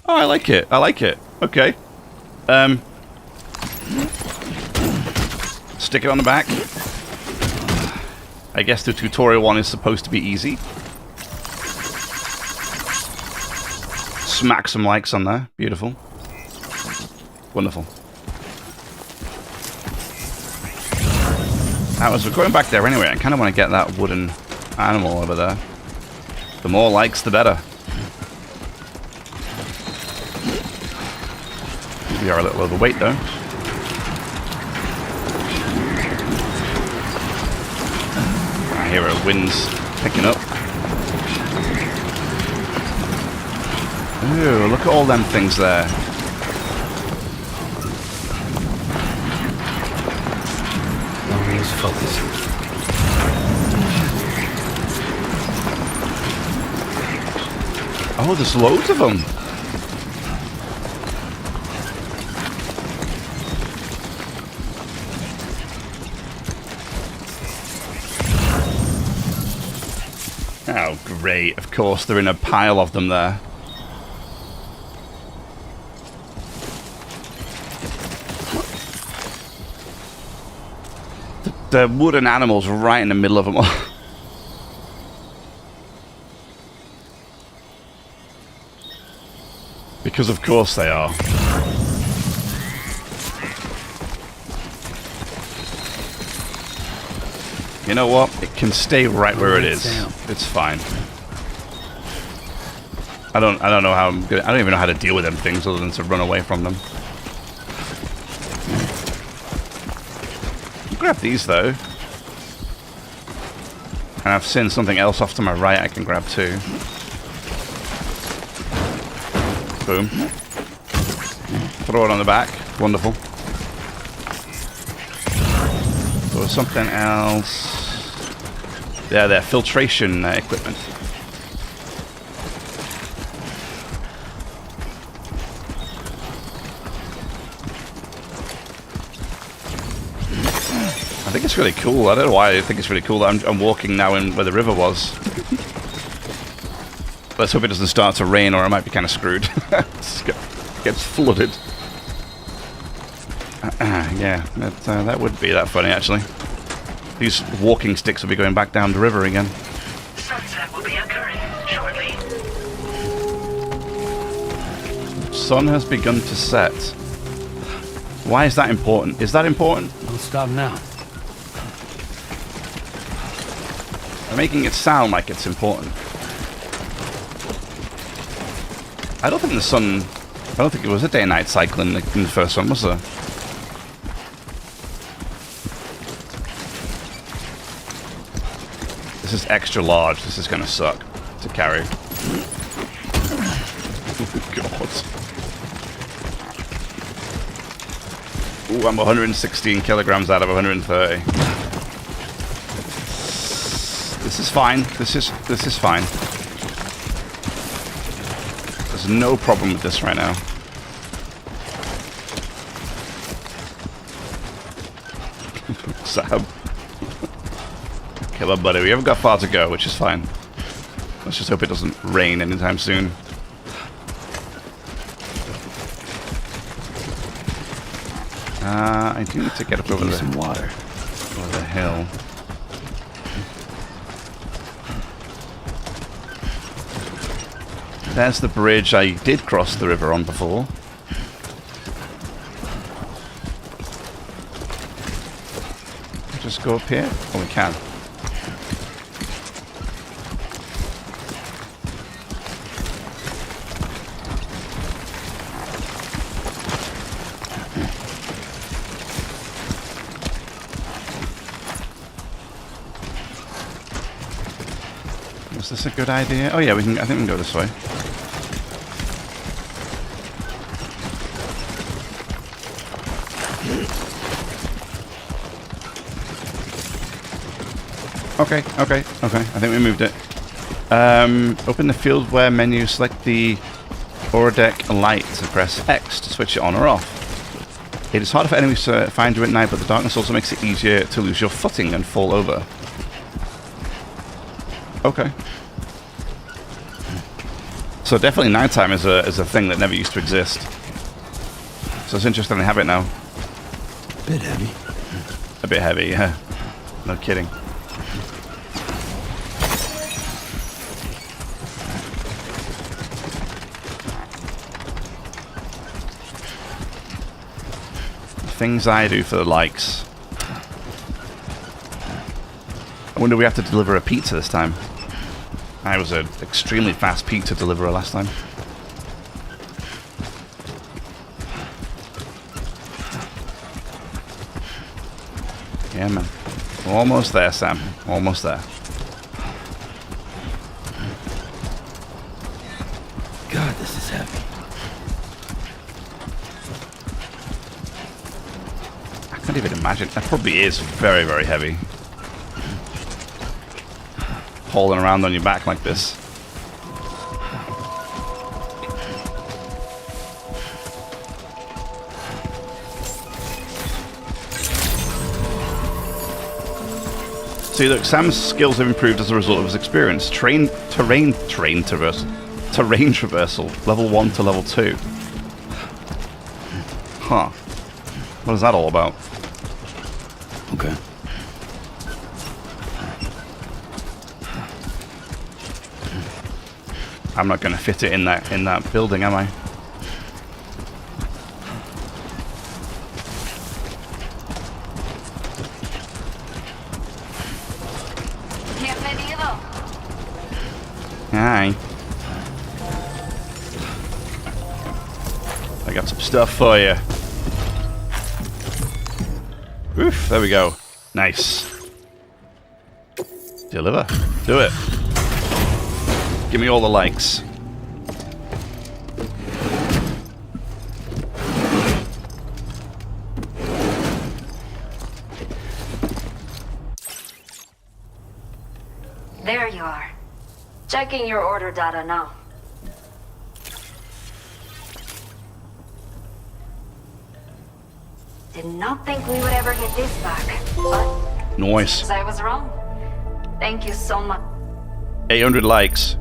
Oh, I like it. I like it. Okay. Stick it on the back. I guess the tutorial one is supposed to be easy. Smack some likes on there. Beautiful. Wonderful. Now, as we're going back there anyway, I kind of want to get that wooden animal over there. The more likes, the better. We are a little overweight, though. I hear a wind's picking up. Ooh, look at all them things there. Lose focus. Oh, there's loads of them. Oh, great. Of course, they're in a pile of them there. The wooden animals right in the middle of them all. Because of course they are. You know what? It can stay right where it is. It's fine. I don't know how I'm gonna, I don't even know how to deal with them things other than to run away from them. Grab these though. And I've seen something else off to my right I can grab too. Boom. Throw it on the back. Wonderful. Or something else. Yeah, their filtration equipment. I think it's really cool. I don't know why I think it's really cool that I'm walking now in where the river was. Let's hope it doesn't start to rain or I might be kind of screwed. It gets flooded. Yeah, that would be that funny actually. These walking sticks will be going back down the river again. Sunset will be occurring shortly. Sun has begun to set. Why is that important? Is that important? Don't stop now. They're making it sound like it's important. I don't think the sun... I don't think it was a day and night cycle in the first one, was there? This is extra large. This is going to suck to carry. Oh, God. Ooh, I'm 116 kilograms out of 130. This is fine. This is fine. There's no problem with this right now. Sam. Come on, buddy. We haven't got far to go, which is fine. Let's just hope it doesn't rain anytime soon. I do need to get up over some water. Over the hill. There's the bridge I did cross the river on before. Just go up here? Oh, we can. Was this a good idea? Oh yeah, I think we can go this way. Okay. I think we moved it. Open the field where menu, select the Orodeck light to press X to switch it on or off. It is harder for enemies to find you at night, but the darkness also makes it easier to lose your footing and fall over. Okay. So definitely nighttime is a thing that never used to exist. So it's interesting to have it now. Bit heavy. A bit heavy, yeah. No kidding. Things I do for the likes. I wonder if we have to deliver a pizza this time. I was an extremely fast pizza deliverer last time. Yeah, man. Almost there, Sam. Almost there. God, this is heavy. I can't even imagine. That probably is very, very heavy. Hauling around on your back like this. See, look, Sam's skills have improved as a result of his experience. Terrain traversal, level 1 to level 2. Huh. What is that all about? Okay. I'm not going to fit it in that building, am I? Hi. I got some stuff for you. Oof, there we go. Nice. Deliver. Do it. Give me all the likes. There you are. Checking your order data now. Did not think we would ever get this back, but Nice. I was wrong. Thank you so much. 800 likes.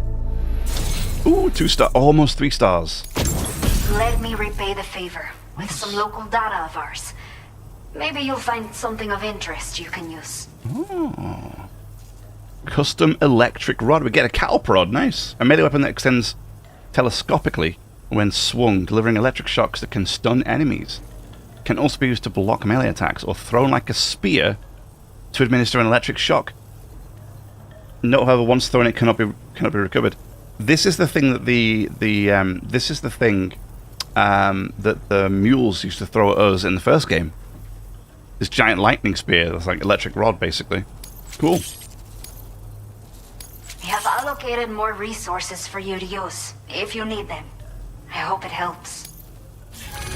Ooh, 2 star, almost 3 stars. Let me repay the favor with some local data of ours. Maybe you'll find something of interest you can use. Oh. Custom electric rod. We get a cattle prod. Nice. A melee weapon that extends telescopically when swung, delivering electric shocks that can stun enemies. Can also be used to block melee attacks or thrown like a spear to administer an electric shock. Note, however, once thrown, it cannot be recovered. This is the thing that that the mules used to throw at us in the first game. This giant lightning spear that's like electric rod, basically. Cool. We have allocated more resources for you to use, if you need them. I hope it helps.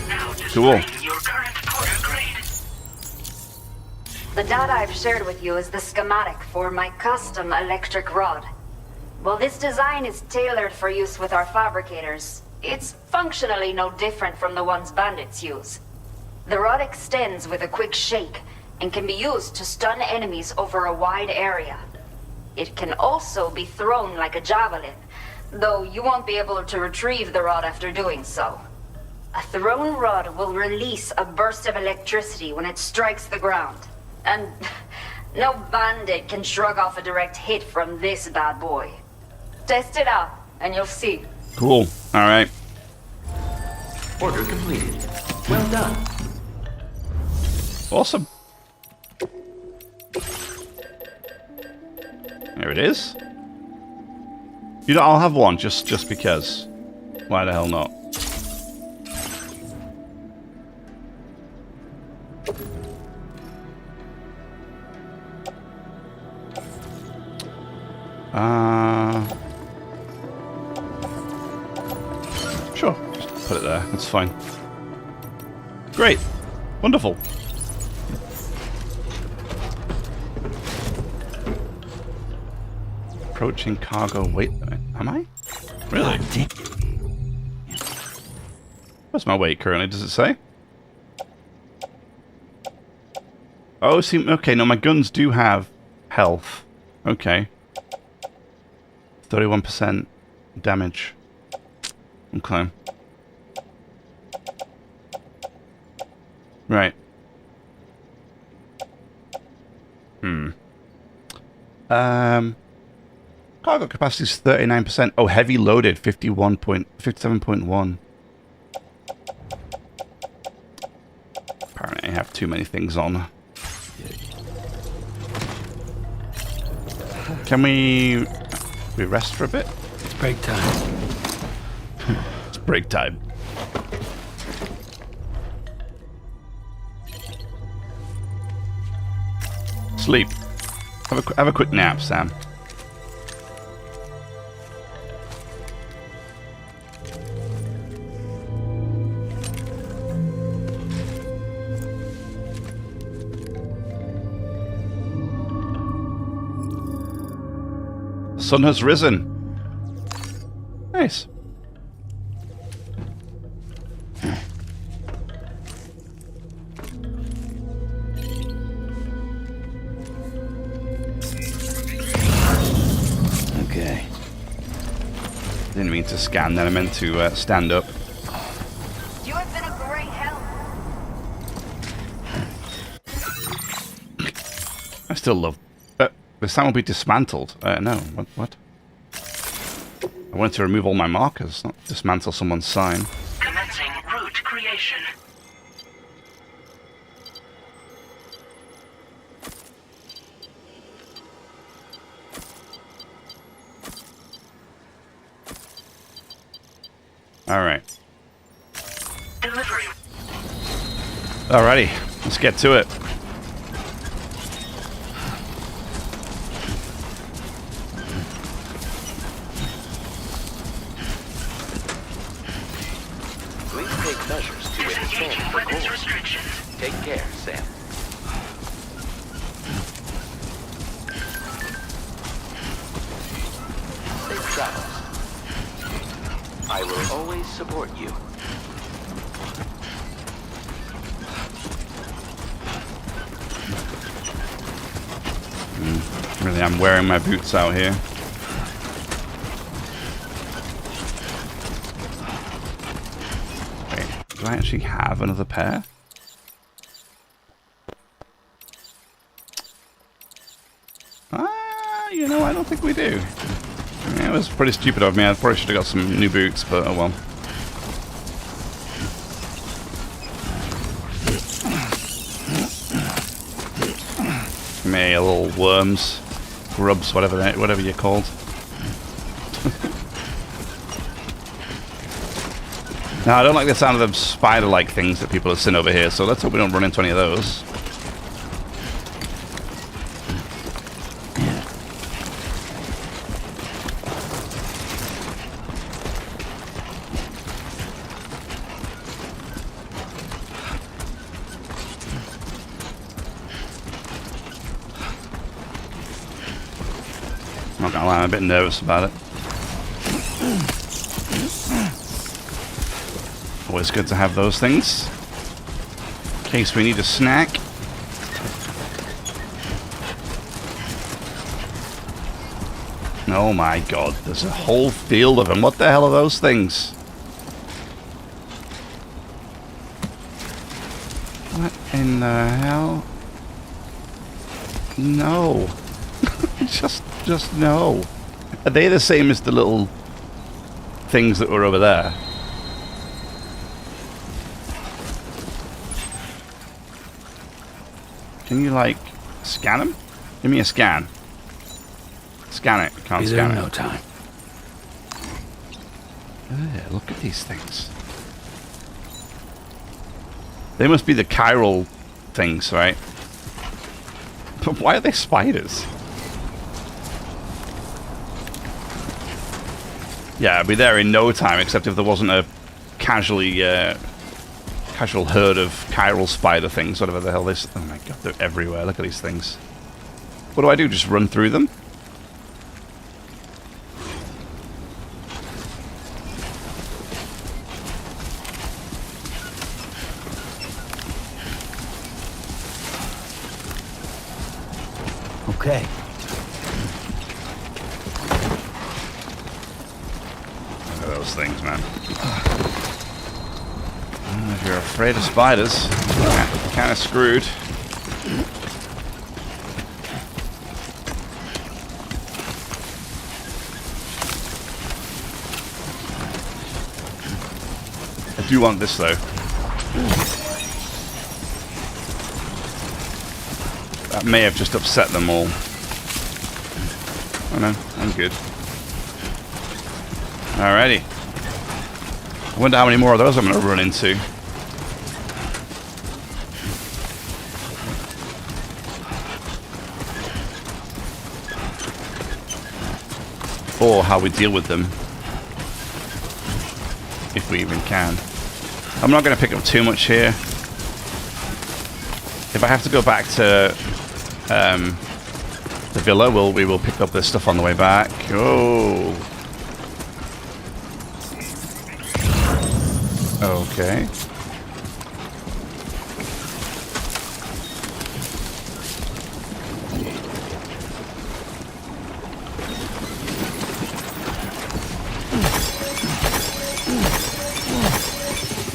Now Cool. displaying your current porter grade. The data I've shared with you is the schematic for my custom electric rod. While this design is tailored for use with our fabricators, it's functionally no different from the ones bandits use. The rod extends with a quick shake and can be used to stun enemies over a wide area. It can also be thrown like a javelin, though you won't be able to retrieve the rod after doing so. A thrown rod will release a burst of electricity when it strikes the ground. And no bandit can shrug off a direct hit from this bad boy. Test it out, and you'll see. Cool. Alright. Order completed. Well done. Awesome. There it is. You know, I'll have one just because. Why the hell not? Sure. Just put it there. That's fine. Great. Wonderful. Approaching cargo weight limit. Am I? Really? What's my weight currently? Does it say? Oh, see, okay, no, my guns do have health. Okay. 31% damage. Okay. Right. Cargo capacity is 39%. Oh, heavy loaded, 57.1. Apparently I have too many things on. Can we rest for a bit? It's break time. It's break time. Sleep. Have a quick nap, Sam. Sun has risen. Nice. Okay. Didn't mean to scan then, I meant to stand up. You have been a great help. I still love... the sound will be dismantled. No, what? I wanted to remove all my markers, not dismantle someone's sign. Commencing route creation. Alright. Delivery. Alrighty, let's get to it. Please take measures to withstand Disengaging the weapons cold. restrictions. Take care, Sam. Safe travels. I will always support you. Really, I'm wearing my boots out here. Wait, do I actually have another pair? You know, I don't think we do. Yeah, it was pretty stupid of me. I probably should have got some new boots, but oh well. Me, little worms, grubs, whatever you're called. Now, I don't like the sound of them spider-like things that people have seen over here, so let's hope we don't run into any of those. Not gonna lie, I'm a bit nervous about it. Always good to have those things. In case we need a snack. Oh my god, there's a whole field of them. What the hell are those things? What in the hell? No. Just no. Are they the same as the little things that were over there? Can you, like, scan them? Give me a scan. Scan it. Can't Be there scan in it. no time. Ugh, look at these things. They must be the chiral things, right? But why are they spiders? Yeah, I'd be there in no time, except if there wasn't a casual herd of chiral spider things, whatever the hell this... Oh my god, they're everywhere. Look at these things. What do? Just run through them? Okay. those things, man. If you're afraid of spiders, you're kind of screwed. I do want this though. That may have just upset them all. Oh no, I'm good. Alrighty. I wonder how many more of those I'm going to run into. Or how we deal with them. If we even can. I'm not going to pick up too much here. If I have to go back to the villa, we will pick up this stuff on the way back. Oh. Okay.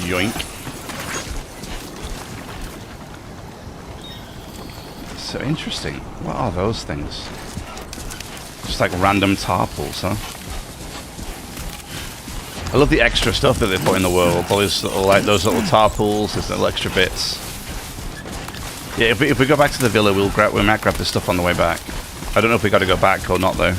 Yoink. So interesting. What are those things? Just like random tarpals, huh? I love the extra stuff that they put in the world. All these little, like those little tarpals, those little extra bits. Yeah, if we go back to the villa, we might grab the stuff on the way back. I don't know if we got to go back or not though.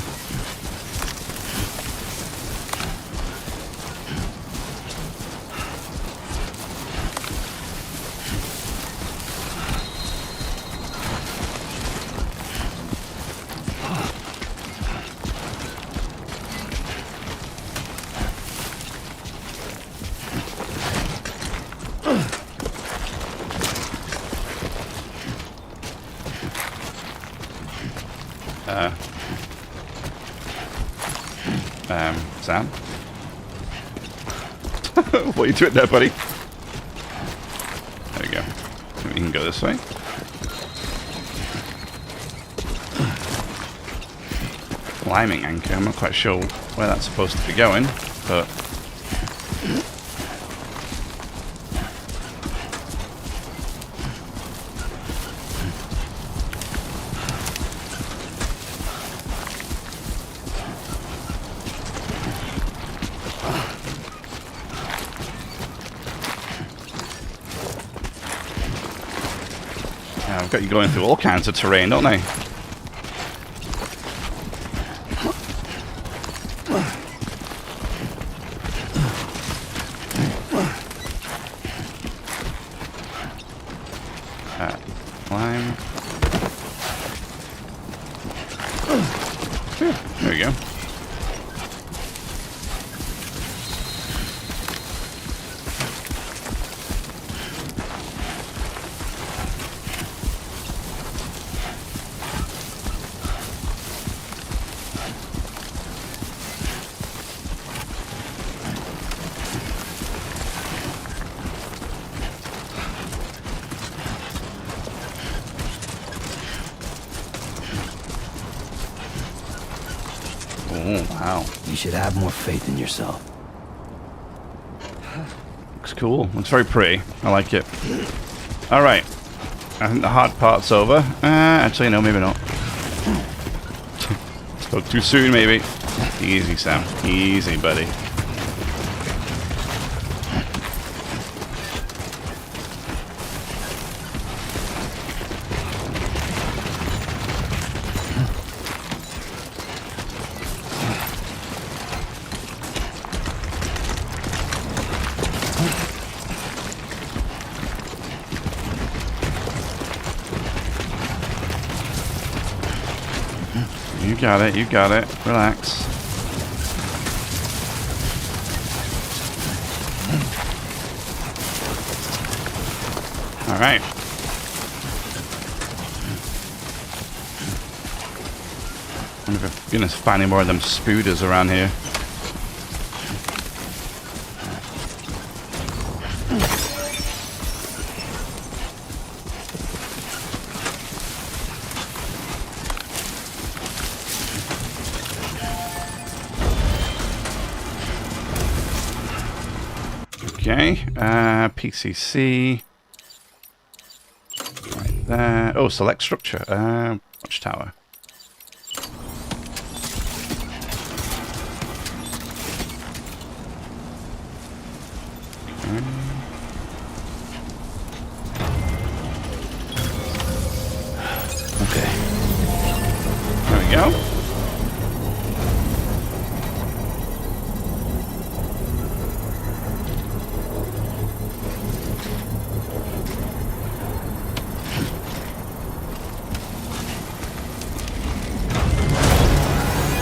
Sam? What are you doing there, buddy? There we go. We can go this way. Climbing anchor. I'm not quite sure where that's supposed to be going, but... I've got you going through all kinds of terrain, don't they? Climb. There we go. Oh, wow. You should have more faith in yourself. Looks cool. Looks very pretty. I like it. Alright. I think the hard part's over. Actually, no, maybe not. Spoke too soon, maybe. Easy, Sam. Easy, buddy. You got it. Relax. Alright. I wonder if I'm gonna find any more of them spooders around here. Okay, PCC. Right there. Oh, select structure. Watchtower. Okay. There we go.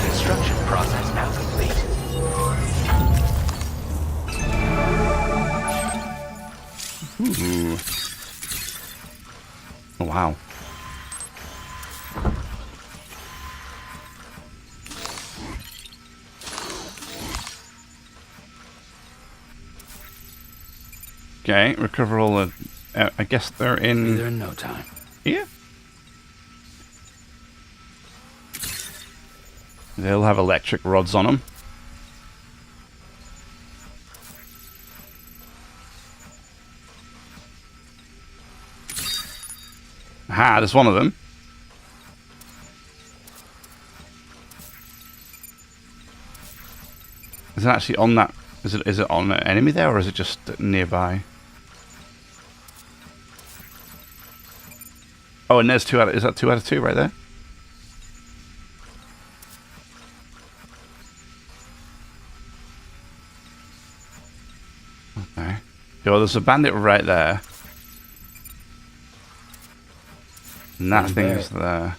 Construction process now complete. Ooh. Oh, wow. Okay, recover all the... I guess they're Be in there in no time. here? They'll have electric rods on them. Aha, there's one of them. Is it actually on that... Is it on an enemy there, or is it just nearby? Oh, and there's 2 out of... Is that 2 out of 2 right there? Okay. Oh, there's a bandit right there. And that thing is there.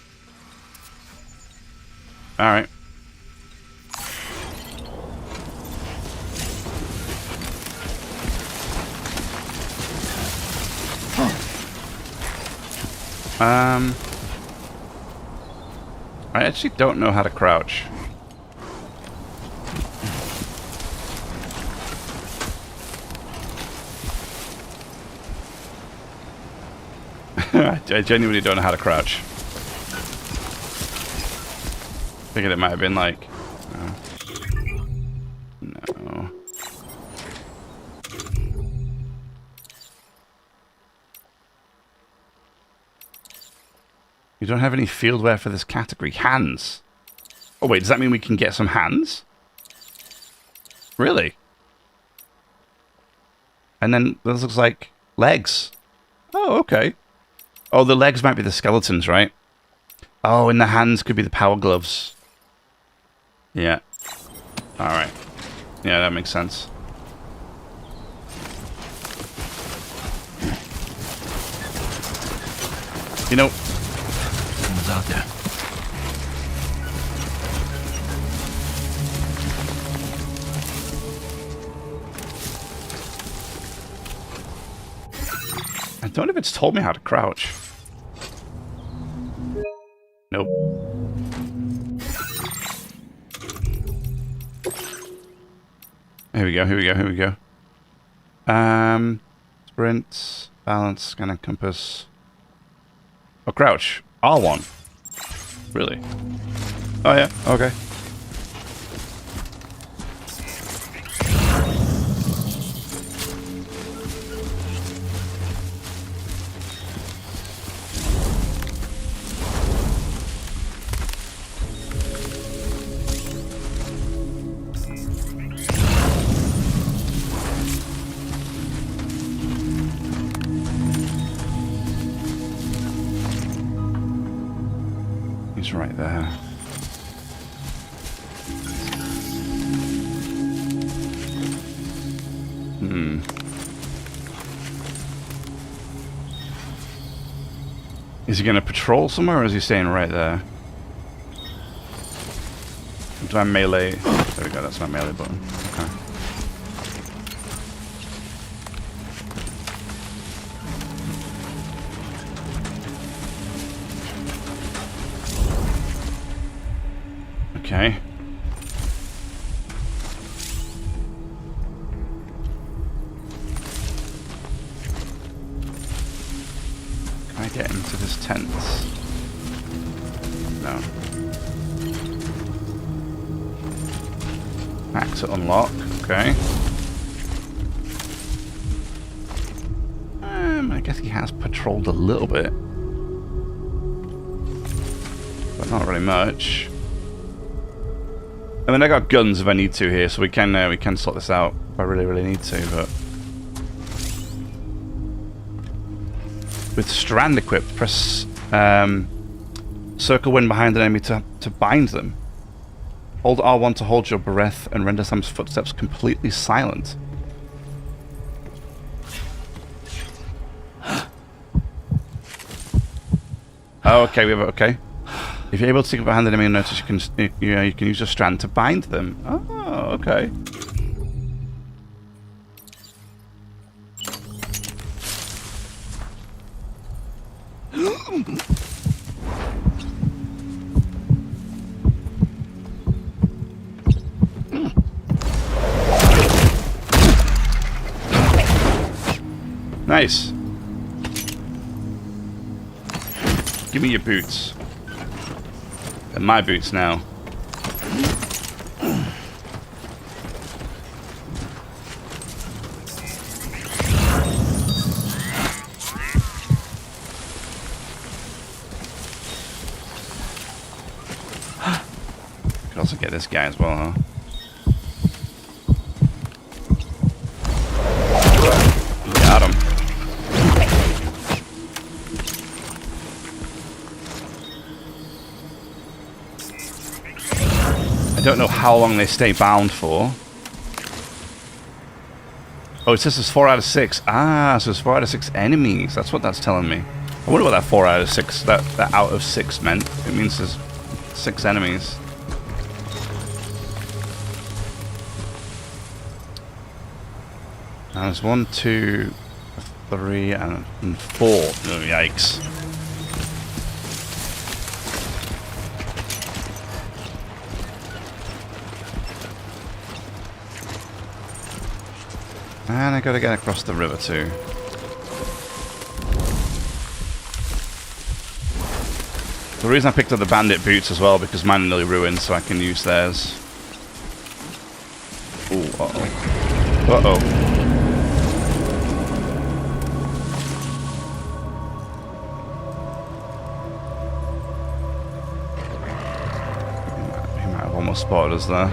Alright. I actually don't know how to crouch. I genuinely don't know how to crouch. Figured it might have been like... No. You don't have any field wear for this category. Hands. Oh wait, does that mean we can get some hands? Really? And then this looks like legs. Oh, okay. Oh, the legs might be the skeletons, right? Oh, and the hands could be the power gloves. Yeah. Alright. Yeah, that makes sense. You know... Someone's out there. I don't know if it's told me how to crouch. Nope. Here we go, here we go, here we go. Sprint, balance, scan and compass. Oh, crouch. R1. Really? Oh yeah, okay. He's right there. Is he going to patrol somewhere, or is he staying right there? Do I melee? There we go, that's my melee button. Okay. Okay. Can I get into this tent? No. Back to unlock. Okay. I guess he has patrolled a little bit. But not really much. I mean, I got guns if I need to here, so we can sort this out if I really need to, but... With Strand equipped, press circle when behind an enemy to bind them. Hold R1 to hold your breath and render Sam's footsteps completely silent. Oh, okay, we have okay. If you're able to take behind the enemy and notice, you can use your strand to bind them. Oh, okay. Nice. Give me your boots. They're my boots now. Could also get this guy as well, huh? Got him. I don't know how long they stay bound for. Oh, it says it's 4 out of 6. Ah, so it's 4 out of 6 enemies. That's what that's telling me. I wonder what that 4 out of 6, that out of 6 meant. It means there's 6 enemies. And there's 1, 2, 3, and 4. Oh, yikes. And I gotta get across the river too. The reason I picked up the bandit boots as well, because mine are nearly ruined, so I can use theirs. Ooh, uh-oh. Uh-oh. He might have almost spotted us there.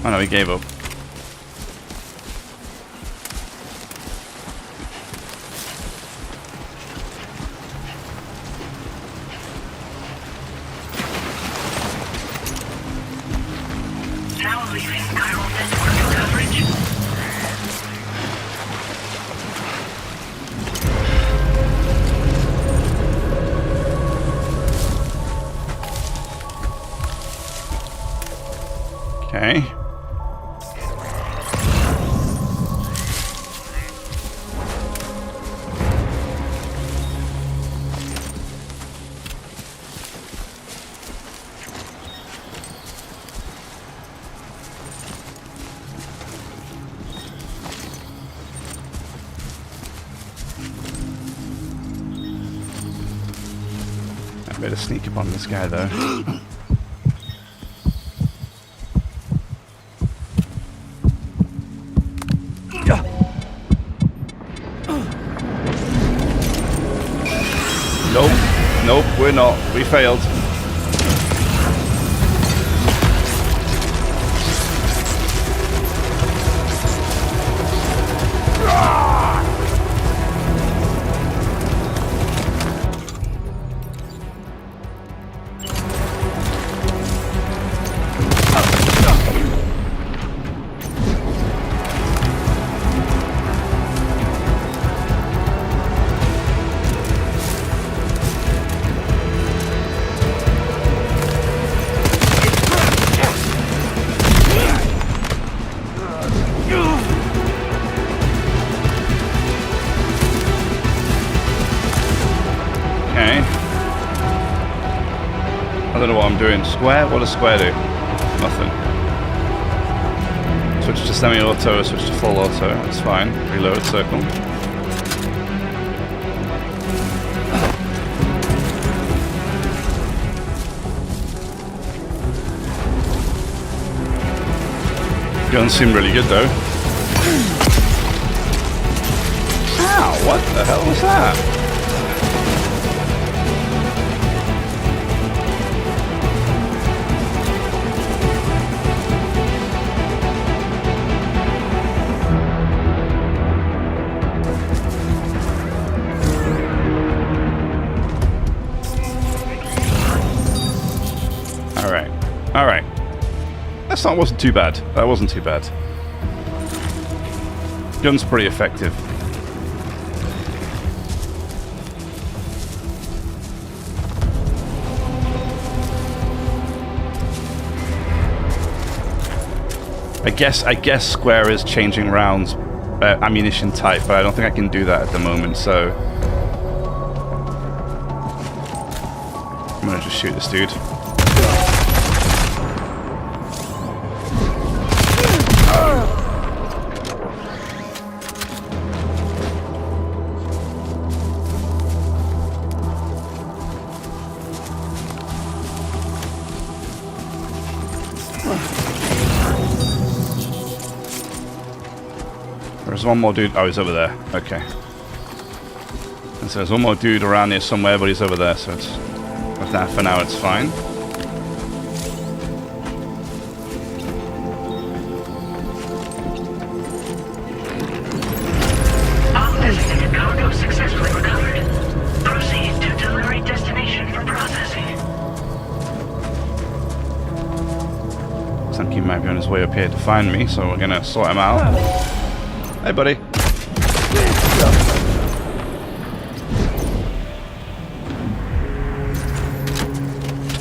Oh no, he gave up. Okay. I better sneak up on this guy though. Nope. Nope, we're not. We failed. I don't know what I'm doing. Square? What does square do? Nothing. Switch to semi-auto, switch to full auto. That's fine. Reload, circle. Guns seem really good though. What the hell was that? Alright. Alright. That wasn't too bad. That wasn't too bad. Gun's pretty effective. I guess Square is changing rounds ammunition type, but I don't think I can do that at the moment, so I'm gonna just shoot this dude. There's one more dude. Oh, he's over there. Okay. And so there's one more dude around here somewhere, but he's over there, so it's... With that, for now, it's fine. All designated cargo successfully recovered. Proceed to delivery destination for processing. Sanky might be on his way up here to find me, so we're gonna sort him out. Hey, buddy.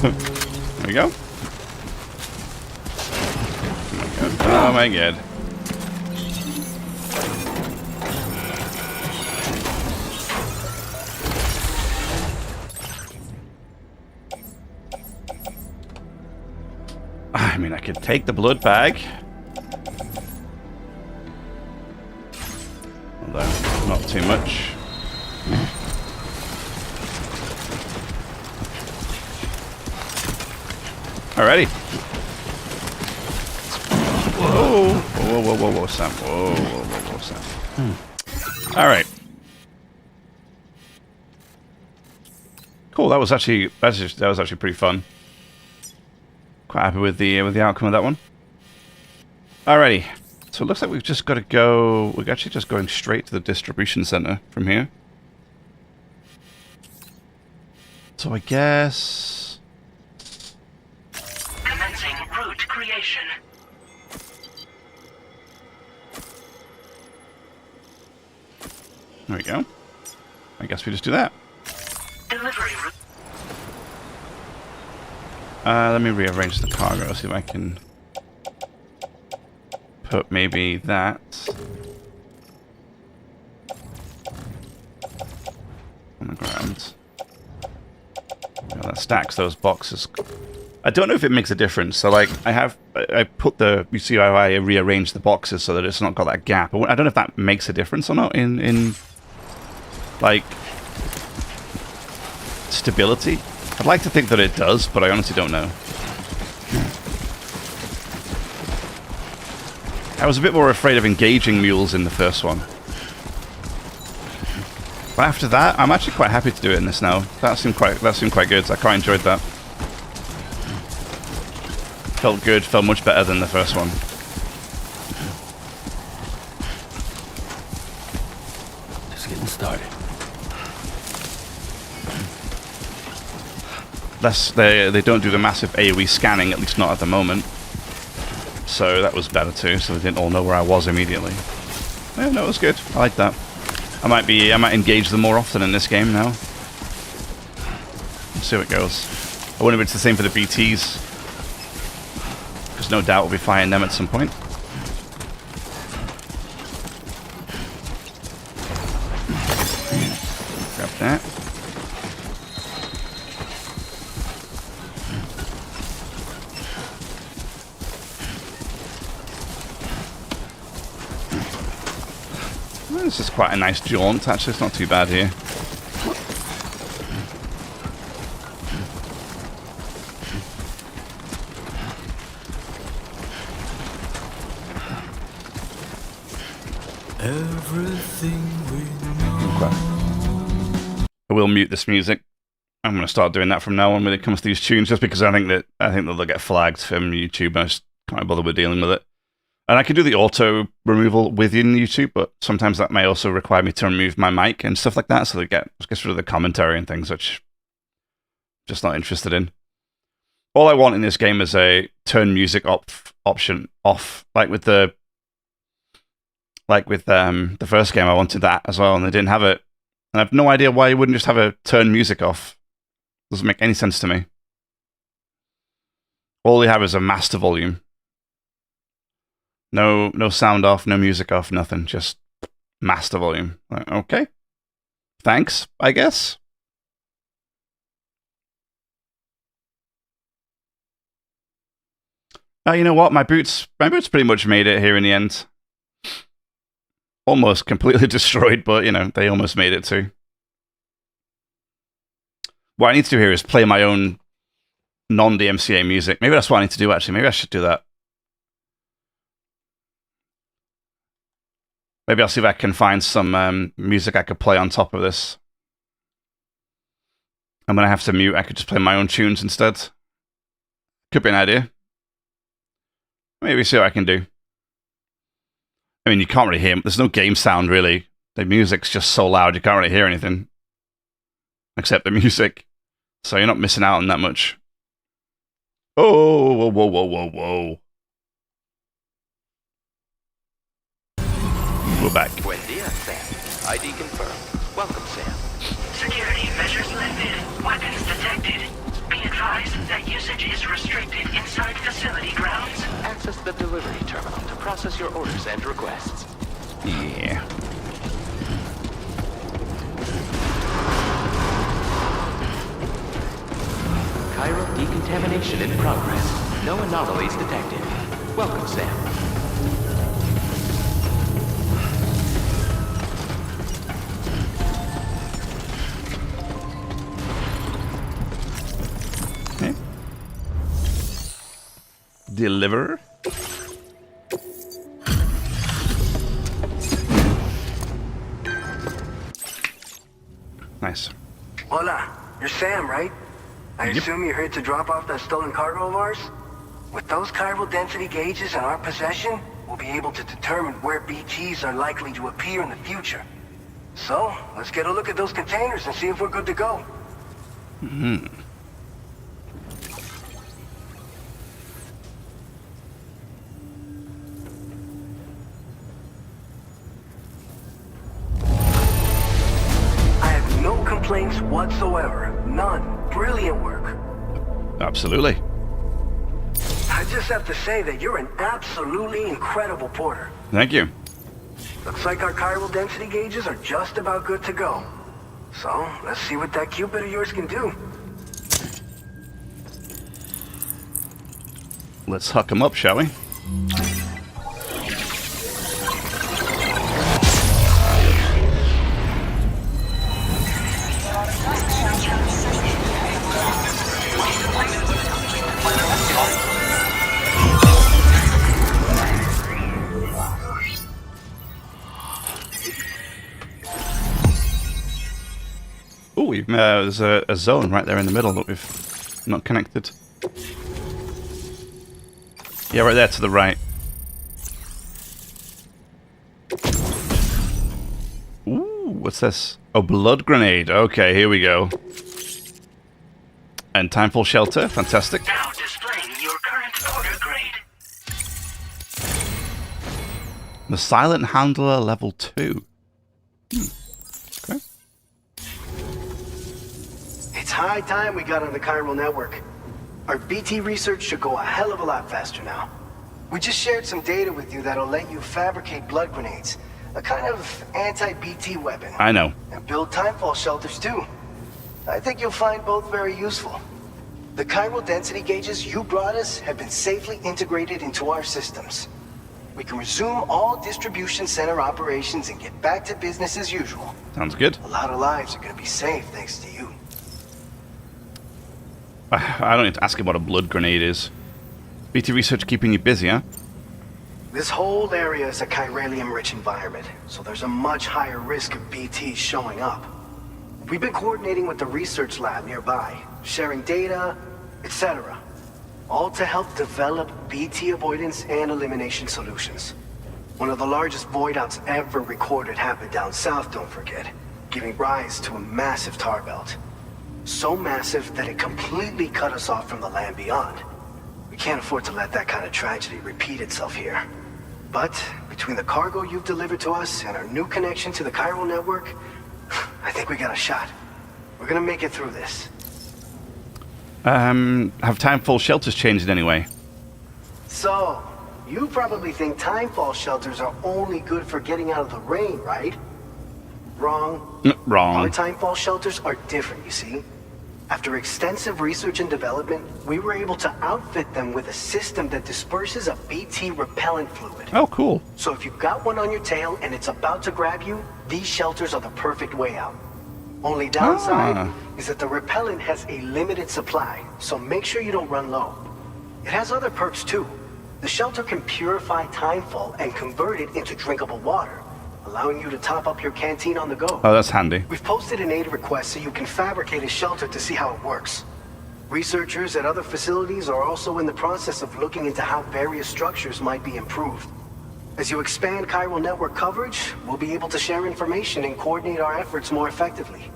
There we go. Oh my god. I mean, I could take the blood bag. Although, not too much. Alrighty. Whoa. Whoa, Sam. Whoa, Sam. Alright. Cool, that was actually pretty fun. Quite happy with the outcome of that one. Alrighty. So it looks like we've just got to go... We're actually just going straight to the distribution center from here. So I guess... Commencing route creation. There we go. I guess we just do that. Delivery route. Let me rearrange the cargo, see if I can put maybe that on the ground. Yeah, that stacks those boxes. I don't know if it makes a difference. So like I put the, you see how I rearrange the boxes so that it's not got that gap. I don't know if that makes a difference or not in like stability. I'd like to think that it does, but I honestly don't know. I was a bit more afraid of engaging mules in the first one. But after that, I'm actually quite happy to do it in this now. That seemed quite good. So I quite enjoyed that. Felt good, felt much better than the first one. Just getting started. They don't do the massive AoE scanning, at least not at the moment. So that was better too, so they didn't all know where I was immediately. Yeah, no, it was good. I like that. I might engage them more often in this game now. Let's see how it goes. I wonder if it's the same for the BTs. Because no doubt we'll be firing them at some point. Grab that. This is quite a nice jaunt, actually. It's not too bad here. I will mute this music. I'm going to start doing that from now on when it comes to these tunes, just because I think that they'll get flagged from YouTube. I just can't bother with dealing with it. And I can do the auto removal within YouTube, but sometimes that may also require me to remove my mic and stuff like that, so it gets rid of the commentary and things, which I'm just not interested in. All I want in this game is a turn music option off, like with the first game. I wanted that as well, and they didn't have it. And I have no idea why you wouldn't just have a turn music off. Doesn't make any sense to me. All you have is a master volume. No sound off, no music off, nothing. Just master volume. Okay. Thanks, I guess. You know what? My boots pretty much made it here in the end. Almost completely destroyed, but, you know, they almost made it too. What I need to do here is play my own non-DMCA music. Maybe that's what I need to do, actually. Maybe I should do that. Maybe I'll see if I can find some music I could play on top of this. I'm going to have to mute. I could just play my own tunes instead. Could be an idea. Maybe see what I can do. I mean, you can't really hear... There's no game sound, really. The music's just so loud, you can't really hear anything. Except the music. So you're not missing out on that much. Oh, whoa, whoa, whoa, whoa, whoa. We're back. Buen dia, Sam. ID confirmed. Welcome, Sam. Security measures lifted. Weapons detected. Be advised that usage is restricted inside facility grounds. Access the delivery terminal to process your orders and requests. Yeah. Chiral decontamination in progress. No anomalies detected. Welcome, Sam. Okay. Deliver. Nice. Hola, you're Sam, right? I assume you're here to drop off that stolen cargo of ours? With those chiral density gauges in our possession, we'll be able to determine where BTs are likely to appear in the future. So, let's get a look at those containers and see if we're good to go. Mm-hmm. Complaints whatsoever. None. Brilliant work. Absolutely. I just have to say that you're an absolutely incredible porter. Thank you. Looks like our chiral density gauges are just about good to go. So, let's see what that Cupid of yours can do. Let's huck them up, shall we? Ooh, there's a zone right there in the middle that we've not connected. Yeah, right there to the right. Ooh, what's this? Oh, blood grenade. Okay, here we go. And time for shelter. Fantastic. Now displaying your current order grade. The silent handler level 2. Okay. It's high time we got on the chiral network. Our BT research should go a hell of a lot faster now. We just shared some data with you that'll let you fabricate blood grenades, a kind of anti-BT weapon. I know. And build timefall shelters too. I think you'll find both very useful. The chiral density gauges you brought us have been safely integrated into our systems. We can resume all distribution center operations and get back to business as usual. Sounds good. A lot of lives are going to be saved thanks to you. I don't need to ask him what a blood grenade is. BT research keeping you busy, huh? This whole area is a chiralium-rich environment, so there's a much higher risk of BTs showing up. We've been coordinating with the research lab nearby, sharing data, etc. All to help develop BT avoidance and elimination solutions. One of the largest void outs ever recorded happened down south, don't forget, giving rise to a massive tar belt. So massive that it completely cut us off from the land beyond. We can't afford to let that kind of tragedy repeat itself here. But between the cargo you've delivered to us and our new connection to the chiral network, I think we got a shot. We're gonna make it through this. Have Timefall shelters changed in any way? So, you probably think Timefall shelters are only good for getting out of the rain, right? Wrong. Wrong. Our Timefall shelters are different, you see. After extensive research and development, we were able to outfit them with a system that disperses a BT repellent fluid. Oh, cool. So if you've got one on your tail and it's about to grab you, these shelters are the perfect way out. Only downside is that the repellent has a limited supply, so make sure you don't run low. It has other perks too. The shelter can purify Timefall and convert it into drinkable water, allowing you to top up your canteen on the go. Oh, that's handy. We've posted an aid request so you can fabricate a shelter to see how it works. Researchers at other facilities are also in the process of looking into how various structures might be improved. As you expand chiral network coverage, we'll be able to share information and coordinate our efforts more effectively.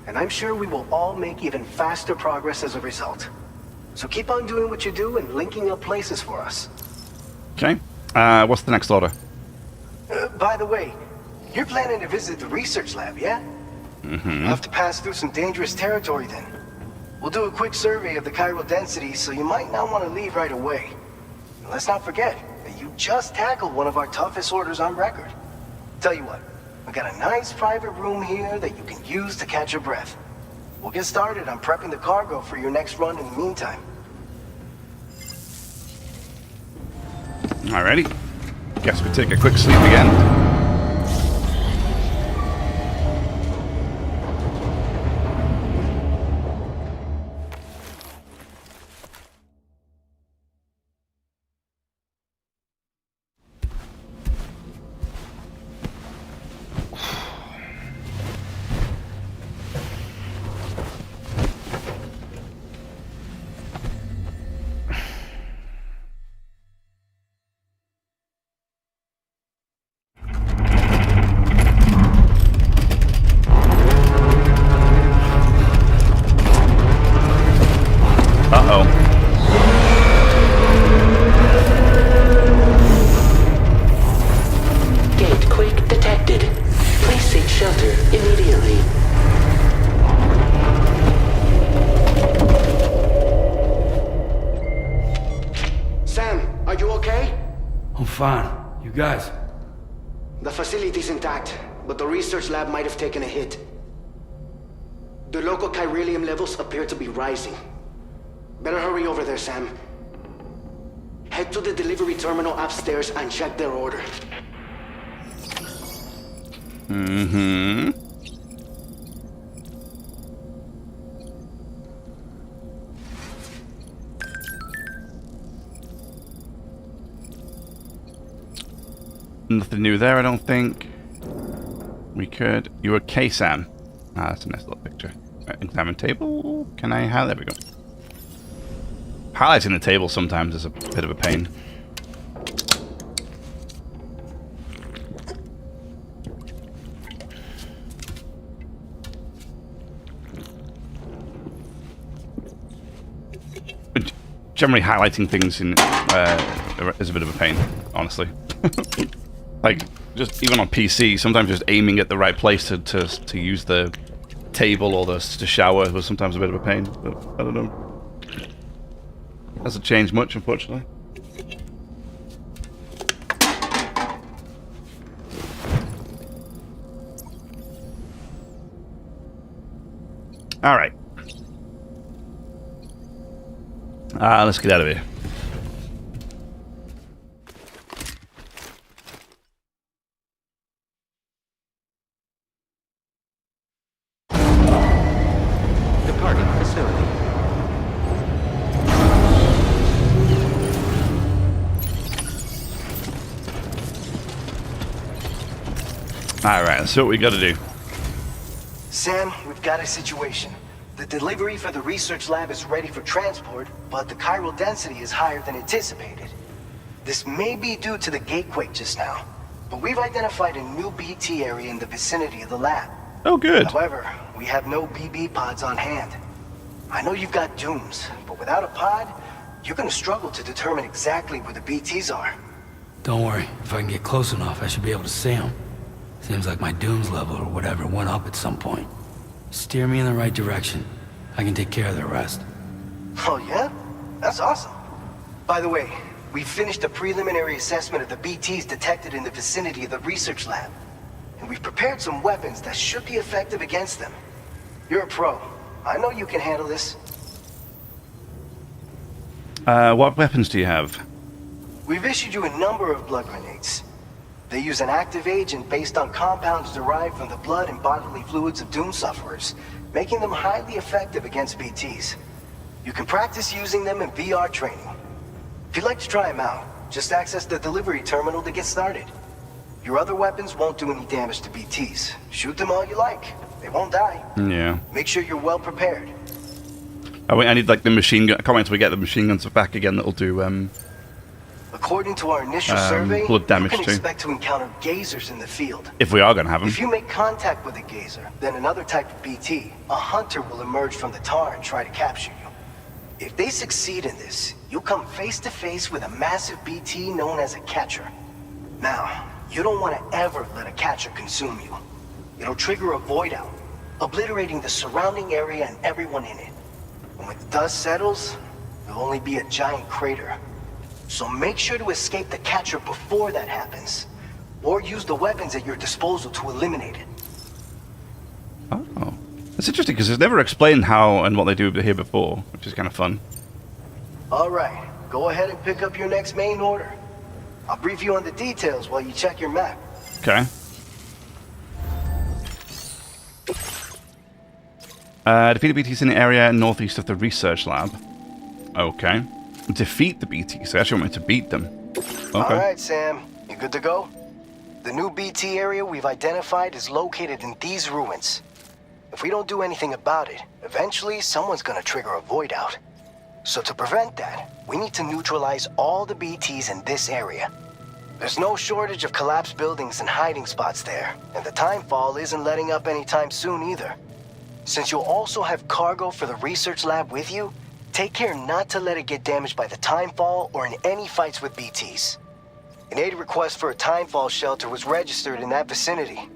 And I'm sure we will all make even faster progress as a result. So keep on doing what you do and linking up places for us. Okay. What's the next order? By the way, you're planning to visit the research lab, yeah? Mm-hmm. You'll have to pass through some dangerous territory then. We'll do a quick survey of the chiral density, so you might not want to leave right away. And let's not forget that you just tackled one of our toughest orders on record. Tell you what, we got a nice private room here that you can use to catch your breath. We'll get started on prepping the cargo for your next run in the meantime. Alrighty. Guess we take a quick sleep again. Fine. You guys? The facility's intact, but the research lab might have taken a hit. The local chiralium levels appear to be rising. Better hurry over there, Sam. Head to the delivery terminal upstairs and check their order. Mm-hmm. Nothing new there, I don't think. We could... You okay, Sam? Ah, that's a nice little picture. Examine table. Can I have... There we go. Highlighting the table sometimes is a bit of a pain. Generally, highlighting things in, is a bit of a pain, honestly. Like, just even on PC, sometimes just aiming at the right place to use the table or to shower was sometimes a bit of a pain. But I don't know. Hasn't changed much, unfortunately. All right. Let's get out of here. Departing facility. Alright, let's see what we gotta do. Sam, we've got a situation. The delivery for the research lab is ready for transport, but the chiral density is higher than anticipated. This may be due to the gatequake just now, but we've identified a new BT area in the vicinity of the lab. Oh, good. However, we have no BB pods on hand. I know you've got dooms, but without a pod, you're gonna struggle to determine exactly where the BTs are. Don't worry. If I can get close enough, I should be able to see them. Seems like my dooms level or whatever went up at some point. Steer me in the right direction. I can take care of the rest. Oh yeah? That's awesome. By the way, we finished a preliminary assessment of the BTs detected in the vicinity of the research lab. And we've prepared some weapons that should be effective against them. You're a pro. I know you can handle this. What weapons do you have? We've issued you a number of blood grenades. They use an active agent based on compounds derived from the blood and bodily fluids of doom sufferers, making them highly effective against BTs. You can practice using them in VR training. If you'd like to try them out, just access the delivery terminal to get started. Your other weapons won't do any damage to BTs. Shoot them all you like. They won't die. Yeah. Make sure you're well prepared. Oh, wait, I need like the machine gun. I can't wait until we get the machine guns back again. That'll do According to our initial survey, blood damage you can too. expect to encounter gazers in the field. if we are going to have them. If you make contact with a gazer, then another type of BT, a hunter will emerge from the tar and try to capture you. If they succeed in this, you'll come face to face with a massive BT known as a catcher. Now, you don't want to ever let a catcher consume you. It'll trigger a void out, obliterating the surrounding area and everyone in it. And when the dust settles, there'll only be a giant crater. So make sure to escape the catcher before that happens, or use the weapons at your disposal to eliminate it. Oh. It's interesting because it's never explained how and what they do here before, which is kind of fun. All right, go ahead and pick up your next main order. I'll brief you on the details while you check your map. Okay. Defeat the BTs in the area northeast of the research lab. Okay. Defeat the BTs. They actually want me to beat them. Okay. All right, Sam. You good to go? The new BT area we've identified is located in these ruins. If we don't do anything about it, eventually someone's gonna trigger a void out. So to prevent that, we need to neutralize all the BTs in this area. There's no shortage of collapsed buildings and hiding spots there, and the timefall isn't letting up anytime soon either. Since you'll also have cargo for the research lab with you, take care not to let it get damaged by the timefall or in any fights with BTs. An aid request for a timefall shelter was registered in that vicinity.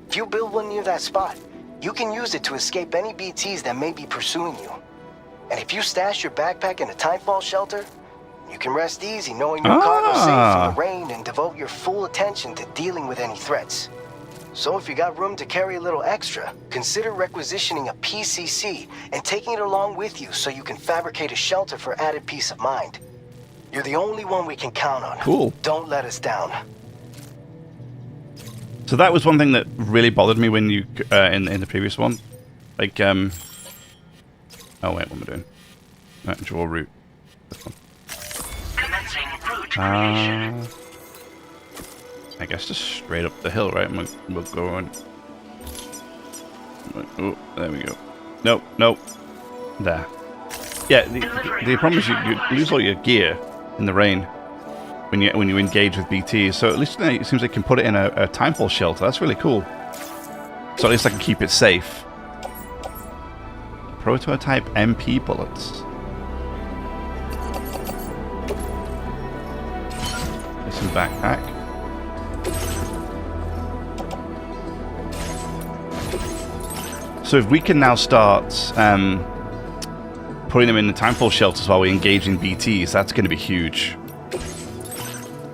If you build one near that spot, you can use it to escape any BTs that may be pursuing you. And if you stash your backpack in a timefall shelter, you can rest easy knowing your cargo's safe from the rain and devote your full attention to dealing with any threats. So if you got room to carry a little extra, consider requisitioning a PCC and taking it along with you so you can fabricate a shelter for added peace of mind. You're the only one we can count on. Cool. Don't let us down. So that was one thing that really bothered me when you in the previous one, like oh wait, what am I doing? Draw a route. This one. Commencing route creation. I guess just straight up the hill, right? We'll go on. Oh, there we go. Nope, nope. There. Yeah, the problem is you lose all your gear in the rain when you engage with BTs. So at least it seems like you can put it in a timefall shelter. That's really cool. So at least I can keep it safe. Prototype MP bullets. There's some backpack. So if we can now start putting them in the timefall shelters while we engage in BTs, that's going to be huge.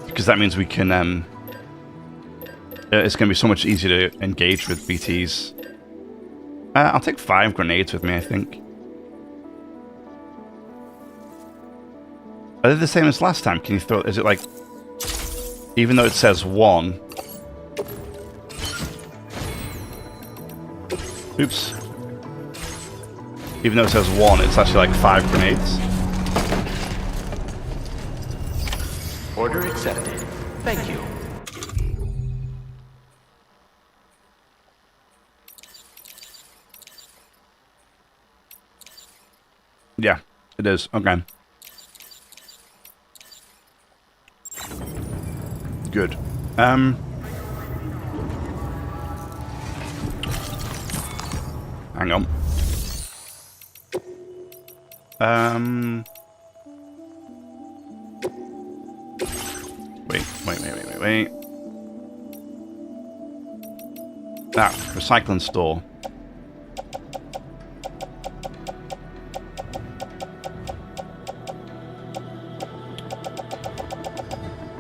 Because that means we can... it's going to be so much easier to engage with BTs. I'll take 5 grenades with me, I think. Are they the same as last time? Can you throw... Is it like... Even though it says 1... Oops. Even though it says 1, it's actually like 5 grenades. Order accepted. Thank you. Yeah, it is. Okay. Good. Hang on. Wait. That recycling store.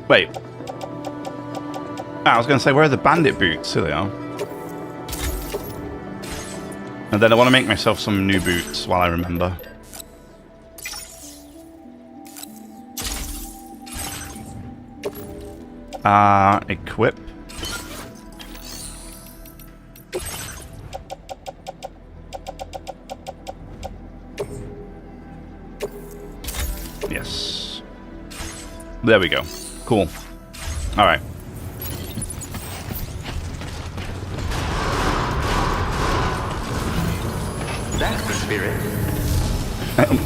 Wait. I was going to say, where are the bandit boots? Here they are. And then I want to make myself some new boots while I remember. Equip. Yes. There we go. Cool. All right. That's the spirit.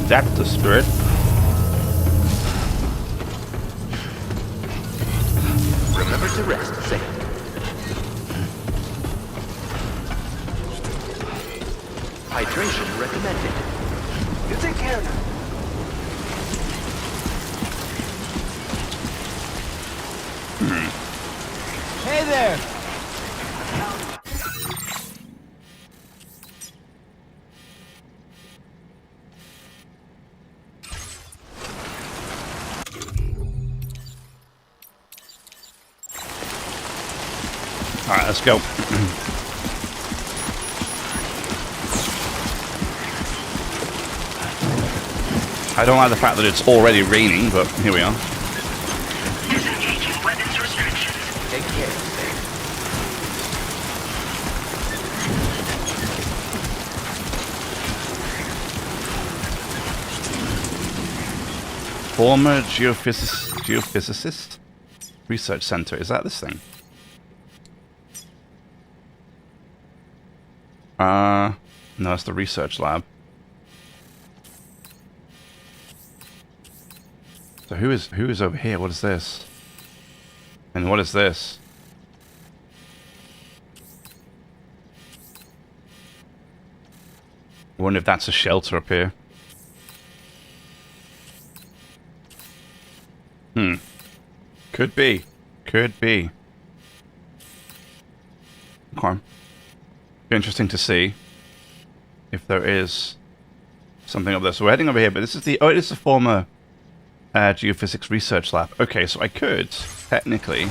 That's the spirit. Remember to rest, Sam. Hydration recommended. You take care now. Hey there! Alright, let's go. I don't like the fact that it's already raining, but here we are. Disengaging weapons restrictions. Take care, Sam. Former geophysicist research center. Is that this thing? No, it's the research lab. So who is over here? What is this? And what is this? I wonder if that's a shelter up here. Could be. Could be. Okay. Be interesting to see if there is something up there. So we're heading over here, but this is the... Oh, it is the former geophysics research lab. Okay, so I could, technically...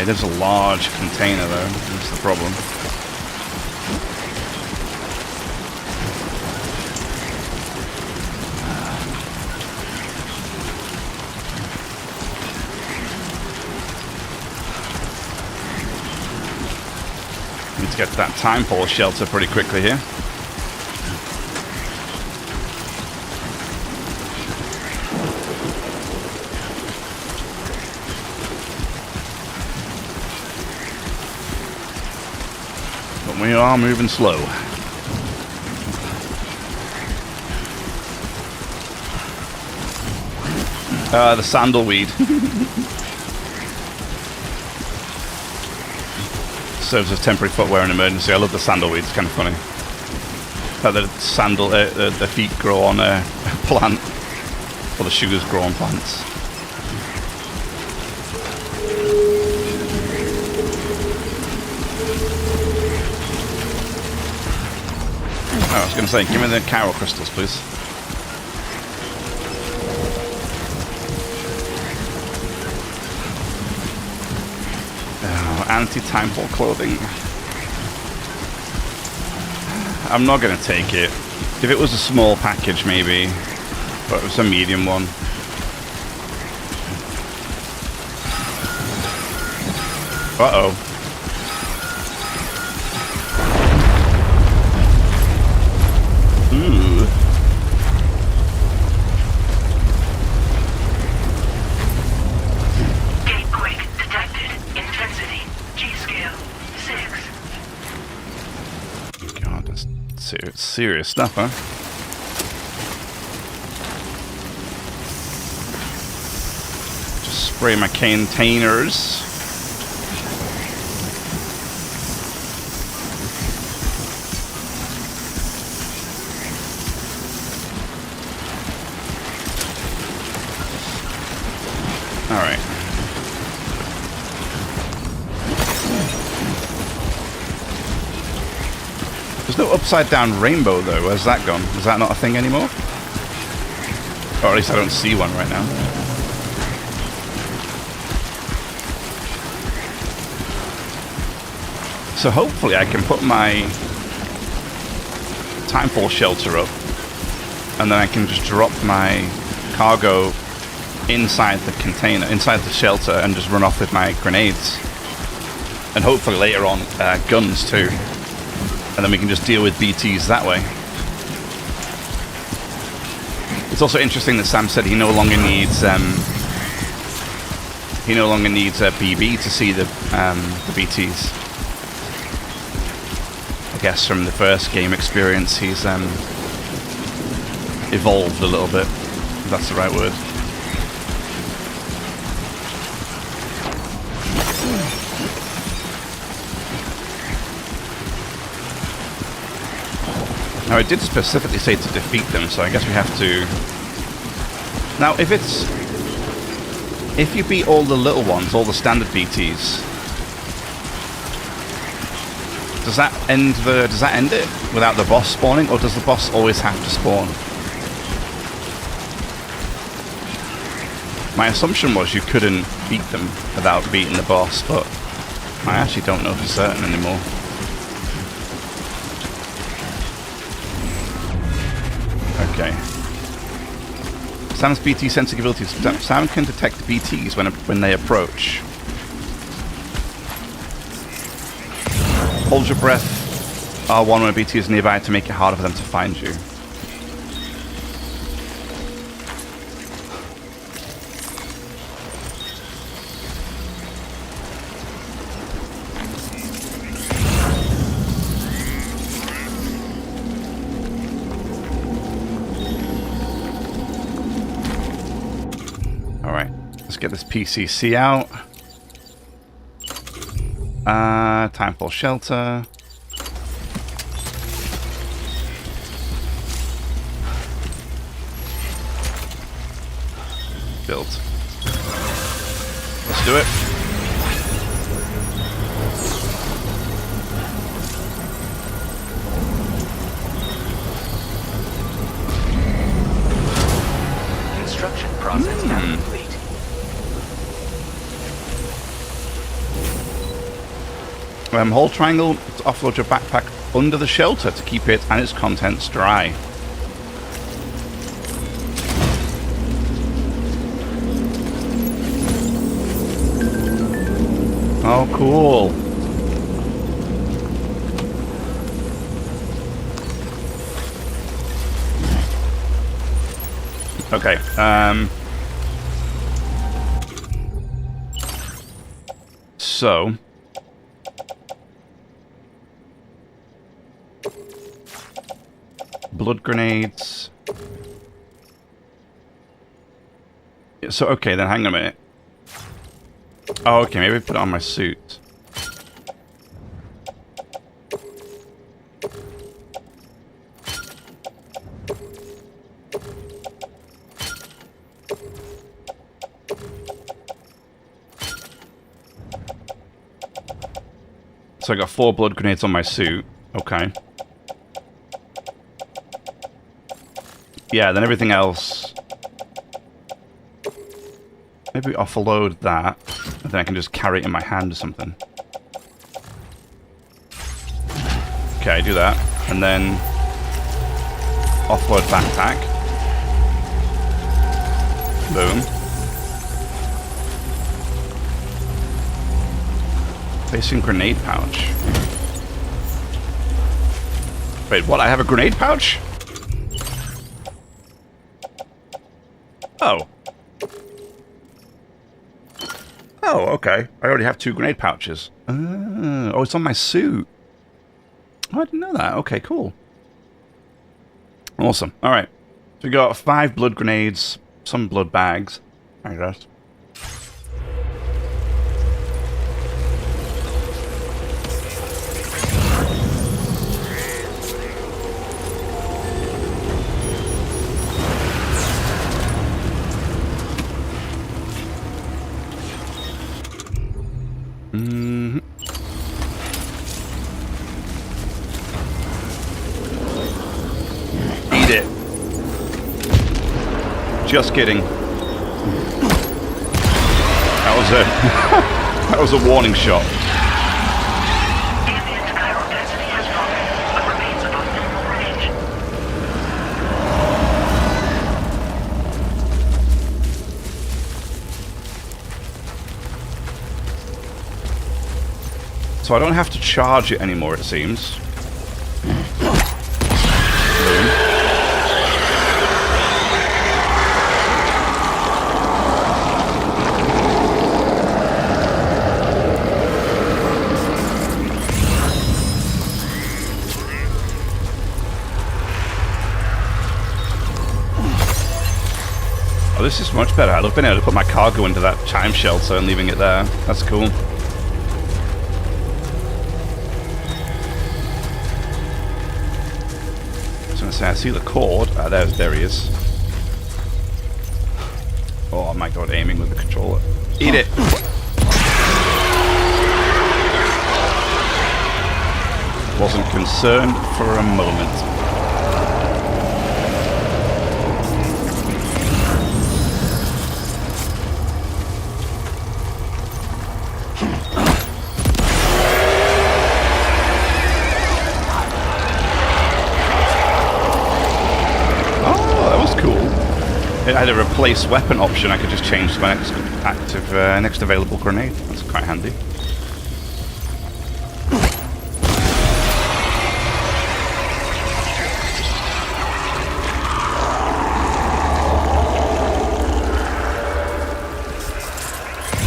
It is a large container, though. That's the problem. Need to get to that time pole shelter pretty quickly here. But we are moving slow. The sandalweed. Serves as temporary footwear in emergency. I love the sandalweed. It's kind of funny. How the the feet grow on a plant, or the shoes grow on plants. Oh, I was going to say, give me the Carol crystals, please. Anti-time pole clothing. I'm not going to take it. If it was a small package, maybe. But it was a medium one. Uh-oh. Ooh. Gatequake detected. Intensity. G-scale. 6. serious stuff, huh? Just spray my containers. Alright. There's no upside down rainbow though. Where's that gone? Is that not a thing anymore? Or at least I don't see one right now. So hopefully I can put my timefall shelter up, and then I can just drop my cargo inside the container, inside the shelter, and just run off with my grenades. And hopefully later on, guns too. And then we can just deal with BTs that way. It's also interesting that Sam said he no longer needs a BB to see the BTs. I guess from the first game experience, he's evolved a little bit. If that's the right word. Now, it did specifically say to defeat them, so I guess we have to... Now, if you beat all the little ones, all the standard BTs, does that end it without the boss spawning, or does the boss always have to spawn? My assumption was you couldn't beat them without beating the boss, but I actually don't know for certain anymore. Okay. Sam's BT sensing abilities. Sam can detect BTs when they approach. Hold your breath R1 when a BT is nearby to make it harder for them to find you. Get this PCC out. Time for shelter. Built. Let's do it. Construction process now complete. Hold triangle to offload your backpack under the shelter to keep it and its contents dry. Oh, cool. Okay, so... blood grenades. So, okay, then hang on a minute. Oh, okay, maybe put it on my suit. So I got 4 blood grenades on my suit. Okay. Yeah, then everything else... Maybe offload that, and then I can just carry it in my hand or something. Okay, do that. And then... offload backpack. Boom. Facing grenade pouch. Wait, what? I have a grenade pouch? Oh. Oh, okay. I already have 2 grenade pouches. Oh, it's on my suit. Oh, I didn't know that. Okay, cool. Awesome. All right. So we got 5 blood grenades, some blood bags, I guess. Eat it. Just kidding. That was a that was a warning shot. Ambient chiral density has fallen, but remains above normal range. So I don't have to charge it anymore, it seems. Oh, this is much better. I've been able to put my cargo into that chime shelter and leaving it there. That's cool. I see the cord. There he is. Oh my god, aiming with the controller. Eat it! Wasn't concerned for a moment. It had a replace weapon option. I could just change to my next active, next available grenade. That's quite handy.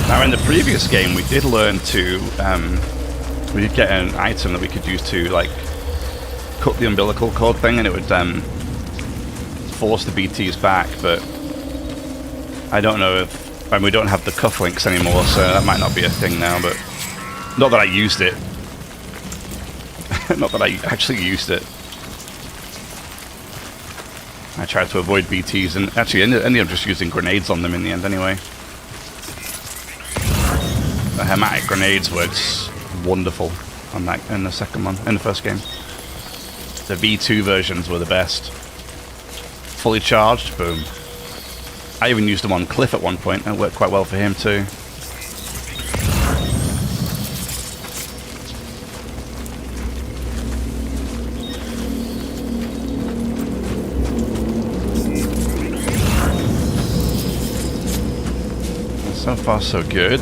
Now, in the previous game, we did learn to, we did get an item that we could use to, like, cut the umbilical cord thing, and it would, force the BTs back, but I don't know if... we don't have the cufflinks anymore, so that might not be a thing now, but... Not that I used it. Not that I actually used it. I tried to avoid BTs, and actually ended up just using grenades on them in the end anyway. The hermetic grenades were just wonderful on that, in the second one, in the first game. The V2 versions were the best. Fully charged, boom. I even used them on Cliff at one point, and it worked quite well for him too. So far so good.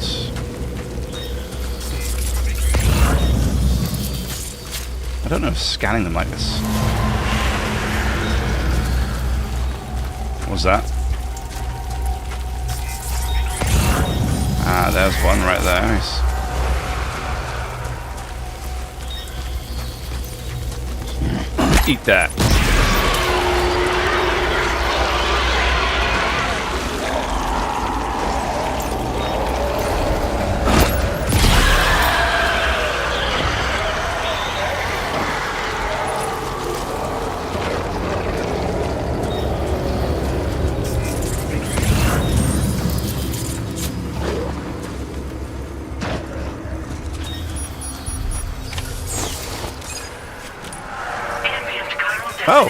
I don't know if scanning them like this... What was that? Ah, there's one right there. Nice. Eat that. Oh.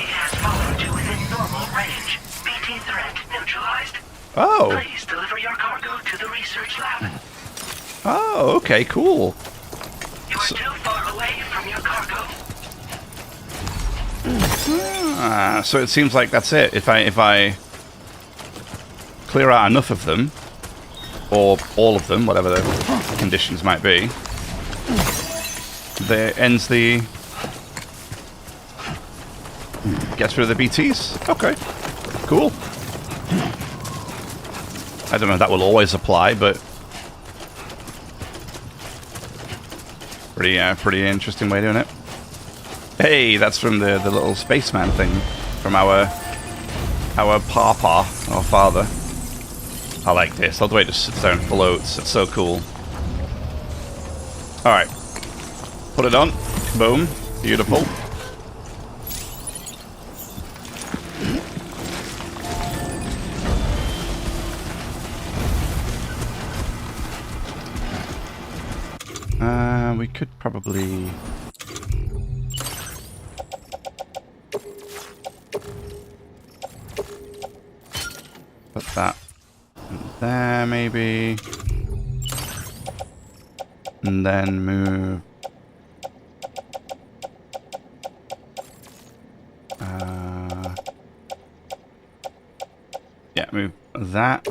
Oh. Please deliver your cargo to the research lab. Oh, okay, cool. You are too far away from your cargo. So it seems like that's it. If I clear out enough of them, or all of them, whatever the conditions might be, there ends the... Gets rid of the BTs? Okay. Cool. I don't know if that will always apply, but... Pretty interesting way of doing it. Hey, that's from the little spaceman thing. from our papa, our father. I like this. All the way it just sits there and floats. It's so cool. Alright. Put it on. Boom. Beautiful. We could probably... put that in there, maybe. And then move... yeah, move that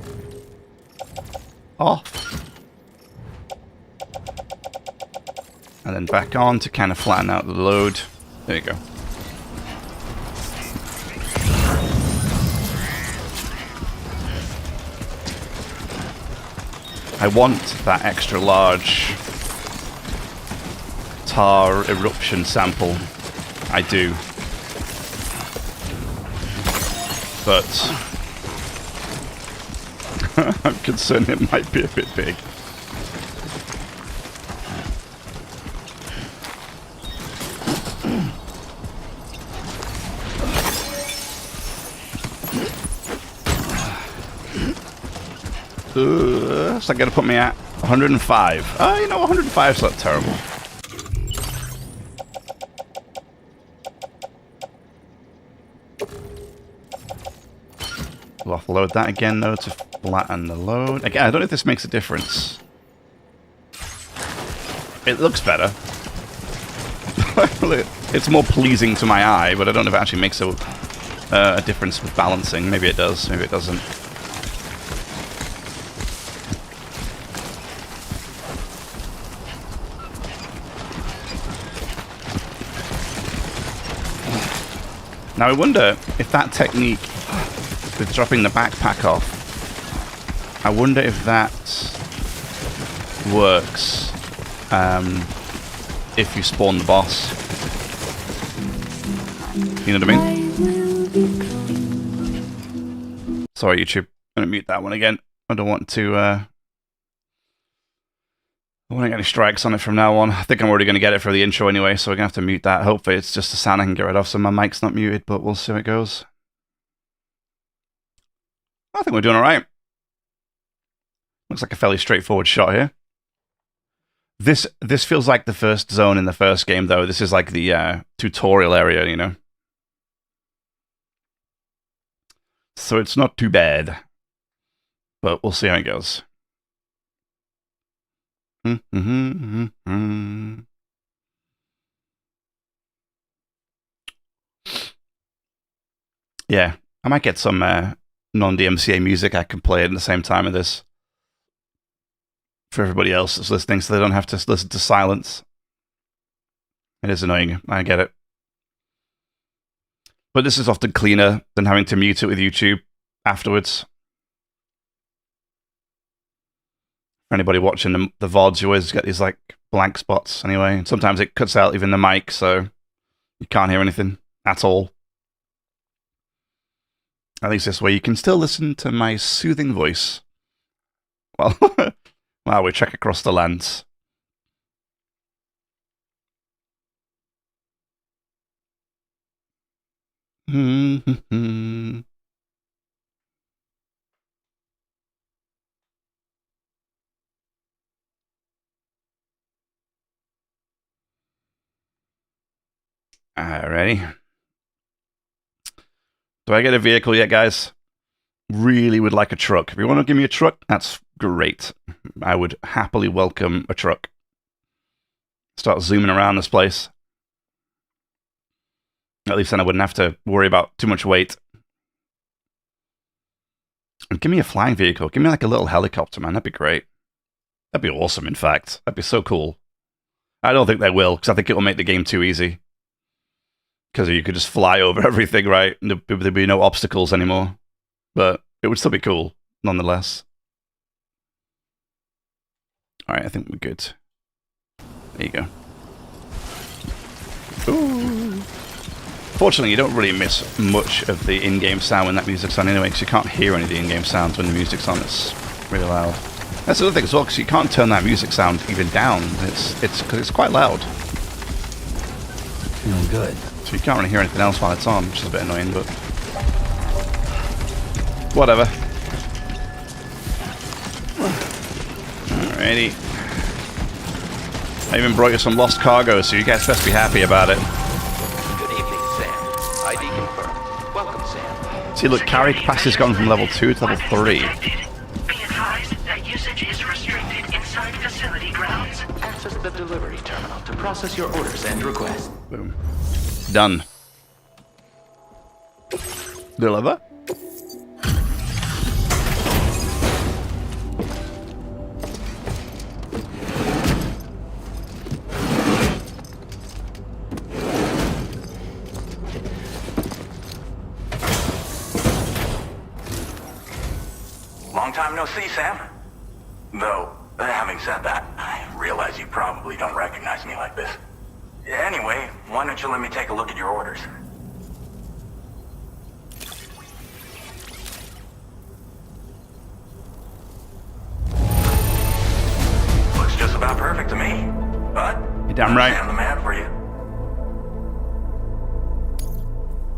off. And then back on to kind of flatten out the load. There you go. I want that extra large tar eruption sample. I do. But I'm concerned it might be a bit big. So I gotta put me at 105. Oh, you know, 105 is not terrible. We'll offload that again, though, to flatten the load. Again, I don't know if this makes a difference. It looks better. It's more pleasing to my eye, but I don't know if it actually makes a difference with balancing. Maybe it does, maybe it doesn't. Now I wonder if that technique with dropping the backpack off, I wonder if that works if you spawn the boss. You know what I mean? Sorry, YouTube. I'm going to mute that one again. I don't want to... I won't get any strikes on it from now on. I think I'm already going to get it for the intro anyway, so we're going to have to mute that. Hopefully it's just a sound I can get rid of, so my mic's not muted, but we'll see how it goes. I think we're doing alright. Looks like a fairly straightforward shot here. This feels like the first zone in the first game, though. This is like the tutorial area, you know? So it's not too bad. But we'll see how it goes. Yeah, I might get some non-DMCA music I can play at the same time of this for everybody else that's listening, so they don't have to listen to silence. It is annoying, I get it. But this is often cleaner than having to mute it with YouTube afterwards. For anybody watching the VODs, you always get these like blank spots anyway. And sometimes it cuts out even the mic, so you can't hear anything at all. At least this way you can still listen to my soothing voice while, while we trek across the lands. Alrighty. Do I get a vehicle yet, guys? Really would like a truck. If you want to give me a truck, that's great. I would happily welcome a truck. Start zooming around this place. At least then I wouldn't have to worry about too much weight. And give me a flying vehicle. Give me like a little helicopter, man. That'd be great. That'd be awesome, in fact. That'd be so cool. I don't think they will, because I think it will make the game too easy. Because you could just fly over everything, right? And there'd be no obstacles anymore. But it would still be cool, nonetheless. Alright, I think we're good. There you go. Ooh. Unfortunately, you don't really miss much of the in-game sound when that music's on anyway, because you can't hear any of the in-game sounds when the music's on. It's really loud. That's the other thing as well, because you can't turn that music sound even down. Because it's quite loud. Feeling good. So you can't really hear anything else while it's on, which is a bit annoying, but whatever. Alrighty. I even brought you some lost cargo, so you guys best be happy about it. Good evening, Sam. ID confirmed. Welcome, Sam. See, look, carry capacity's gone from level 2 to level 3. Be advised that usage is restricted inside facility grounds. Access the delivery terminal to process your orders and requests. Boom. Done. Deliver. Long time no see, Sam. Though, having said that, I realize you probably don't recognize me like this. Anyway, why don't you let me take a look at your orders? Looks just about perfect to me. But You're damn right. I'm the man for you.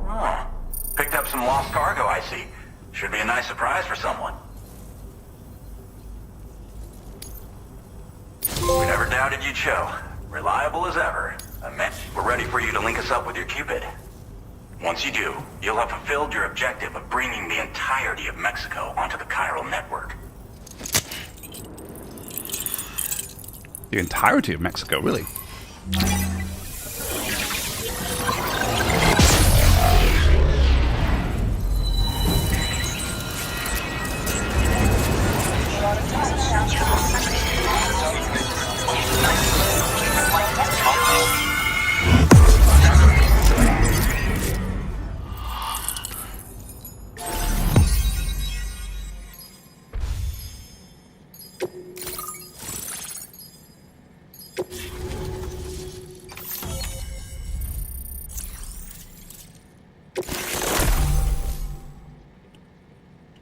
Oh, picked up some lost cargo, I see. Should be a nice surprise for someone. We never doubted you'd show. Reliable as ever. I meant we're ready for you to link us up with your Cupid. Once you do, you'll have fulfilled your objective of bringing the entirety of Mexico onto the chiral network. The entirety of Mexico, really?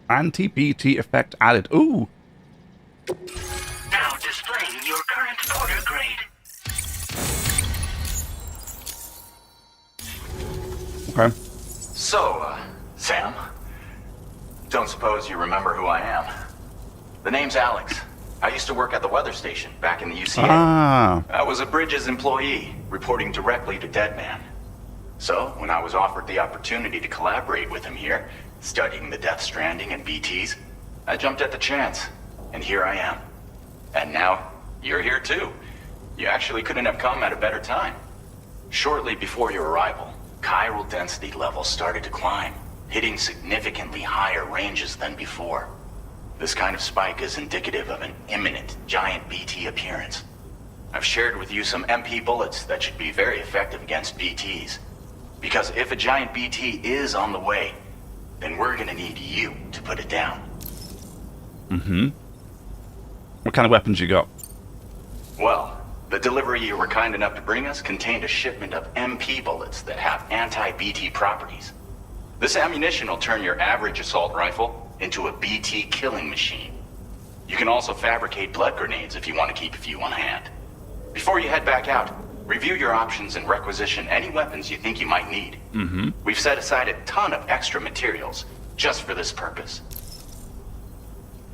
Anti-BT effect added. Ooh! Now displaying your current order grade. Okay. So, Sam, don't suppose you remember who I am? The name's Alex. I used to work at the weather station back in the UCA. Ah. I was a Bridges employee, reporting directly to Deadman. So, when I was offered the opportunity to collaborate with him here, studying the Death Stranding and BTs, I jumped at the chance, and here I am. And now, you're here too. You actually couldn't have come at a better time. Shortly before your arrival, chiral density levels started to climb, hitting significantly higher ranges than before. This kind of spike is indicative of an imminent giant BT appearance. I've shared with you some MP bullets that should be very effective against BTs. Because if a giant BT is on the way, then we're gonna need you to put it down. Mm-hmm. What kind of weapons you got? Well, the delivery you were kind enough to bring us contained a shipment of MP bullets that have anti-BT properties. This ammunition will turn your average assault rifle into a BT killing machine. You can also fabricate blood grenades if you want to keep a few on hand. Before you head back out, review your options and requisition any weapons you think you might need. Mm-hmm. We've set aside a ton of extra materials just for this purpose.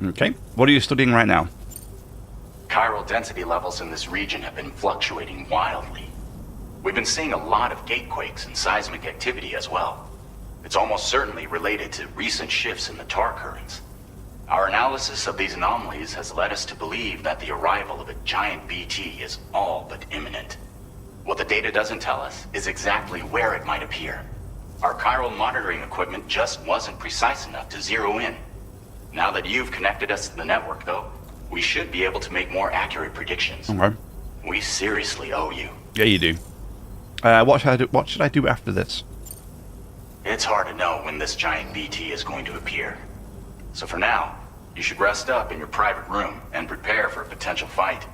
Okay. What are you studying right now? Chiral density levels in this region have been fluctuating wildly. We've been seeing a lot of gatequakes and seismic activity as well. It's almost certainly related to recent shifts in the tar currents. Our analysis of these anomalies has led us to believe that the arrival of a giant BT is all but imminent. What the data doesn't tell us is exactly where it might appear. Our chiral monitoring equipment just wasn't precise enough to zero in. Now that you've connected us to the network, though, we should be able to make more accurate predictions. Okay. We seriously owe you. Yeah, you do. What should I do after this? It's hard to know when this giant BT is going to appear. So for now, you should rest up in your private room and prepare for a potential fight.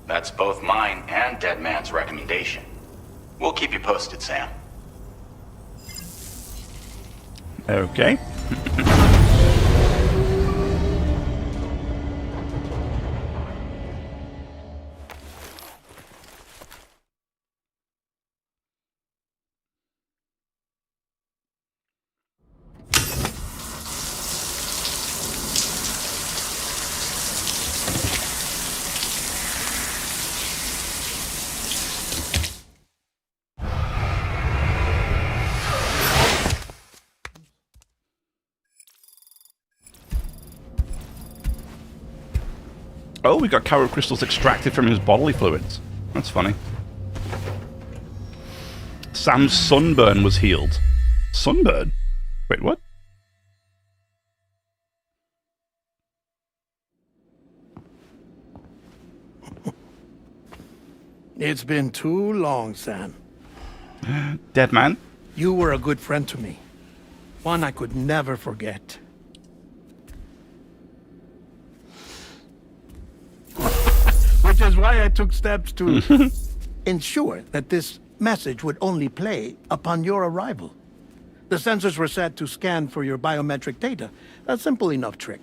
That's both mine and Deadman's recommendation. We'll keep you posted, Sam. Okay. Oh, we got Karo crystals extracted from his bodily fluids. That's funny. Sam's sunburn was healed. Sunburn? Wait, what? It's been too long, Sam. Dead man? You were a good friend to me. One I could never forget. Which is why I took steps to ensure that this message would only play upon your arrival. The sensors were set to scan for your biometric data. A simple enough trick.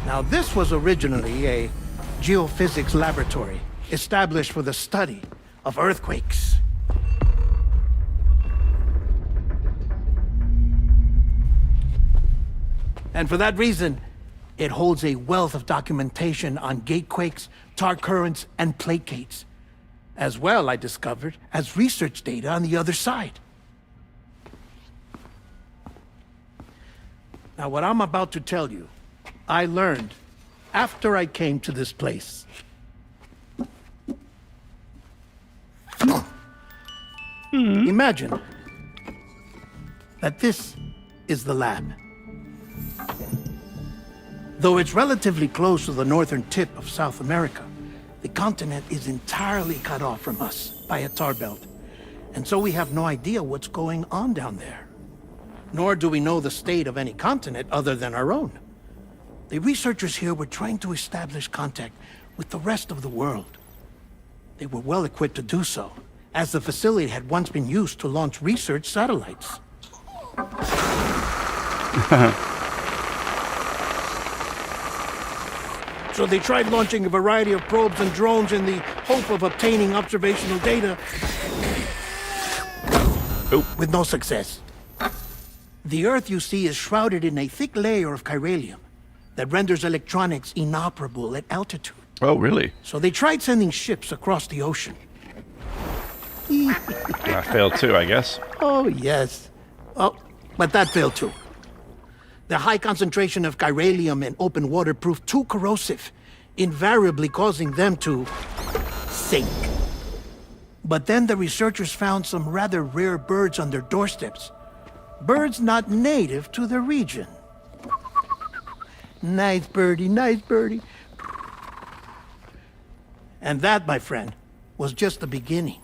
Now, this was originally a geophysics laboratory established for the study of earthquakes. And for that reason, it holds a wealth of documentation on gatequakes, tar currents, and plate gates. As well, I discovered, as research data on the other side. Now, what I'm about to tell you, I learned after I came to this place. Imagine that this is the lab. Though it's relatively close to the northern tip of South America, the continent is entirely cut off from us by a tar belt. And so we have no idea what's going on down there. Nor do we know the state of any continent other than our own. The researchers here were trying to establish contact with the rest of the world. They were well equipped to do so, as the facility had once been used to launch research satellites. So they tried launching a variety of probes and drones in the hope of obtaining observational data. With no success. The Earth, you see, is shrouded in a thick layer of chiralium that renders electronics inoperable at altitude. Oh, really? So they tried sending ships across the ocean. That failed too, I guess. Oh, yes. Oh, but that failed too. The high concentration of chiralium in open water proved too corrosive, invariably causing them to sink. But then the researchers found some rather rare birds on their doorsteps. Birds not native to the region. Nice birdie, nice birdie. And that, my friend, was just the beginning.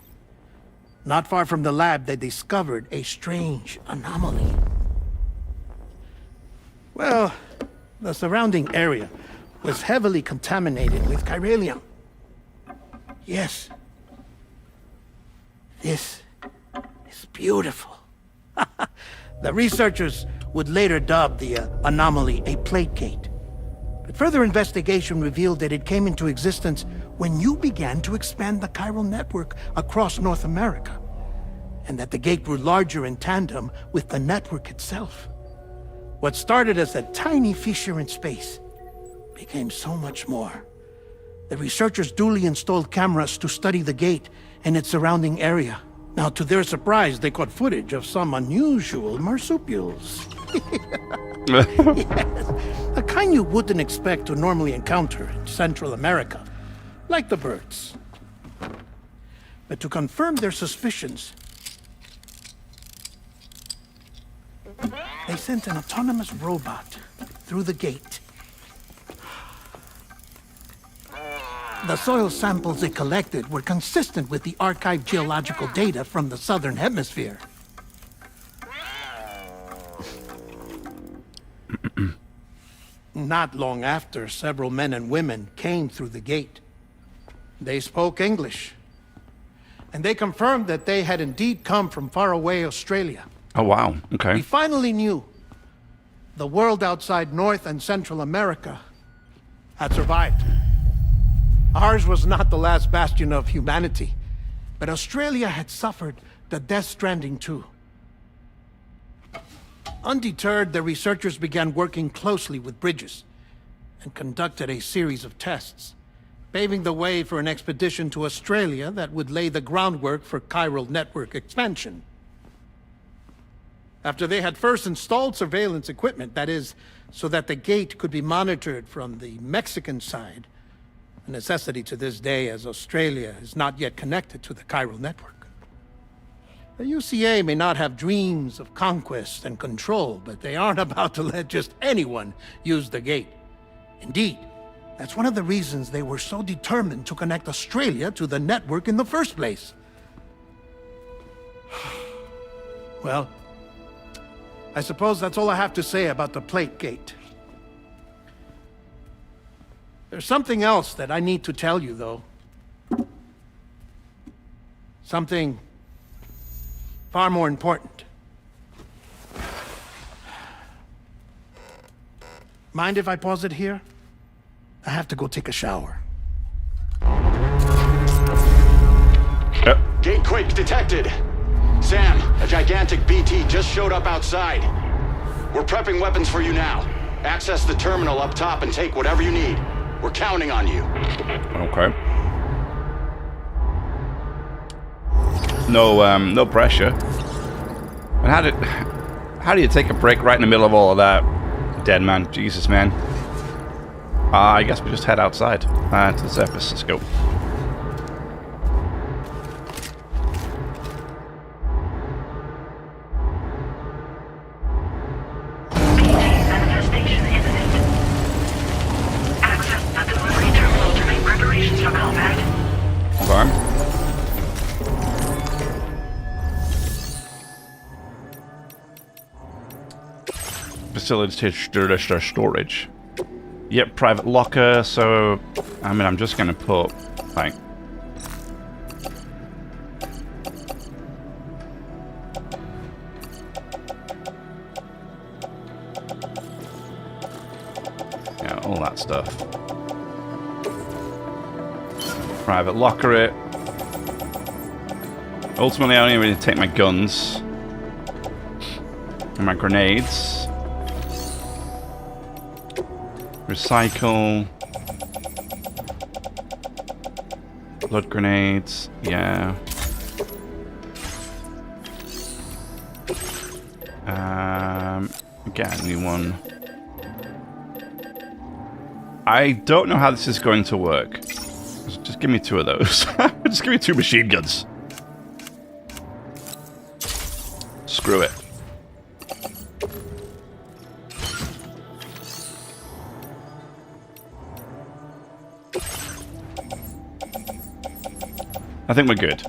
Not far from the lab, they discovered a strange anomaly. Well, the surrounding area was heavily contaminated with chiralium. Yes. This is beautiful. The researchers would later dub the anomaly a plate gate. But further investigation revealed that it came into existence when you began to expand the chiral network across North America, and that the gate grew larger in tandem with the network itself. What started as a tiny fissure in space became so much more. The researchers duly installed cameras to study the gate and its surrounding area. Now, to their surprise, they caught footage of some unusual marsupials. Yes, a kind you wouldn't expect to normally encounter in Central America, like the birds. But to confirm their suspicions, they sent an autonomous robot through the gate. The soil samples it collected were consistent with the archived geological data from the southern hemisphere. Not long after, several men and women came through the gate. They spoke English. and they confirmed that they had indeed come from faraway Australia. Oh, wow. Okay. We finally knew the world outside North and Central America had survived. Ours was not the last bastion of humanity, but Australia had suffered the Death Stranding too. Undeterred, the researchers began working closely with Bridges and conducted a series of tests, paving the way for an expedition to Australia that would lay the groundwork for chiral network expansion. After they had first installed surveillance equipment, that is, so that the gate could be monitored from the Mexican side, a necessity to this day as Australia is not yet connected to the chiral network. The UCA may not have dreams of conquest and control, but they aren't about to let just anyone use the gate. Indeed, that's one of the reasons they were so determined to connect Australia to the network in the first place. Well, I suppose that's all I have to say about the plate gate. There's something else that I need to tell you, though. Something far more important. Mind if I pause it here? I have to go take a shower. Gate quake detected. Sam, a gigantic BT just showed up outside. We're prepping weapons for you now. Access the terminal up top and take whatever you need. We're counting on you. Okay. No pressure. And how do you take a break right in the middle of all of that? Dead man. Jesus, man. I guess we just head outside to the surface. Let's go. Manifestation imminent. Access the delivery terminal to make preparations for combat. Okay. Facilitated storage. Yep, private locker, so I mean I'm just gonna put like yeah, all that stuff. Private locker it. Ultimately I only really take my guns and my grenades. Recycle. Blood grenades. Yeah. Get a new one. I don't know how this is going to work. Just give me two of those. Just give me 2 machine guns. Screw it. I think we're good.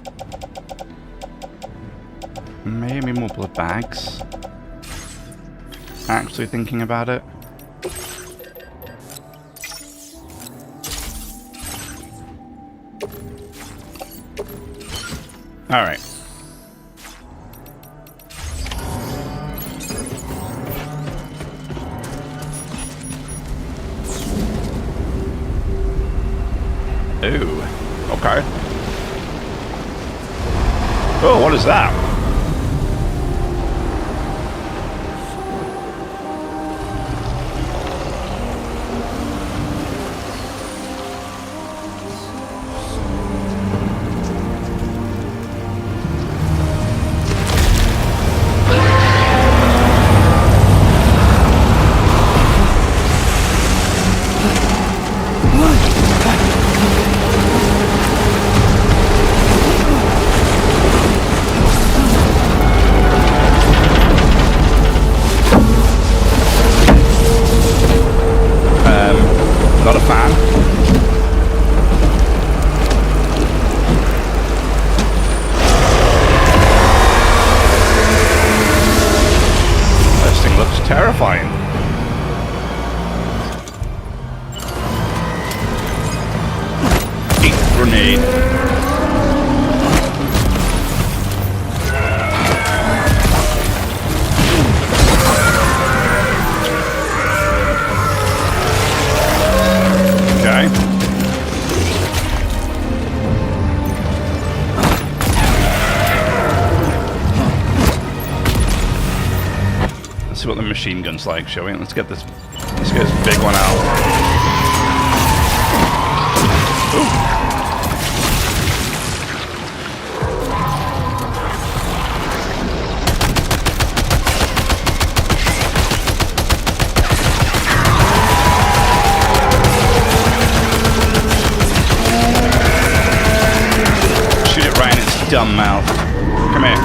Maybe more blood bags. Actually thinking about it. Alright. Ooh. Okay. Oh, what is that? see what the machine gun's like, shall we? Let's get this big one out. Ooh. Shoot it right in its dumb mouth. Come here.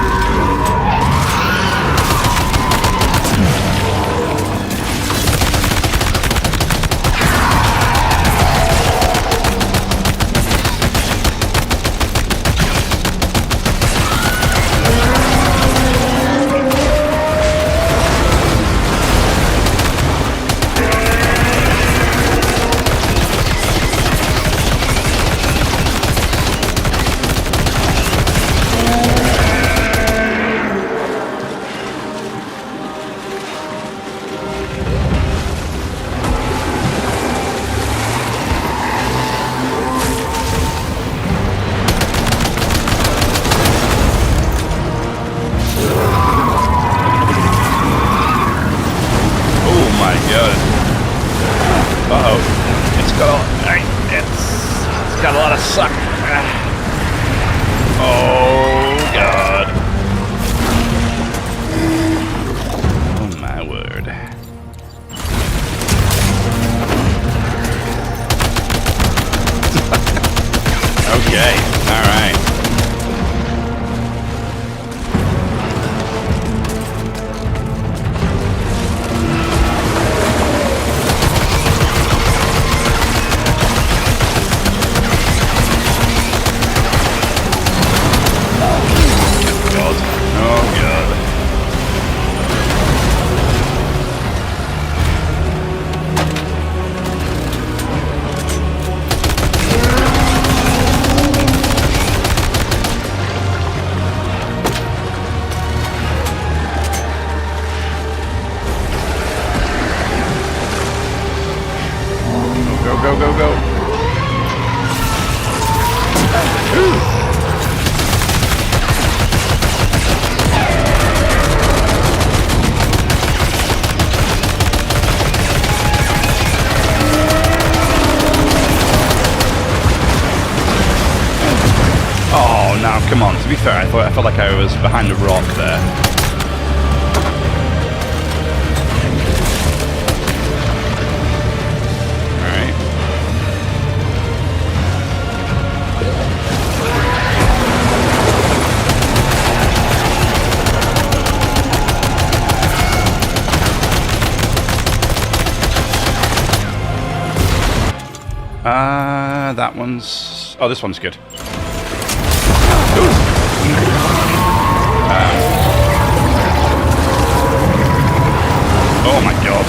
Come on, to be fair, I felt like I was behind a rock there. Alright. That one's... Oh, this one's good. Oh my god.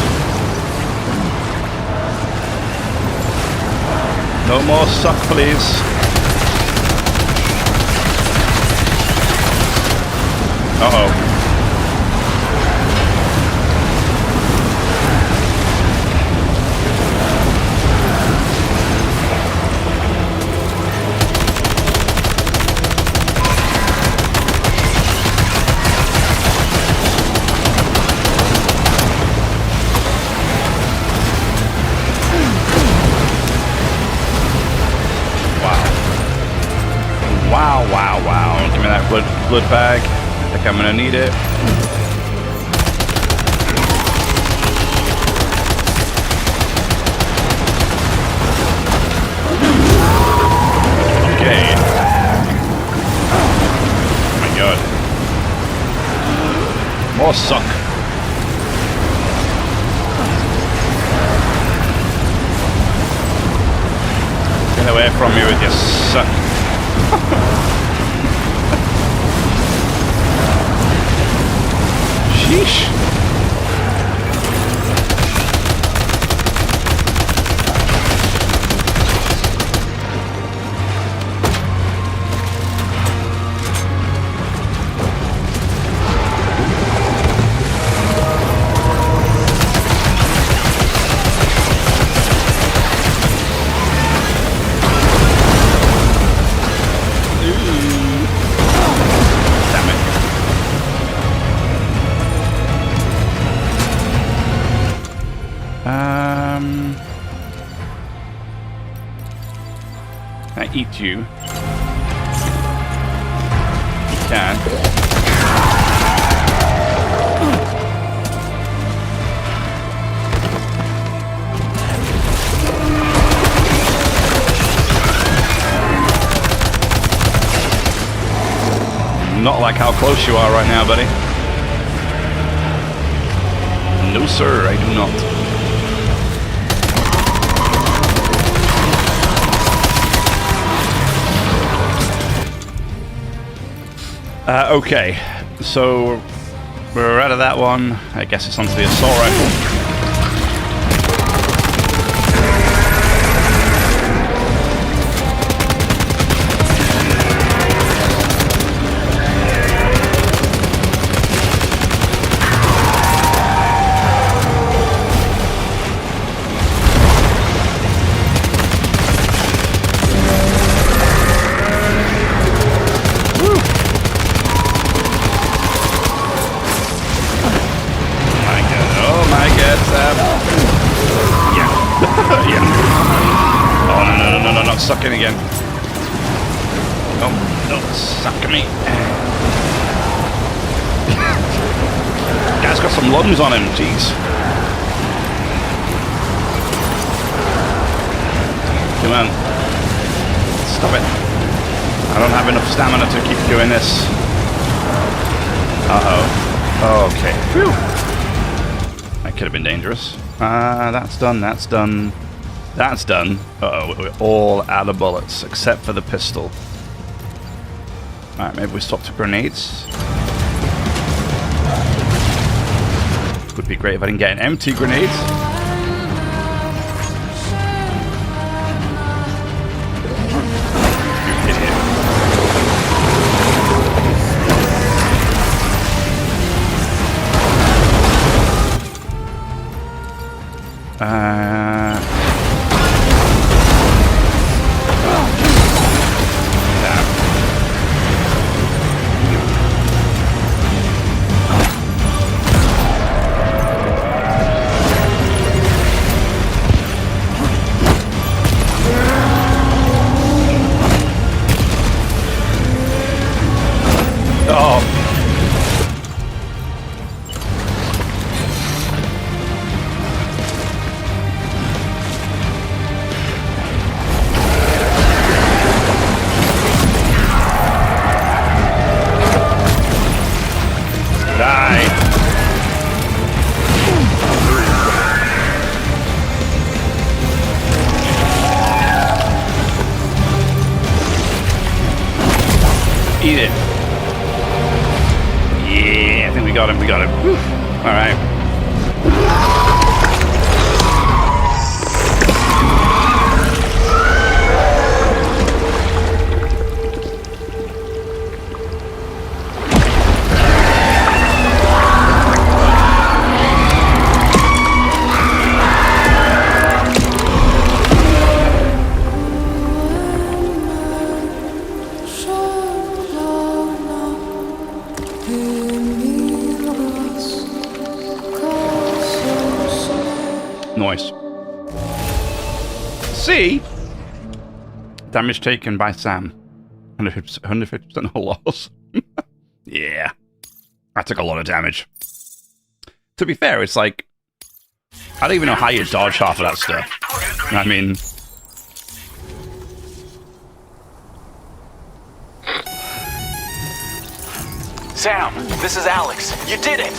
No more suck, please. Uh-oh. Wow. Give me that blood bag. I think I'm gonna need it. Okay. Oh my god. More suck. Get away from me with your suck. Sheesh. I eat you. You can. Not like how close you are right now, buddy. No, sir, I do not. Okay, so we're out of that one. I guess it's onto the assault rifle. Sucking again. Oh, no, sucking me. Guy's got some lungs on him, jeez. Come on. Stop it. I don't have enough stamina to keep doing this. Uh-oh. Okay. Phew. That could have been dangerous. That's done, that's done. That's done. Uh-oh, we're all out of bullets, except for the pistol. Alright, maybe we swap to grenades. Would be great if I didn't get an empty grenade. You idiot. Eat it. Yeah, I think we got him. We got him. All right. Nice. C. Damage taken by Sam. 150% loss. Yeah. I took a lot of damage. To be fair, it's like... I don't even know how you dodge half of that stuff. I mean... Sam, this is Alex. You did it!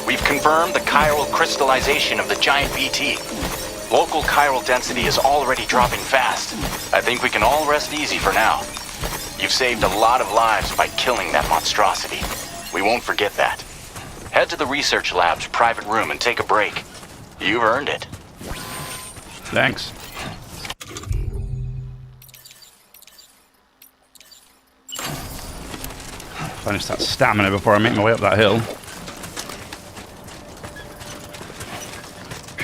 We've confirmed the chiral crystallization of the giant BT. Local chiral density is already dropping fast. I think we can all rest easy for now. You've saved a lot of lives by killing that monstrosity. We won't forget that. Head to the research lab's private room and take a break. You've earned it. Thanks. Finish that stamina before I make my way up that hill.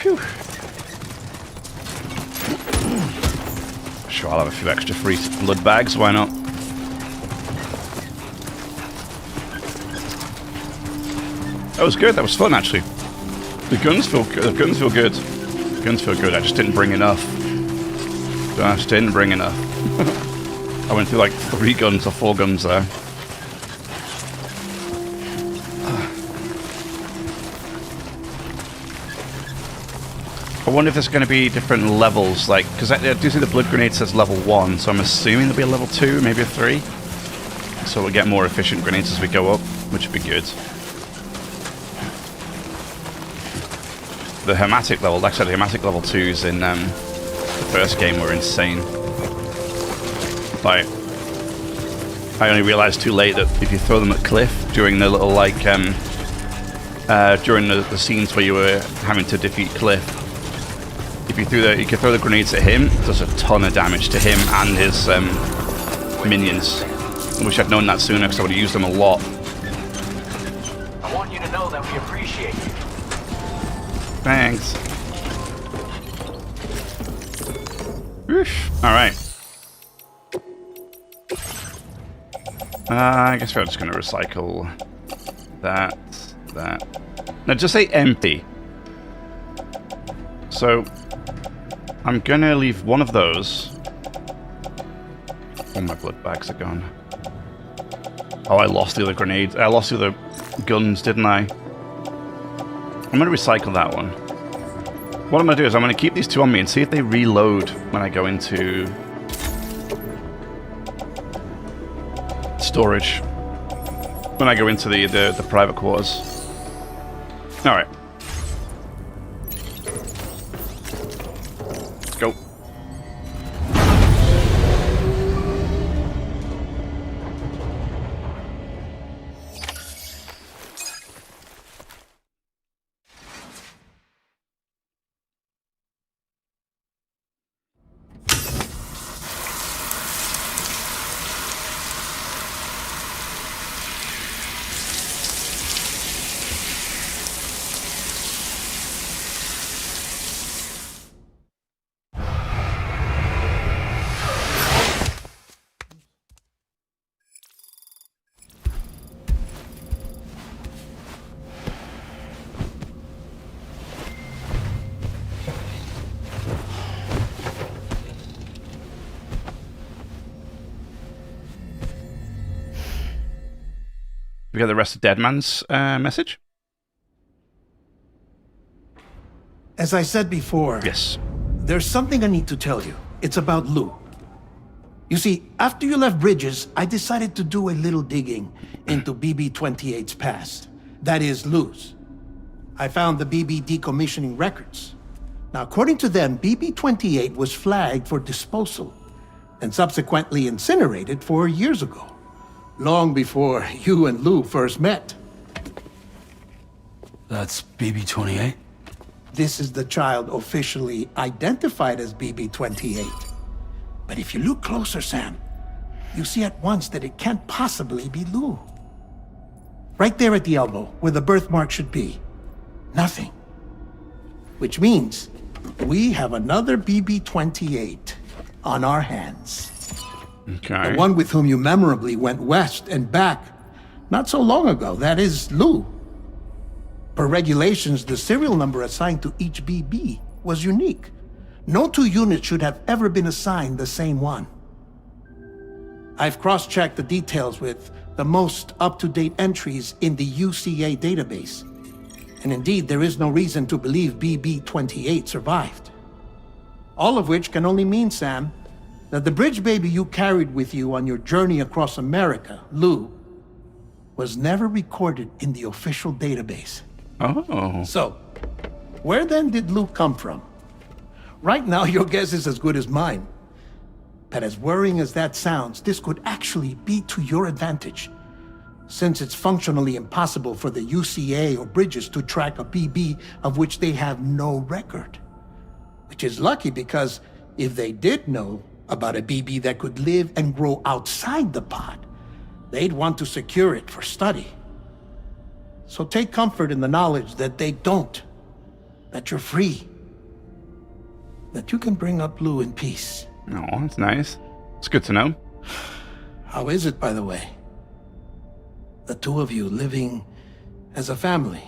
Phew. Sure, I'll have a few extra free blood bags, why not? That was good, that was fun actually. The guns feel good. The guns feel good. The guns feel good, I just didn't bring enough. Gosh, didn't bring enough. I went through like 3 guns or 4 guns there. I wonder if there's going to be different levels, like, because I do see the blood grenade says level 1, so I'm assuming there'll be a level 2, maybe a 3. So we'll get more efficient grenades as we go up, which would be good. The Hematic level, like I said, the Hematic level 2s in the first game were insane. Like, I only realised too late that if you throw them at Cliff during the little, like, during the scenes where you were having to defeat Cliff, if you you could throw the grenades at him, it does a ton of damage to him and his minions. I wish I'd known that sooner because I would have used them a lot. I want you to know that we appreciate you. Thanks. Oof. Alright. I guess we're just going to recycle that. Now just say empty. So, I'm going to leave one of those. All my blood bags are gone. Oh, I lost the other grenades. I lost the other guns, didn't I? I'm going to recycle that one. What I'm going to do is I'm going to keep these 2 on me and see if they reload when I go into storage. When I go into the private quarters. Alright. Let's go. We got the rest of Deadman's message. As I said before, Yes. there's something I need to tell you. It's about Lou. You see, after you left Bridges, I decided to do a little digging into BB-28's past. That is, Lou's. I found the BB decommissioning records. Now, according to them, BB-28 was flagged for disposal and subsequently incinerated 4 years ago. Long before you and Lou first met. That's BB-28? This is the child officially identified as BB-28. But if you look closer, Sam, you see at once that it can't possibly be Lou. Right there at the elbow, where the birthmark should be. Nothing. Which means we have another BB-28 on our hands. Okay. The one with whom you memorably went west and back not so long ago. That is Lou. Per regulations, the serial number assigned to each BB was unique. No 2 units should have ever been assigned the same one. I've cross-checked the details with the most up-to-date entries in the UCA database. And indeed, there is no reason to believe BB-28 survived. All of which can only mean, Sam, that the bridge baby you carried with you on your journey across America, Lou, was never recorded in the official database. Oh. So, where then did Lou come from? Right now, your guess is as good as mine. But as worrying as that sounds, this could actually be to your advantage, since it's functionally impossible for the UCA or Bridges to track a BB of which they have no record. Which is lucky because if they did know about a BB that could live and grow outside the pod, they'd want to secure it for study. So take comfort in the knowledge that they don't, that you're free, that you can bring up Lou in peace. Oh, that's nice. It's good to know. How is it, by the way? The 2 of you living as a family.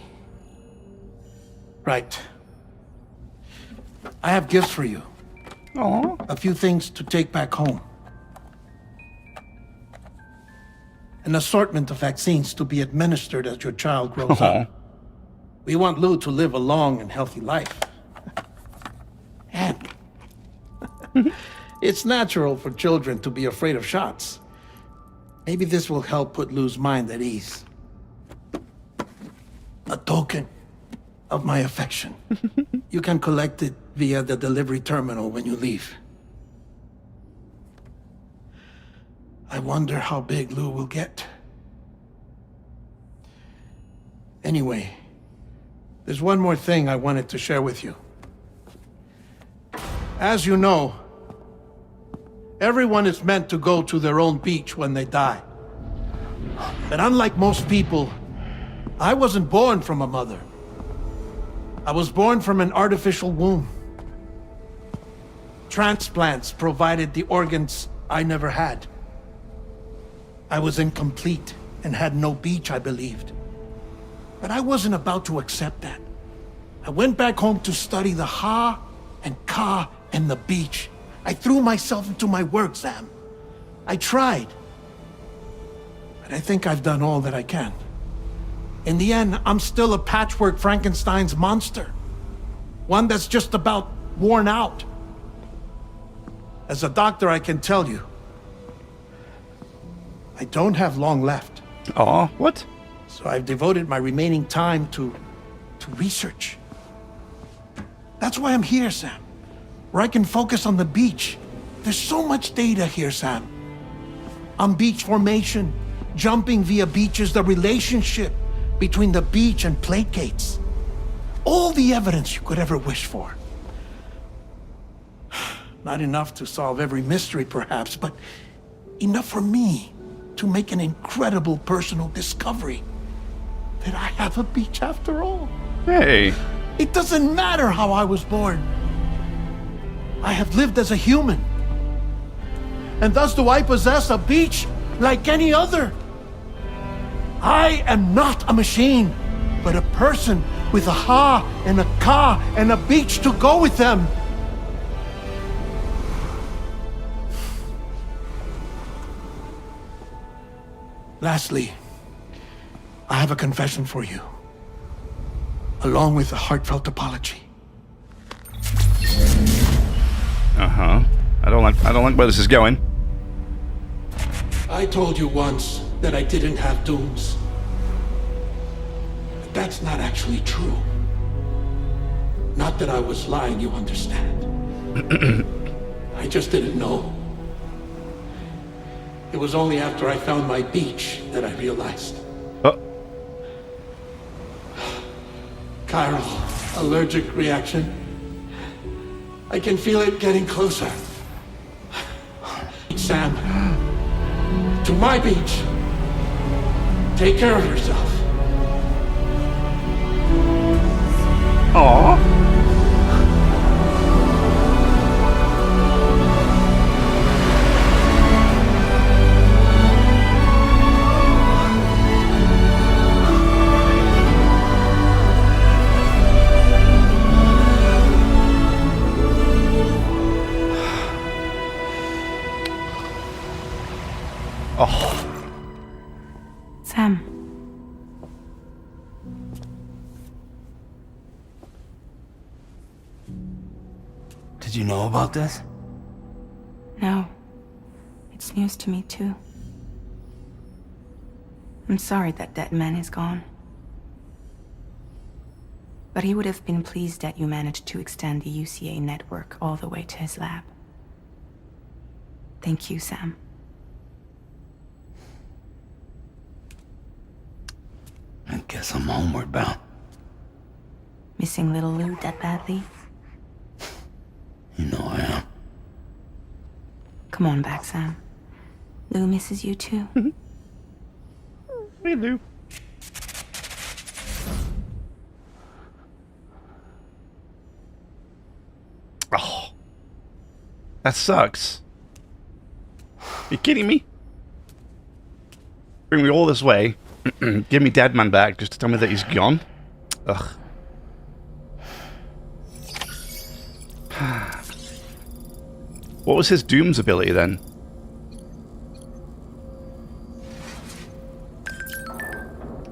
Right. I have gifts for you. Aw. A few things to take back home. An assortment of vaccines to be administered as your child grows up. We want Lou to live a long and healthy life. And it's natural for children to be afraid of shots. Maybe this will help put Lou's mind at ease. A token of my affection. You can collect it via the delivery terminal when you leave. I wonder how big Lou will get. Anyway, there's one more thing I wanted to share with you. As you know, everyone is meant to go to their own beach when they die. But unlike most people, I wasn't born from a mother. I was born from an artificial womb. Transplants provided the organs I never had. I was incomplete and had no beach, I believed. But I wasn't about to accept that. I went back home to study the Ha and Ka and the beach. I threw myself into my work, Sam. I tried. But I think I've done all that I can. In the end, I'm still a patchwork Frankenstein's monster. One that's just about worn out. As a doctor, I can tell you, I don't have long left. Aw, what? So I've devoted my remaining time to research. That's why I'm here, Sam. Where I can focus on the beach. There's so much data here, Sam. On beach formation, jumping via beaches, the relationship between the beach and placates. All the evidence you could ever wish for. Not enough to solve every mystery, perhaps, but enough for me to make an incredible personal discovery. That I have a beach after all. Hey. It doesn't matter how I was born. I have lived as a human. And thus do I possess a beach like any other. I am not a machine, but a person with a Ha and a Ka and a beach to go with them. Lastly, I have a confession for you, along with a heartfelt apology. Uh-huh. I don't like where this is going. I told you once that I didn't have dooms. But that's not actually true. Not that I was lying, you understand. I just didn't know. It was only after I found my beach that I realized. Chiral allergic reaction. I can feel it getting closer. Sam, to my beach. Take care of yourself. Aww. Oh. Sam. Did you know about this? No. It's news to me, too. I'm sorry that dead man is gone. But he would have been pleased that you managed to extend the UCA network all the way to his lab. Thank you, Sam. I guess I'm homeward bound. Missing little Lou that badly? You know I am. Come on back, Sam. Lou misses you too. Hey, Lou. Oh. That sucks. You kidding me? Bring me all this way. Give me Dead Man back just to tell me that he's gone? Ugh. What was his Doom's ability then?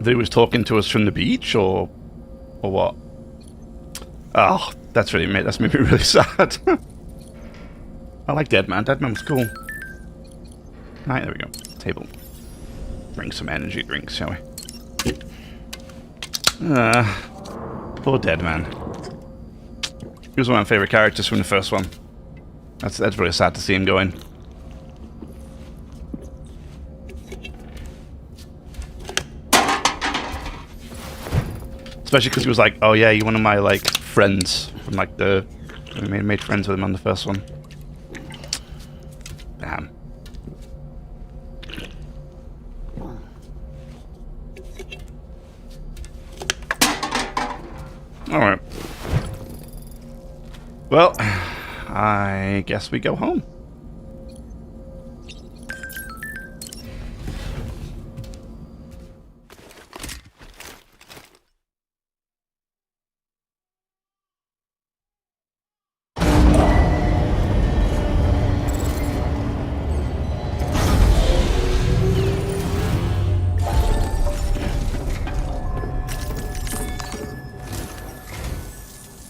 That he was talking to us from the beach, or what? Oh, that's made me really sad. I like Deadman. Deadman was cool. Right, there we go. Table. Drink some energy drinks, shall we? Poor Deadman. He was one of my favourite characters from the first one. That's really sad to see him going. Especially because he was like, oh yeah, you're one of my like friends from like the... We made friends with him on the first one. Damn. Alright. Well, I guess we go home.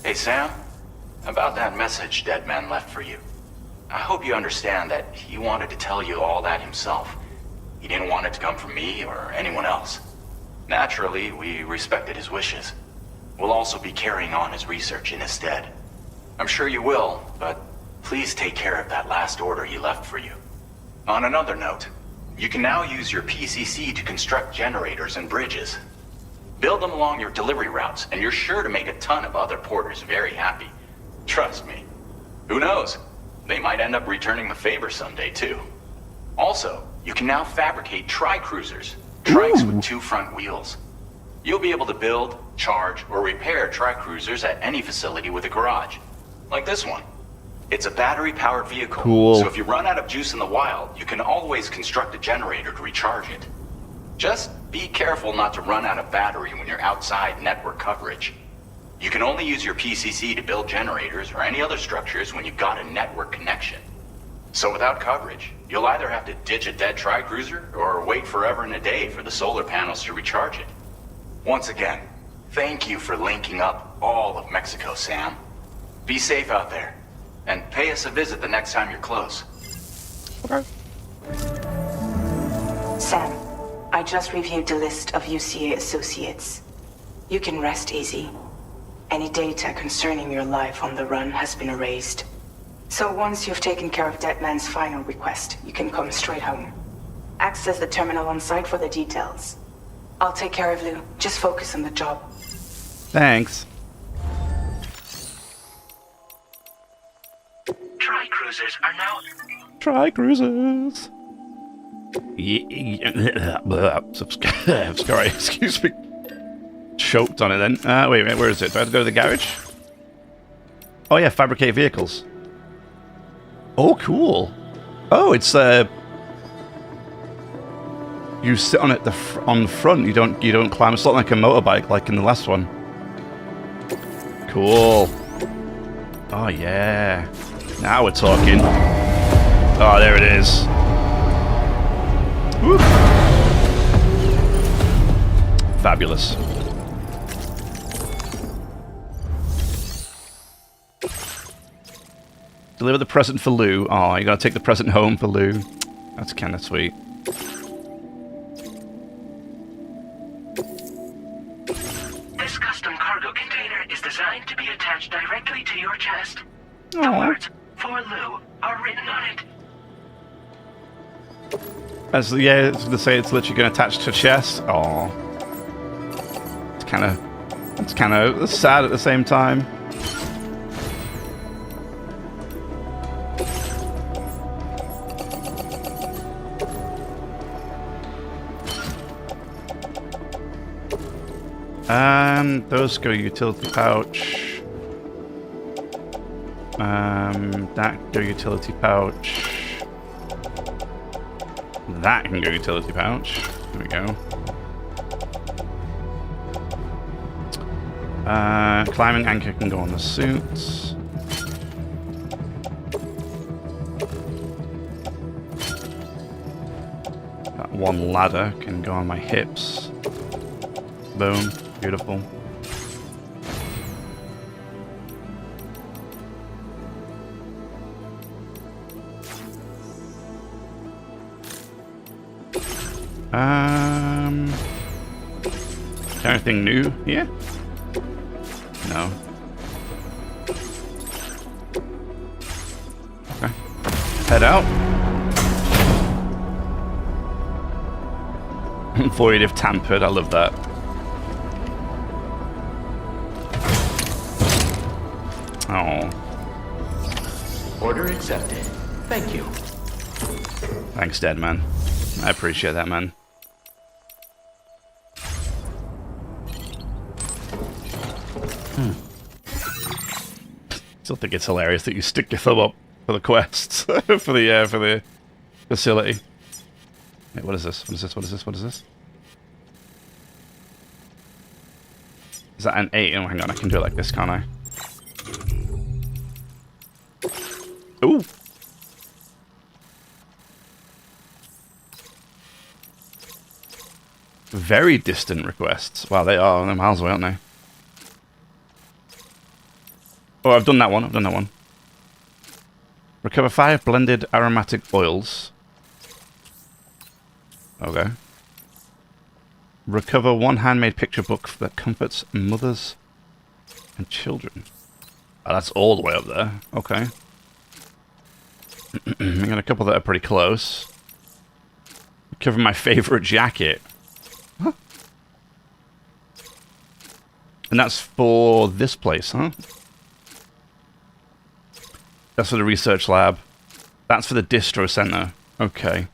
Hey, Sam. About that message Deadman left for you. I hope you understand that he wanted to tell you all that himself. He didn't want it to come from me or anyone else. Naturally, we respected his wishes. We'll also be carrying on his research in his stead. I'm sure you will, but please take care of that last order he left for you. On another note, you can now use your PCC to construct generators and bridges. Build them along your delivery routes, and you're sure to make a ton of other porters very happy. Trust me. Who knows? They might end up returning the favor someday, too. Also, you can now fabricate tri-cruisers. Trikes with 2 front wheels. You'll be able to build, charge, or repair tri-cruisers at any facility with a garage. Like this one. It's a battery-powered vehicle. Cool. So if you run out of juice in the wild, you can always construct a generator to recharge it. Just be careful not to run out of battery when you're outside network coverage. You can only use your PCC to build generators or any other structures when you've got a network connection. So without coverage, you'll either have to ditch a dead tri-cruiser or wait forever and a day for the solar panels to recharge it. Once again, thank you for linking up all of Mexico, Sam. Be safe out there, and pay us a visit the next time you're close. Okay. Sam, I just reviewed the list of UCA associates. You can rest easy. Any data concerning your life on the run has been erased. So once you've taken care of Deadman's final request, you can come straight home. Access the terminal on site for the details. I'll take care of Lou. Just focus on the job. Thanks. Tri-cruisers are now... Tri-cruisers. Sorry, excuse me. Choked on it then. Wait a minute, where is it? Do I have to go to the garage? Oh yeah, fabricate vehicles. Oh, cool. Oh, it's you sit on it on the front. You don't climb. It's not like a motorbike like in the last one. Cool. Oh yeah. Now we're talking. Oh, there it is. Woo. Fabulous. Deliver the present for Lou. Oh, you gotta take the present home for Lou. That's kind of sweet. This custom cargo container is designed to be attached directly to your chest. The Aww. words, "For Lou," are written on it. As yeah, it's gonna say it's literally gonna attach to chest. Oh, it's kind of sad at the same time. Those go utility pouch. That go utility pouch. That can go utility pouch. There we go. Climbing anchor can go on the suits. one ladder can go on my hips. Boom. Beautiful. Anything new here? No. Okay. Head out. Void if tampered, I love that. Oh. Order accepted. Thank you. Thanks, Dead Man. I appreciate that, man. Still think it's hilarious that you stick your thumb up for the quests for the facility. Wait, what is this? What is this? What is this? What is this? Is that an 8? Oh, hang on, I can do it like this, can't I? Ooh. Very distant requests. Wow, they're miles away, aren't they? Oh, I've done that one. I've done that one. Recover 5 blended aromatic oils. Okay. Recover 1 handmade picture book that comforts mothers and children. Oh, that's all the way up there. Okay. I got a couple that are pretty close. Recover my favorite jacket. Huh? And that's for this place, huh? That's for the research lab. That's for the distro center. Okay.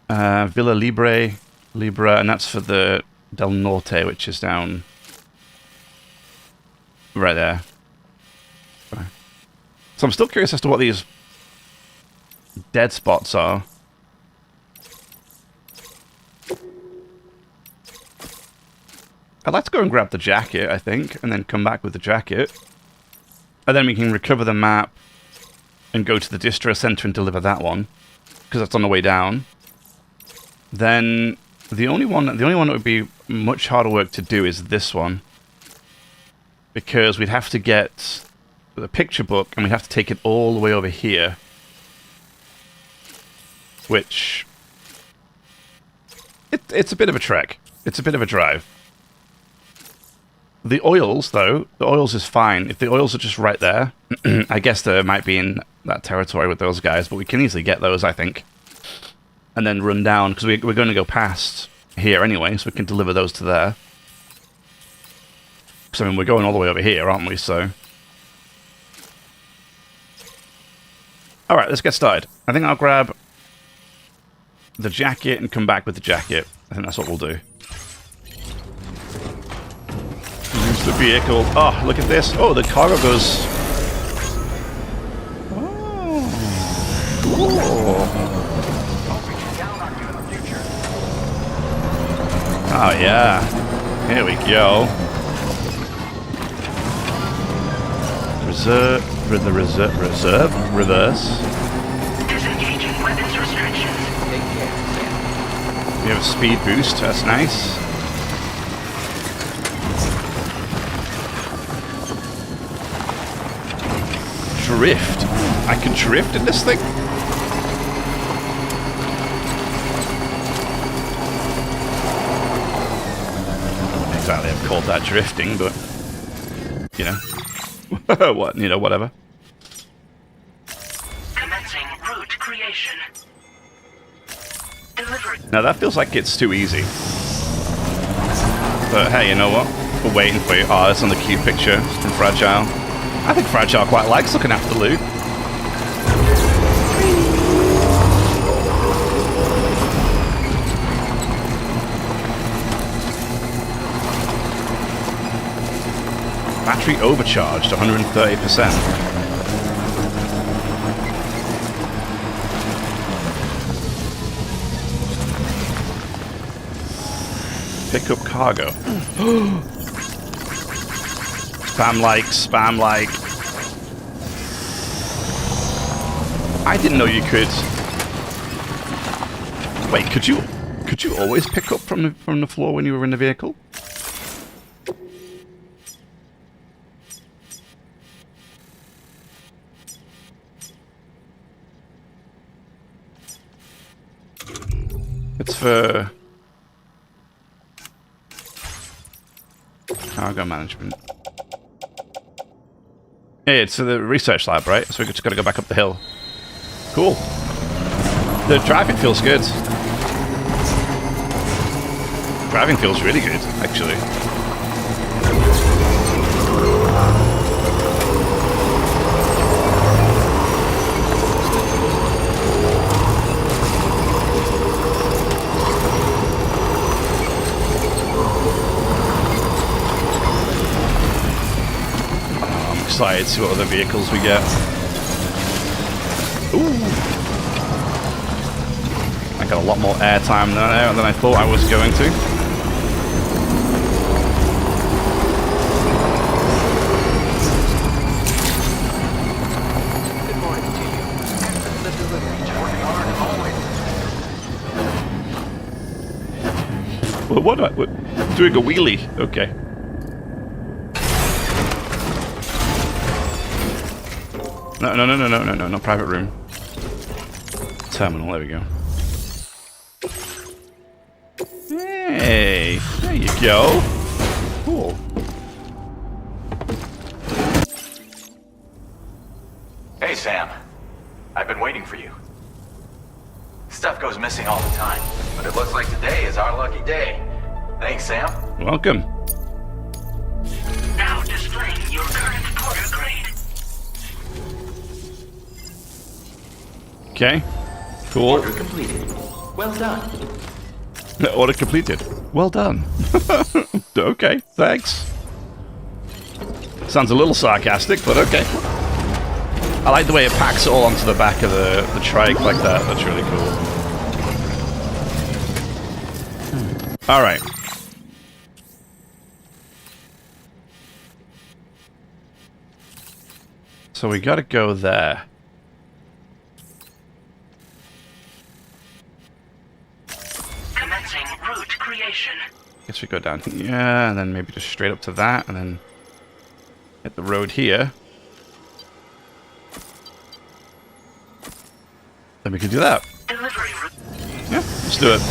Villa Libra, and that's for the Del Norte, which is down right there. Okay. So I'm still curious as to what these dead spots are. I'd like to go and grab the jacket, I think, and then come back with the jacket. And then we can recover the map and go to the distro center and deliver that one, because that's on the way down. Then the only one that would be much harder work to do is this one, because we'd have to get the picture book and we'd have to take it all the way over here, which it's a bit of a trek. It's a bit of a drive. The oils, though, the oils is fine. If the oils are just right there, I guess they might be in that territory with those guys, but we can easily get those, I think. And then run down, because we're going to go past here anyway, so we can deliver those to there. Because, I mean, we're going all the way over here, aren't we, so... Alright, let's get started. I think I'll grab the jacket and come back with the jacket. I think that's what we'll do. Use the vehicle. Oh, look at this. Oh, the cargo goes... Oh. Cool. Oh, yeah. Here we go. Reverse. Disengaging weapons restrictions. We have a speed boost, that's nice. Drift. I can drift in this thing? Exactly, I've called that drifting, but you know. What, you know, whatever. Commencing route creation. Delivery. Now that feels like it's too easy. But hey, you know what? We're waiting for you. Oh, that's on the cute picture from Fragile. I think Fragile quite likes looking after loot. Battery overcharged, 130%. Pick up cargo. Spam like, spam like. I didn't know you could Wait, could you always pick up from the floor when you were in the vehicle? It's for cargo management. Hey, it's the research lab, right? So we just gotta go back up the hill. Cool. The driving feels good. Driving feels really good, actually. I'm excited to see what other vehicles we get. Ooh! I got a lot more airtime than I thought I was going to. Good morning to you. The delivery working hard as always. Well, what? Doing a wheelie? Okay. No, private room. Terminal, there we go. Hey, there you go. Cool. Hey, Sam. I've been waiting for you. Stuff goes missing all the time, but it looks like today is our lucky day. Thanks, Sam. Welcome. Now displaying your current porter grade. Okay. Cool. Order completed. Well done. Order completed. Well done. Okay, thanks. Sounds a little sarcastic, but okay. I like the way it packs it all onto the back of the trike like that. That's really cool. Alright. So we gotta go there. Commencing route creation. Guess we go down here, and then maybe just straight up to that, and then hit the road here. Then we can do that. Delivery route. Yeah, let's do it.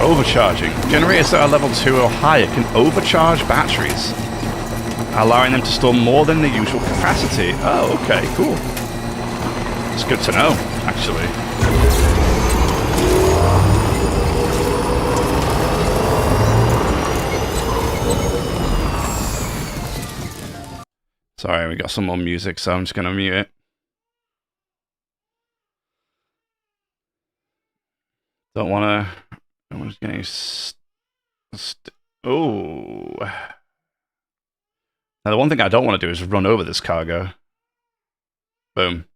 Overcharging. Generators that are level 2 or higher can overcharge batteries, allowing them to store more than the usual capacity. Oh, okay, cool. It's good to know, actually. Sorry, we got some more music, so I'm just going to mute it. Don't want to... I'm just getting... Oh. Now, the one thing I don't want to do is run over this cargo. Boom.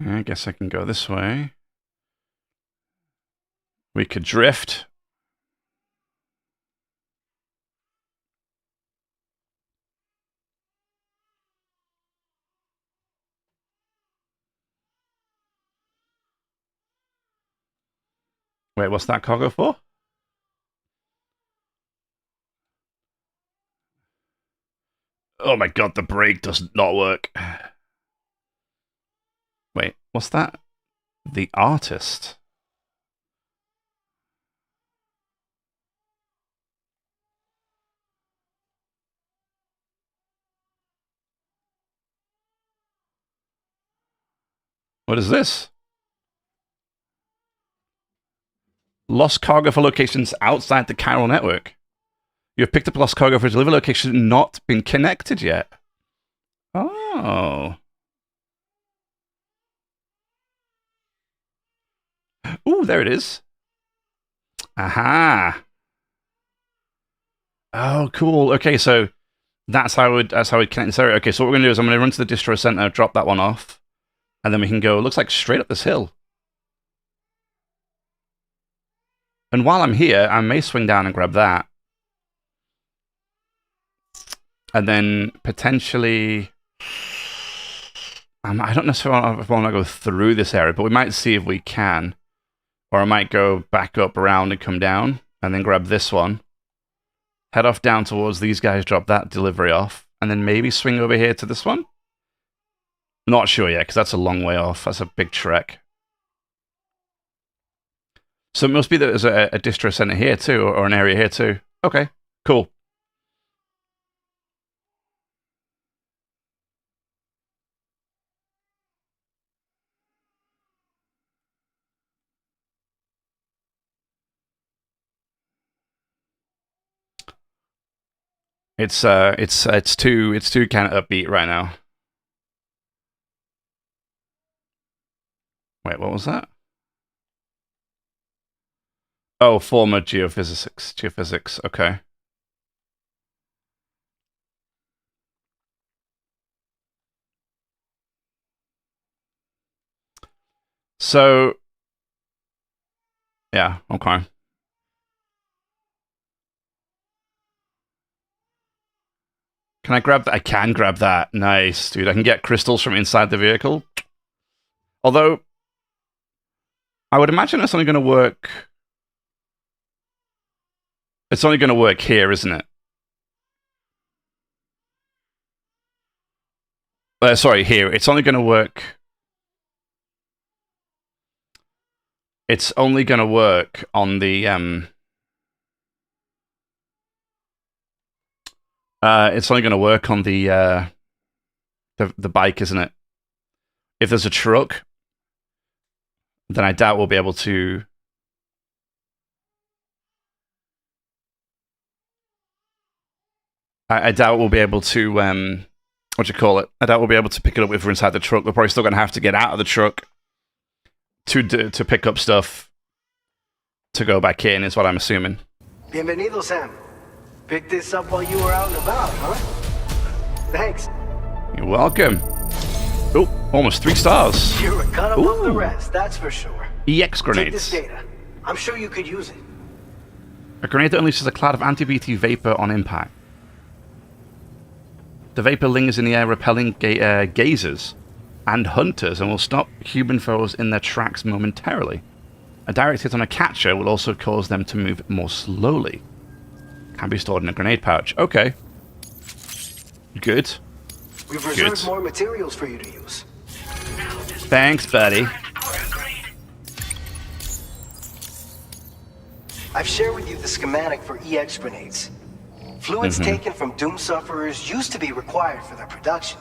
I guess I can go this way. We could drift. Wait, what's that cargo for? Oh my god, the brake does not work. Wait, what's that? The artist. What is this? Lost cargo for locations outside the chiral network. You have picked up lost cargo for a delivery location not been connected yet. Oh. Ooh, there it is. Aha. Oh, cool. Okay, so that's how we'd connect this area. Okay, so what we're gonna do is I'm gonna run to the distro center, drop that one off, and then we can go, looks like straight up this hill. And while I'm here, I may swing down and grab that. And then potentially, I don't necessarily if I want to go through this area, but we might see if we can. Or I might go back up around and come down, and then grab this one. Head off down towards these guys, drop that delivery off, and then maybe swing over here to this one? Not sure yet, because that's a long way off. That's a big trek. So it must be that there's a distro center here too, or an area here too. Okay, cool. It's too kind of upbeat right now. Wait, what was that? Oh, former geophysics. Okay. So, yeah, okay. Can I grab that? I can grab that. Nice, dude. I can get crystals from inside the vehicle. Although, I would imagine it's only going to work... It's only going to work here, isn't it? Sorry, here. It's only going to work... It's only going to work on the... it's only going to work on the bike, isn't it? If there's a truck, then I doubt we'll be able to... I doubt we'll be able to, what do you call it? I doubt we'll be able to pick it up if we're inside the truck. We're probably still going to have to get out of the truck to pick up stuff to go back in, is what I'm assuming. Bienvenido, Sam. Picked this up while you were out and about, huh? Thanks. You're welcome. Oh, almost 3 stars. You're a cut above the rest, that's for sure. EX Take grenades. this data. I'm sure you could use it. A grenade that unleashes a cloud of anti-BT vapor on impact. The vapor lingers in the air, repelling gazers and hunters, and will stop human foes in their tracks momentarily. A direct hit on a catcher will also cause them to move more slowly. Can be stored in a grenade pouch. Okay. Good. We've reserved more materials for you to use. Thanks, buddy. I've shared with you the schematic for EX grenades. Fluids taken from Doom sufferers used to be required for their production,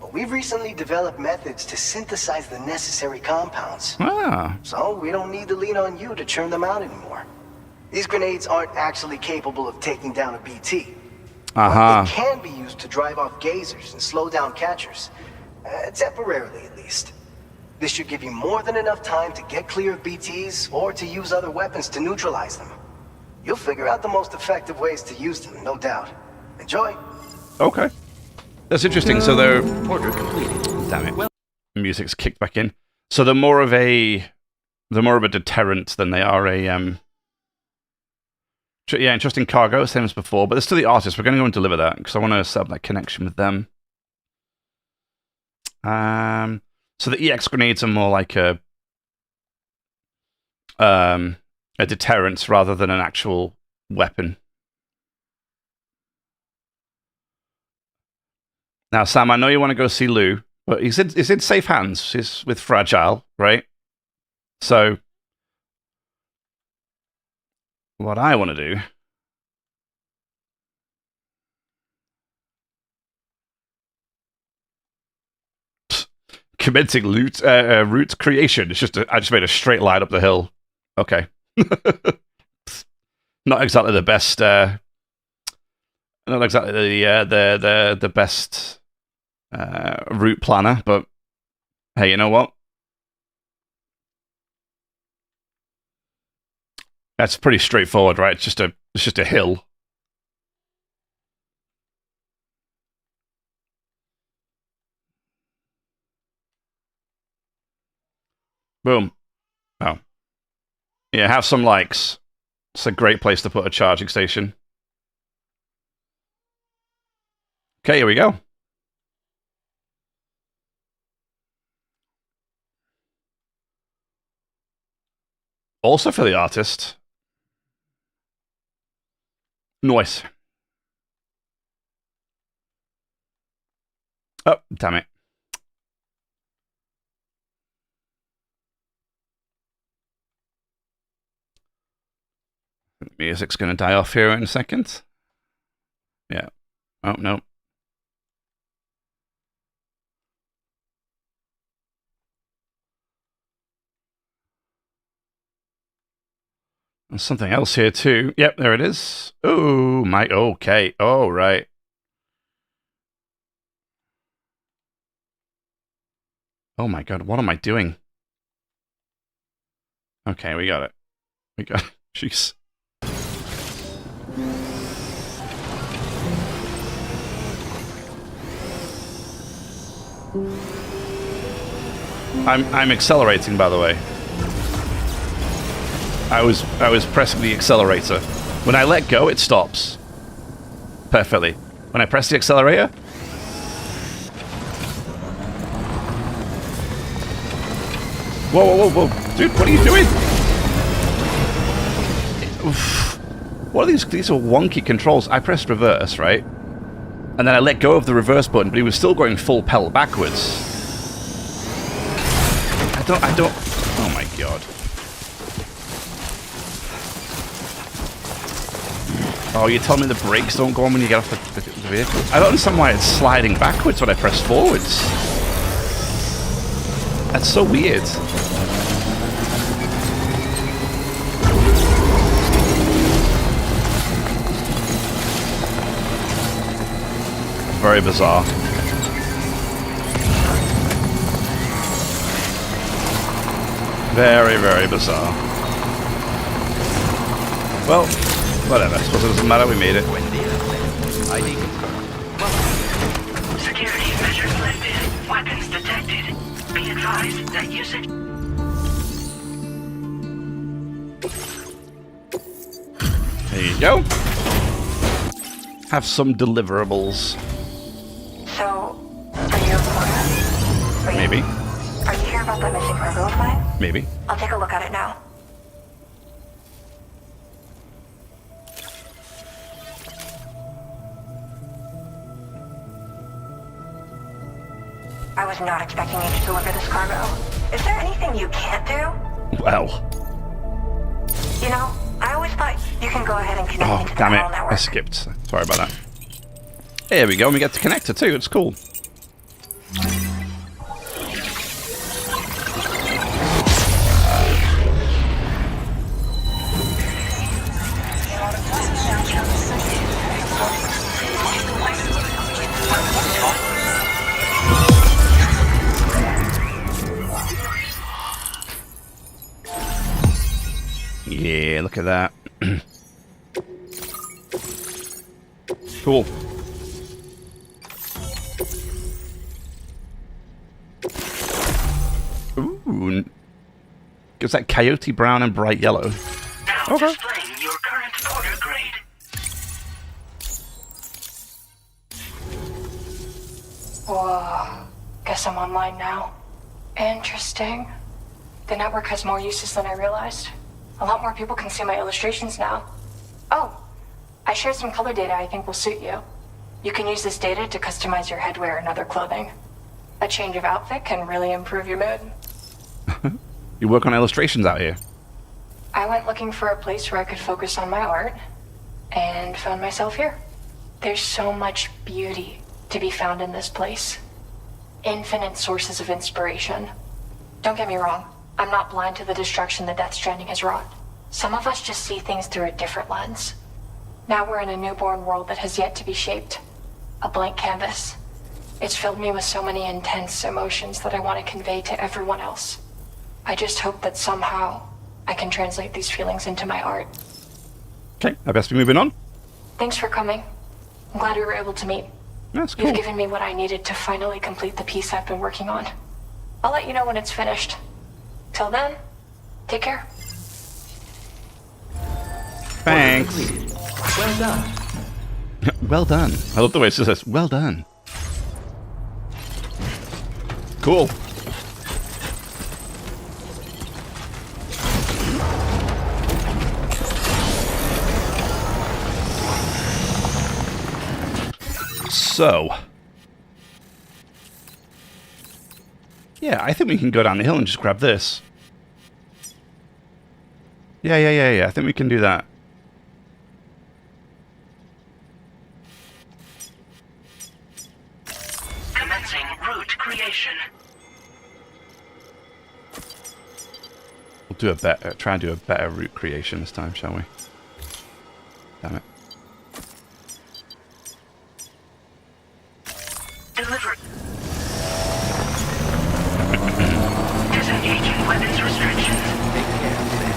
but we've recently developed methods to synthesize the necessary compounds. Ah. So we don't need to lean on you to churn them out anymore. These grenades aren't actually capable of taking down a BT. But they can be used to drive off gazers and slow down catchers. Temporarily, at least. This should give you more than enough time to get clear of BTs or to use other weapons to neutralize them. You'll figure out the most effective ways to use them, no doubt. Enjoy. Okay. That's interesting. So they're... Order completed. Damn it. Well, music's kicked back in. So they're more of a deterrent than they are a... Yeah, interesting cargo, same as before. But there's still the artists. We're going to go and deliver that because I want to set up that connection with them. So the EX grenades are more like a deterrent rather than an actual weapon. Now, Sam, I know you want to go see Lou, but he's in safe hands. He's with Fragile, right? So, what I want to do... Commencing route creation. It's just I just made a straight line up the hill. Okay. Not exactly the best. Not exactly the best route planner, but hey, you know what? That's pretty straightforward, right? It's just a hill. Boom. Oh. Yeah, have some likes. It's a great place to put a charging station. Okay, here we go. Also for the artist. Nice. Oh, damn it. Music's going to die off here in a second. Yeah. Oh, no. There's something else here too. Yep, there it is. Oh, my. Okay. Oh, right. Oh my god, what am I doing? Okay, we got it. We got it. Jeez. I'm accelerating, by the way. I was pressing the accelerator. When I let go, it stops. Perfectly. When I press the accelerator... Whoa, whoa, whoa, whoa. Dude, what are you doing? Oof. What are these? These are wonky controls. I pressed reverse, right? And then I let go of the reverse button, but he was still going full pedal backwards. I don't... Oh my god. Oh, you're telling me the brakes don't go on when you get off the vehicle? I don't understand why it's sliding backwards when I press forwards. That's so weird. Very bizarre. Very, very bizarre. Well, whatever. I suppose it doesn't matter. We made it. ID confirmed. Security measures lifted. Weapons detected. Be advised that usage... There you go. Have some deliverables. So, are you a reporter? Maybe. Are you here about that missing cargo of mine? Maybe. I'll take a look at it now. I was not expecting you to deliver this cargo. Is there anything you can't do? Well. You know, I always thought you can go ahead and connect me to the damn it. neural network. I skipped. Sorry about that. There we go. And we get to connect it too. It's cool. Yeah, look at that. Cool. Ooh. Gives that coyote brown and bright yellow. Now displaying your current order grade. Whoa. Guess I'm online now. Interesting. The network has more uses than I realized. A lot more people can see my illustrations now. Oh, I shared some color data I think will suit you. You can use this data to customize your headwear and other clothing. A change of outfit can really improve your mood. You work on illustrations out here. I went looking for a place where I could focus on my art, and found myself here. There's so much beauty to be found in this place. Infinite sources of inspiration. Don't get me wrong, I'm not blind to the destruction that Death Stranding has wrought. Some of us just see things through a different lens. Now we're in a newborn world that has yet to be shaped. A blank canvas. It's filled me with so many intense emotions that I want to convey to everyone else. I just hope that somehow I can translate these feelings into my art. Okay, I best be moving on. Thanks for coming. I'm glad we were able to meet. That's cool. You've given me what I needed to finally complete the piece I've been working on. I'll let you know when it's finished. Till then, take care. Thanks. Well done. Well done. I love the way it says, well done. Cool. So. Yeah, I think we can go down the hill and just grab this. Yeah. I think we can do that. Commencing route creation. We'll do a better, try and do a better route creation this time, shall we? Damn it. Delivered. Disengaging weapons restrictions. Take care, Sam.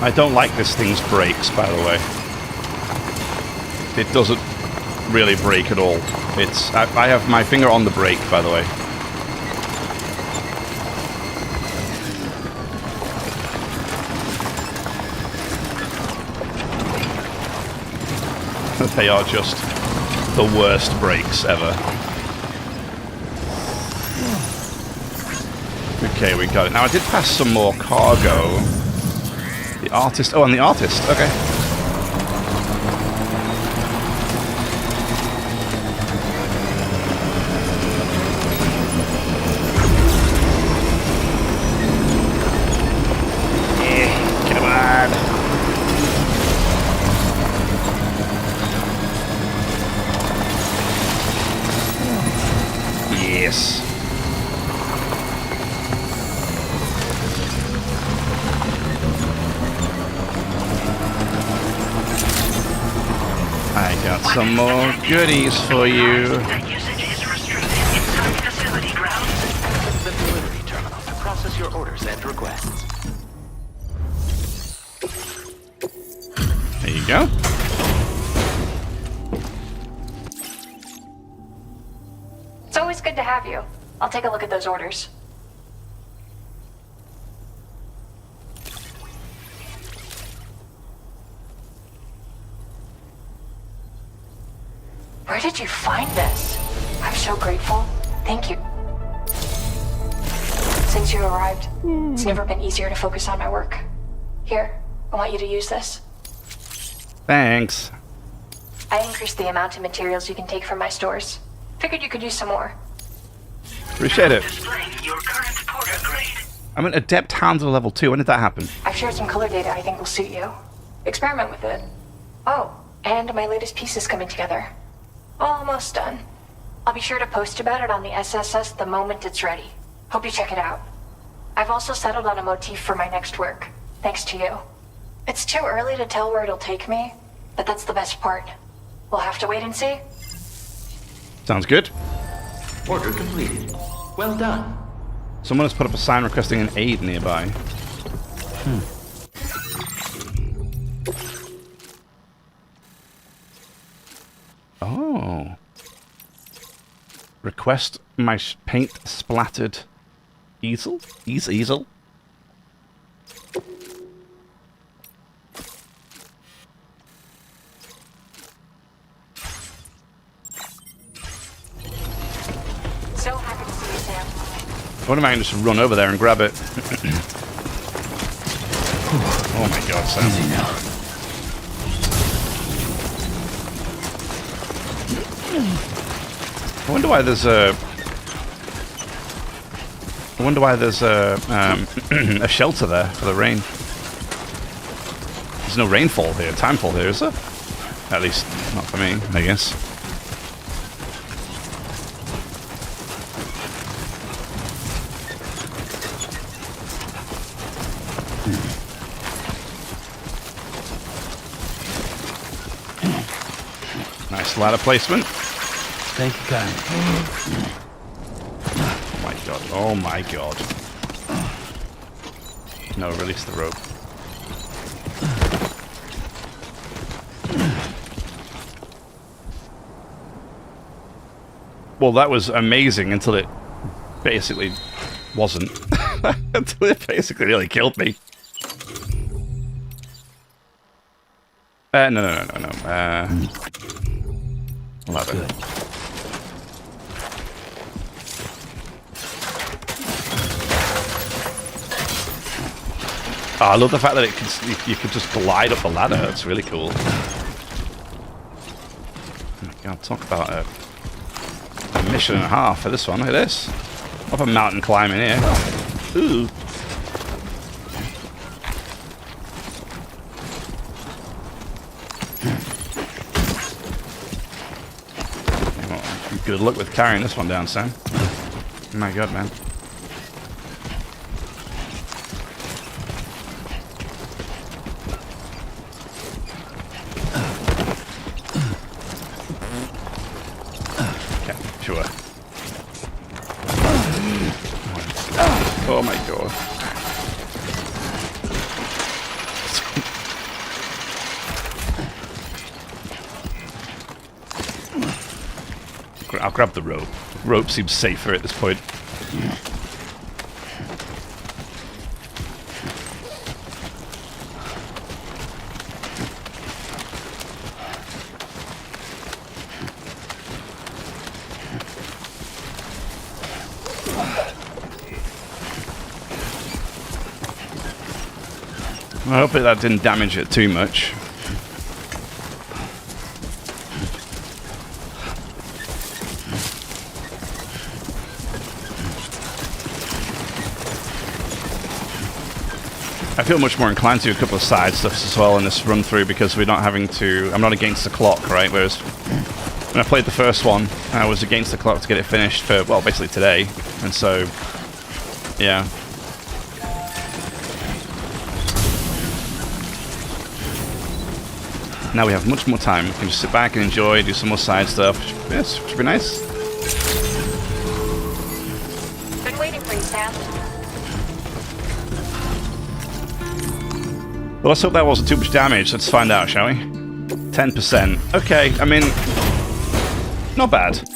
I don't like this thing's brakes, by the way. It doesn't really brake at all. It's I have my finger on the brake, by the way. They are just the worst brakes ever. Okay, we got it. Now I did pass some more cargo. The artist. Oh, and the artist. Okay. Come on. Yes. I got some more goodies for you. That usage is restricted inside facility grounds. The delivery terminal to process your orders and requests. There you go. It's always good to have you. I'll take a look at those orders. Where did you find this? I'm so grateful. Thank you. Since you arrived, it's never been easier to focus on my work. Here, I want you to use this. Thanks. I increased the amount of materials you can take from my stores. Figured you could use some more. Appreciate it. Displaying your current porter grade. I'm an adept handler level 2. When did that happen? I've shared some color data I think will suit you. Experiment with it. Oh, and my latest piece is coming together. Almost done. I'll be sure to post about it on the SSS the moment it's ready. Hope you check it out. I've also settled on a motif for my next work, thanks to you. It's too early to tell where it'll take me, but that's the best part. We'll have to wait and see. Sounds good. Order completed. Well done. Someone has put up a sign requesting an aid nearby. Oh. Request my paint splattered easel? Easel? So happy to see you, Sam. I wonder if I can just run over there and grab it. Oh my god, Sam. Easy now. I wonder why there's a a shelter there for the rain. There's no rainfall here, timefall here, is there? At least not for me, I guess. Nice ladder placement. Thank you, guys. Oh my god. Oh my god. No, release the rope. Well, that was amazing until it basically wasn't. Until it basically really killed me. No. 11. Good. Oh, I love the fact that you could just glide up the ladder. That's really cool. Oh my god, talk about a mission and a half for this one. Look at this. Up a mountain climbing here. Ooh. Good luck with carrying this one down, Sam. Oh my god, man. Okay, sure. Oh my god. I'll grab the rope. Rope seems safer at this point. I hope that didn't damage it too much. I feel much more inclined to do a couple of side stuffs as well in this run through because we're not having to... I'm not against the clock, right? Whereas when I played the first one, I was against the clock to get it finished for, well, basically today. And so, yeah. Now we have much more time. We can just sit back and enjoy, do some more side stuff. Yes, should be nice. Been waiting for you, Sam. Well, let's hope that wasn't too much damage. Let's find out, shall we? 10%. Okay, I mean, not bad.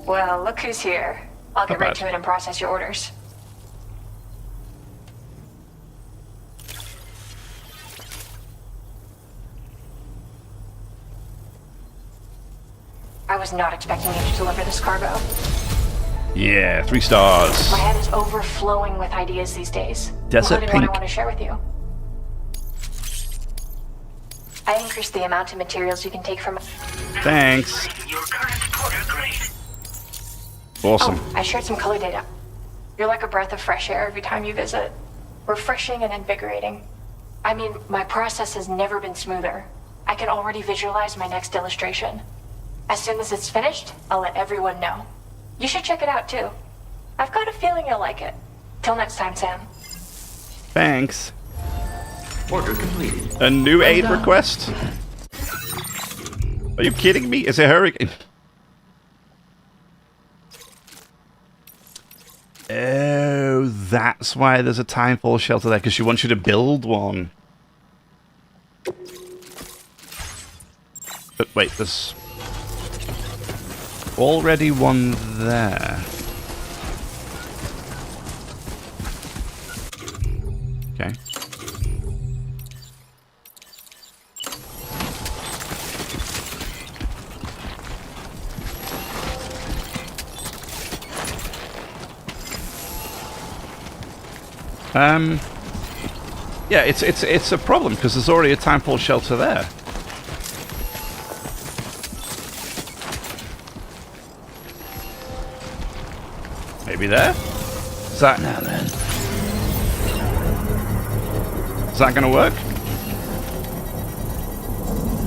Well, look who's here. I'll get Not right bad. to it and process your orders. I was not expecting you to deliver this cargo. Yeah, 3 stars. My head is overflowing with ideas these days, Desert including pink. what I want to share with you. I increased the amount of materials you can take from... Thanks. Your current porter grade. Awesome. Oh, I shared some color data. You're like a breath of fresh air every time you visit. Refreshing and invigorating. I mean, my process has never been smoother. I can already visualize my next illustration. As soon as it's finished, I'll let everyone know. You should check it out, too. I've got a feeling you'll like it. Till next time, Sam. Thanks. Order completed. A new aid request? Are you kidding me? Is it hurricane? Oh, that's why there's a timefall shelter there, because she wants you to build one. But wait, there's already one there. Okay. Yeah, it's a problem because there's already a timefall shelter there. Maybe there? Is that... Now then. Is that gonna work?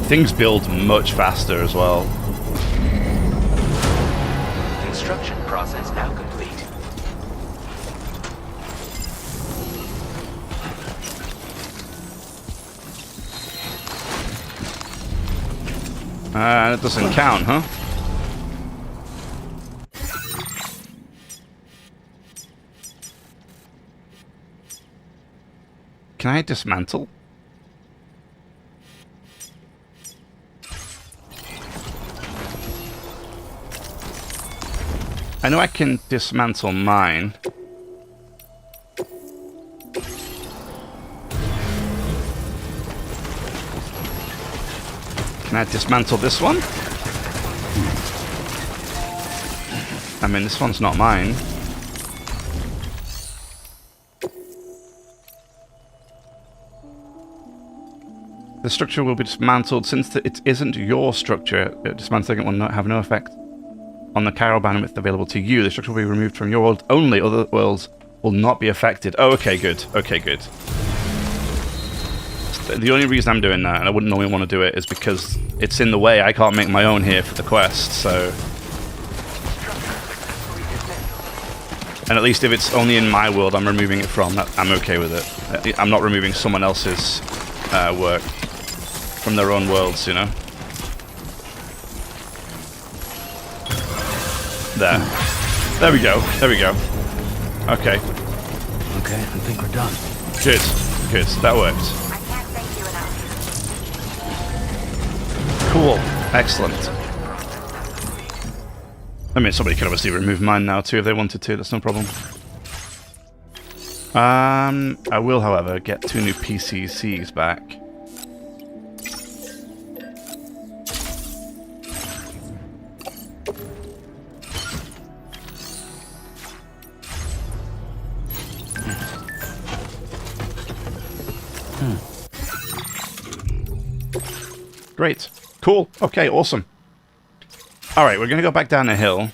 Things build much faster as well. Construction process now complete. It doesn't count, huh? Can I dismantle? I know I can dismantle mine. Can I dismantle this one? I mean, this one's not mine. The structure will be dismantled. Since it isn't your structure, dismantling it will not have no effect on the chiral bandwidth available to you. The structure will be removed from your world only. Other worlds will not be affected. Oh, okay, good. Okay, good. The only reason I'm doing that, and I wouldn't normally want to do it, is because it's in the way. I can't make my own here for the quest, so... And at least if it's only in my world I'm removing it from, I'm okay with it. I'm not removing someone else's work from their own worlds, you know? There. There we go. There we go. Okay. Okay, I think we're done. Good. Good. That worked. Cool. Excellent. I mean, somebody could obviously remove mine now too if they wanted to. That's no problem. I will, however, get 2 new PCCs back. Great. Cool. Okay, awesome. Alright, we're going to go back down the hill.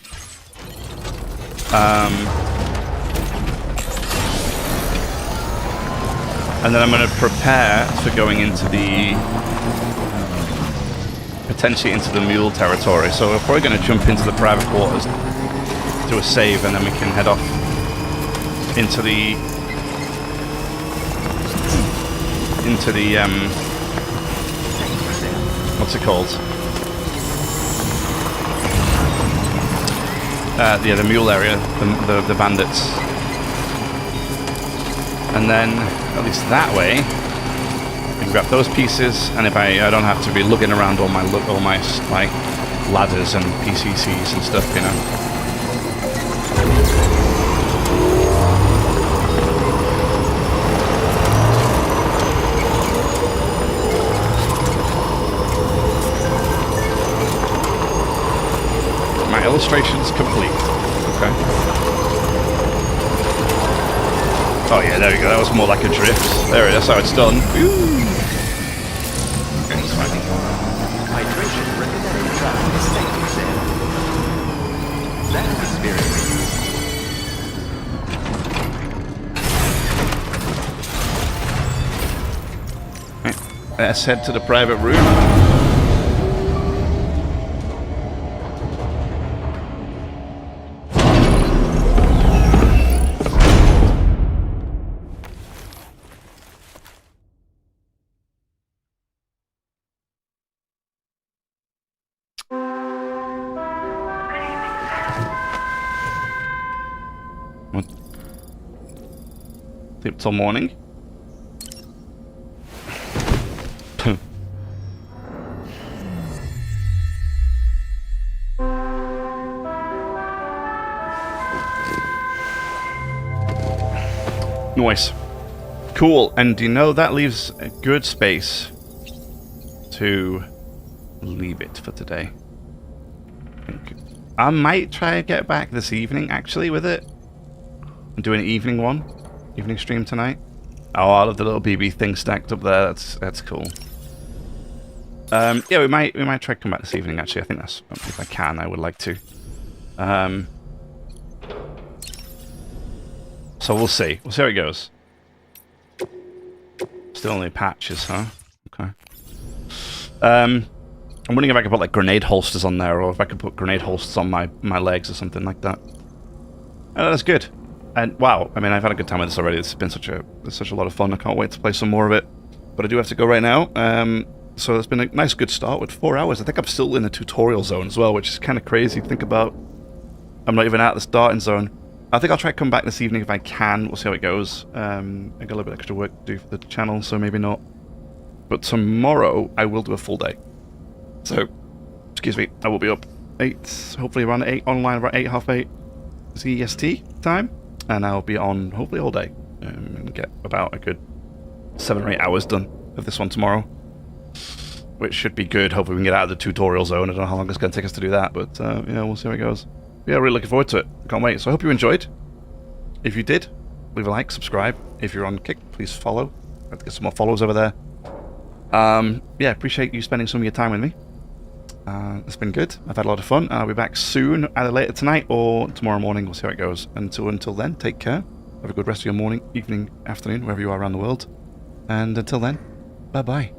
And then I'm going to prepare for going into the... potentially into the mule territory. So we're probably going to jump into the private quarters, do a save, and then we can head off into the... what's it called? Yeah, the mule area, the bandits. And then, at least that way, I can grab those pieces, and if I don't have to be looking around all my like ladders and PCCs and stuff, you know. Illustrations complete. Okay. Oh yeah, there we go. That was more like a drift. There it is. That's how it's done. Ooh. Okay, it's fine. Hydration recommended travel is safe, that experience. Right. Let's head to the private room. Till morning. Nice. Cool. And you know, that leaves a good space to leave it for today. I might try and get back this evening, actually, with it. And do an evening one. Evening stream tonight. Oh, I love the little BB thing stacked up there. That's cool. Yeah, we might try to come back this evening. Actually, I think that's, if I can, I would like to. So we'll see. We'll see how it goes. Still only patches, huh? Okay. I'm wondering if I could put like grenade holsters on there, or if I could put grenade holsters on my legs or something like that. Oh, that's good. And wow, I mean, I've had a good time with this already. It's been such a lot of fun. I can't wait to play some more of it. But I do have to go right now. So it's been a nice good start with 4 hours. I think I'm still in the tutorial zone as well, which is kind of crazy to think about. I'm not even at the starting zone. I think I'll try to come back this evening if I can. We'll see how it goes. I got a little bit extra work to do for the channel, so maybe not. But tomorrow, I will do a full day. So, excuse me, I will be up 8, hopefully around 8, online around 8, half 8 CEST time. And I'll be on hopefully all day. And get about a good 7 or 8 hours done of this one tomorrow. Which should be good. Hopefully we can get out of the tutorial zone. I don't know how long it's going to take us to do that, but yeah, we'll see how it goes. Yeah, really looking forward to it. Can't wait. So I hope you enjoyed. If you did, leave a like, subscribe. If you're on Kick, please follow. I'd like to get some more followers over there. Yeah, appreciate you spending some of your time with me. It's been good. I've had a lot of fun. I'll be back soon, either later tonight or tomorrow morning. We'll see how it goes. Until then, take care. Have a good rest of your morning, evening, afternoon, wherever you are around the world. And until then, bye-bye.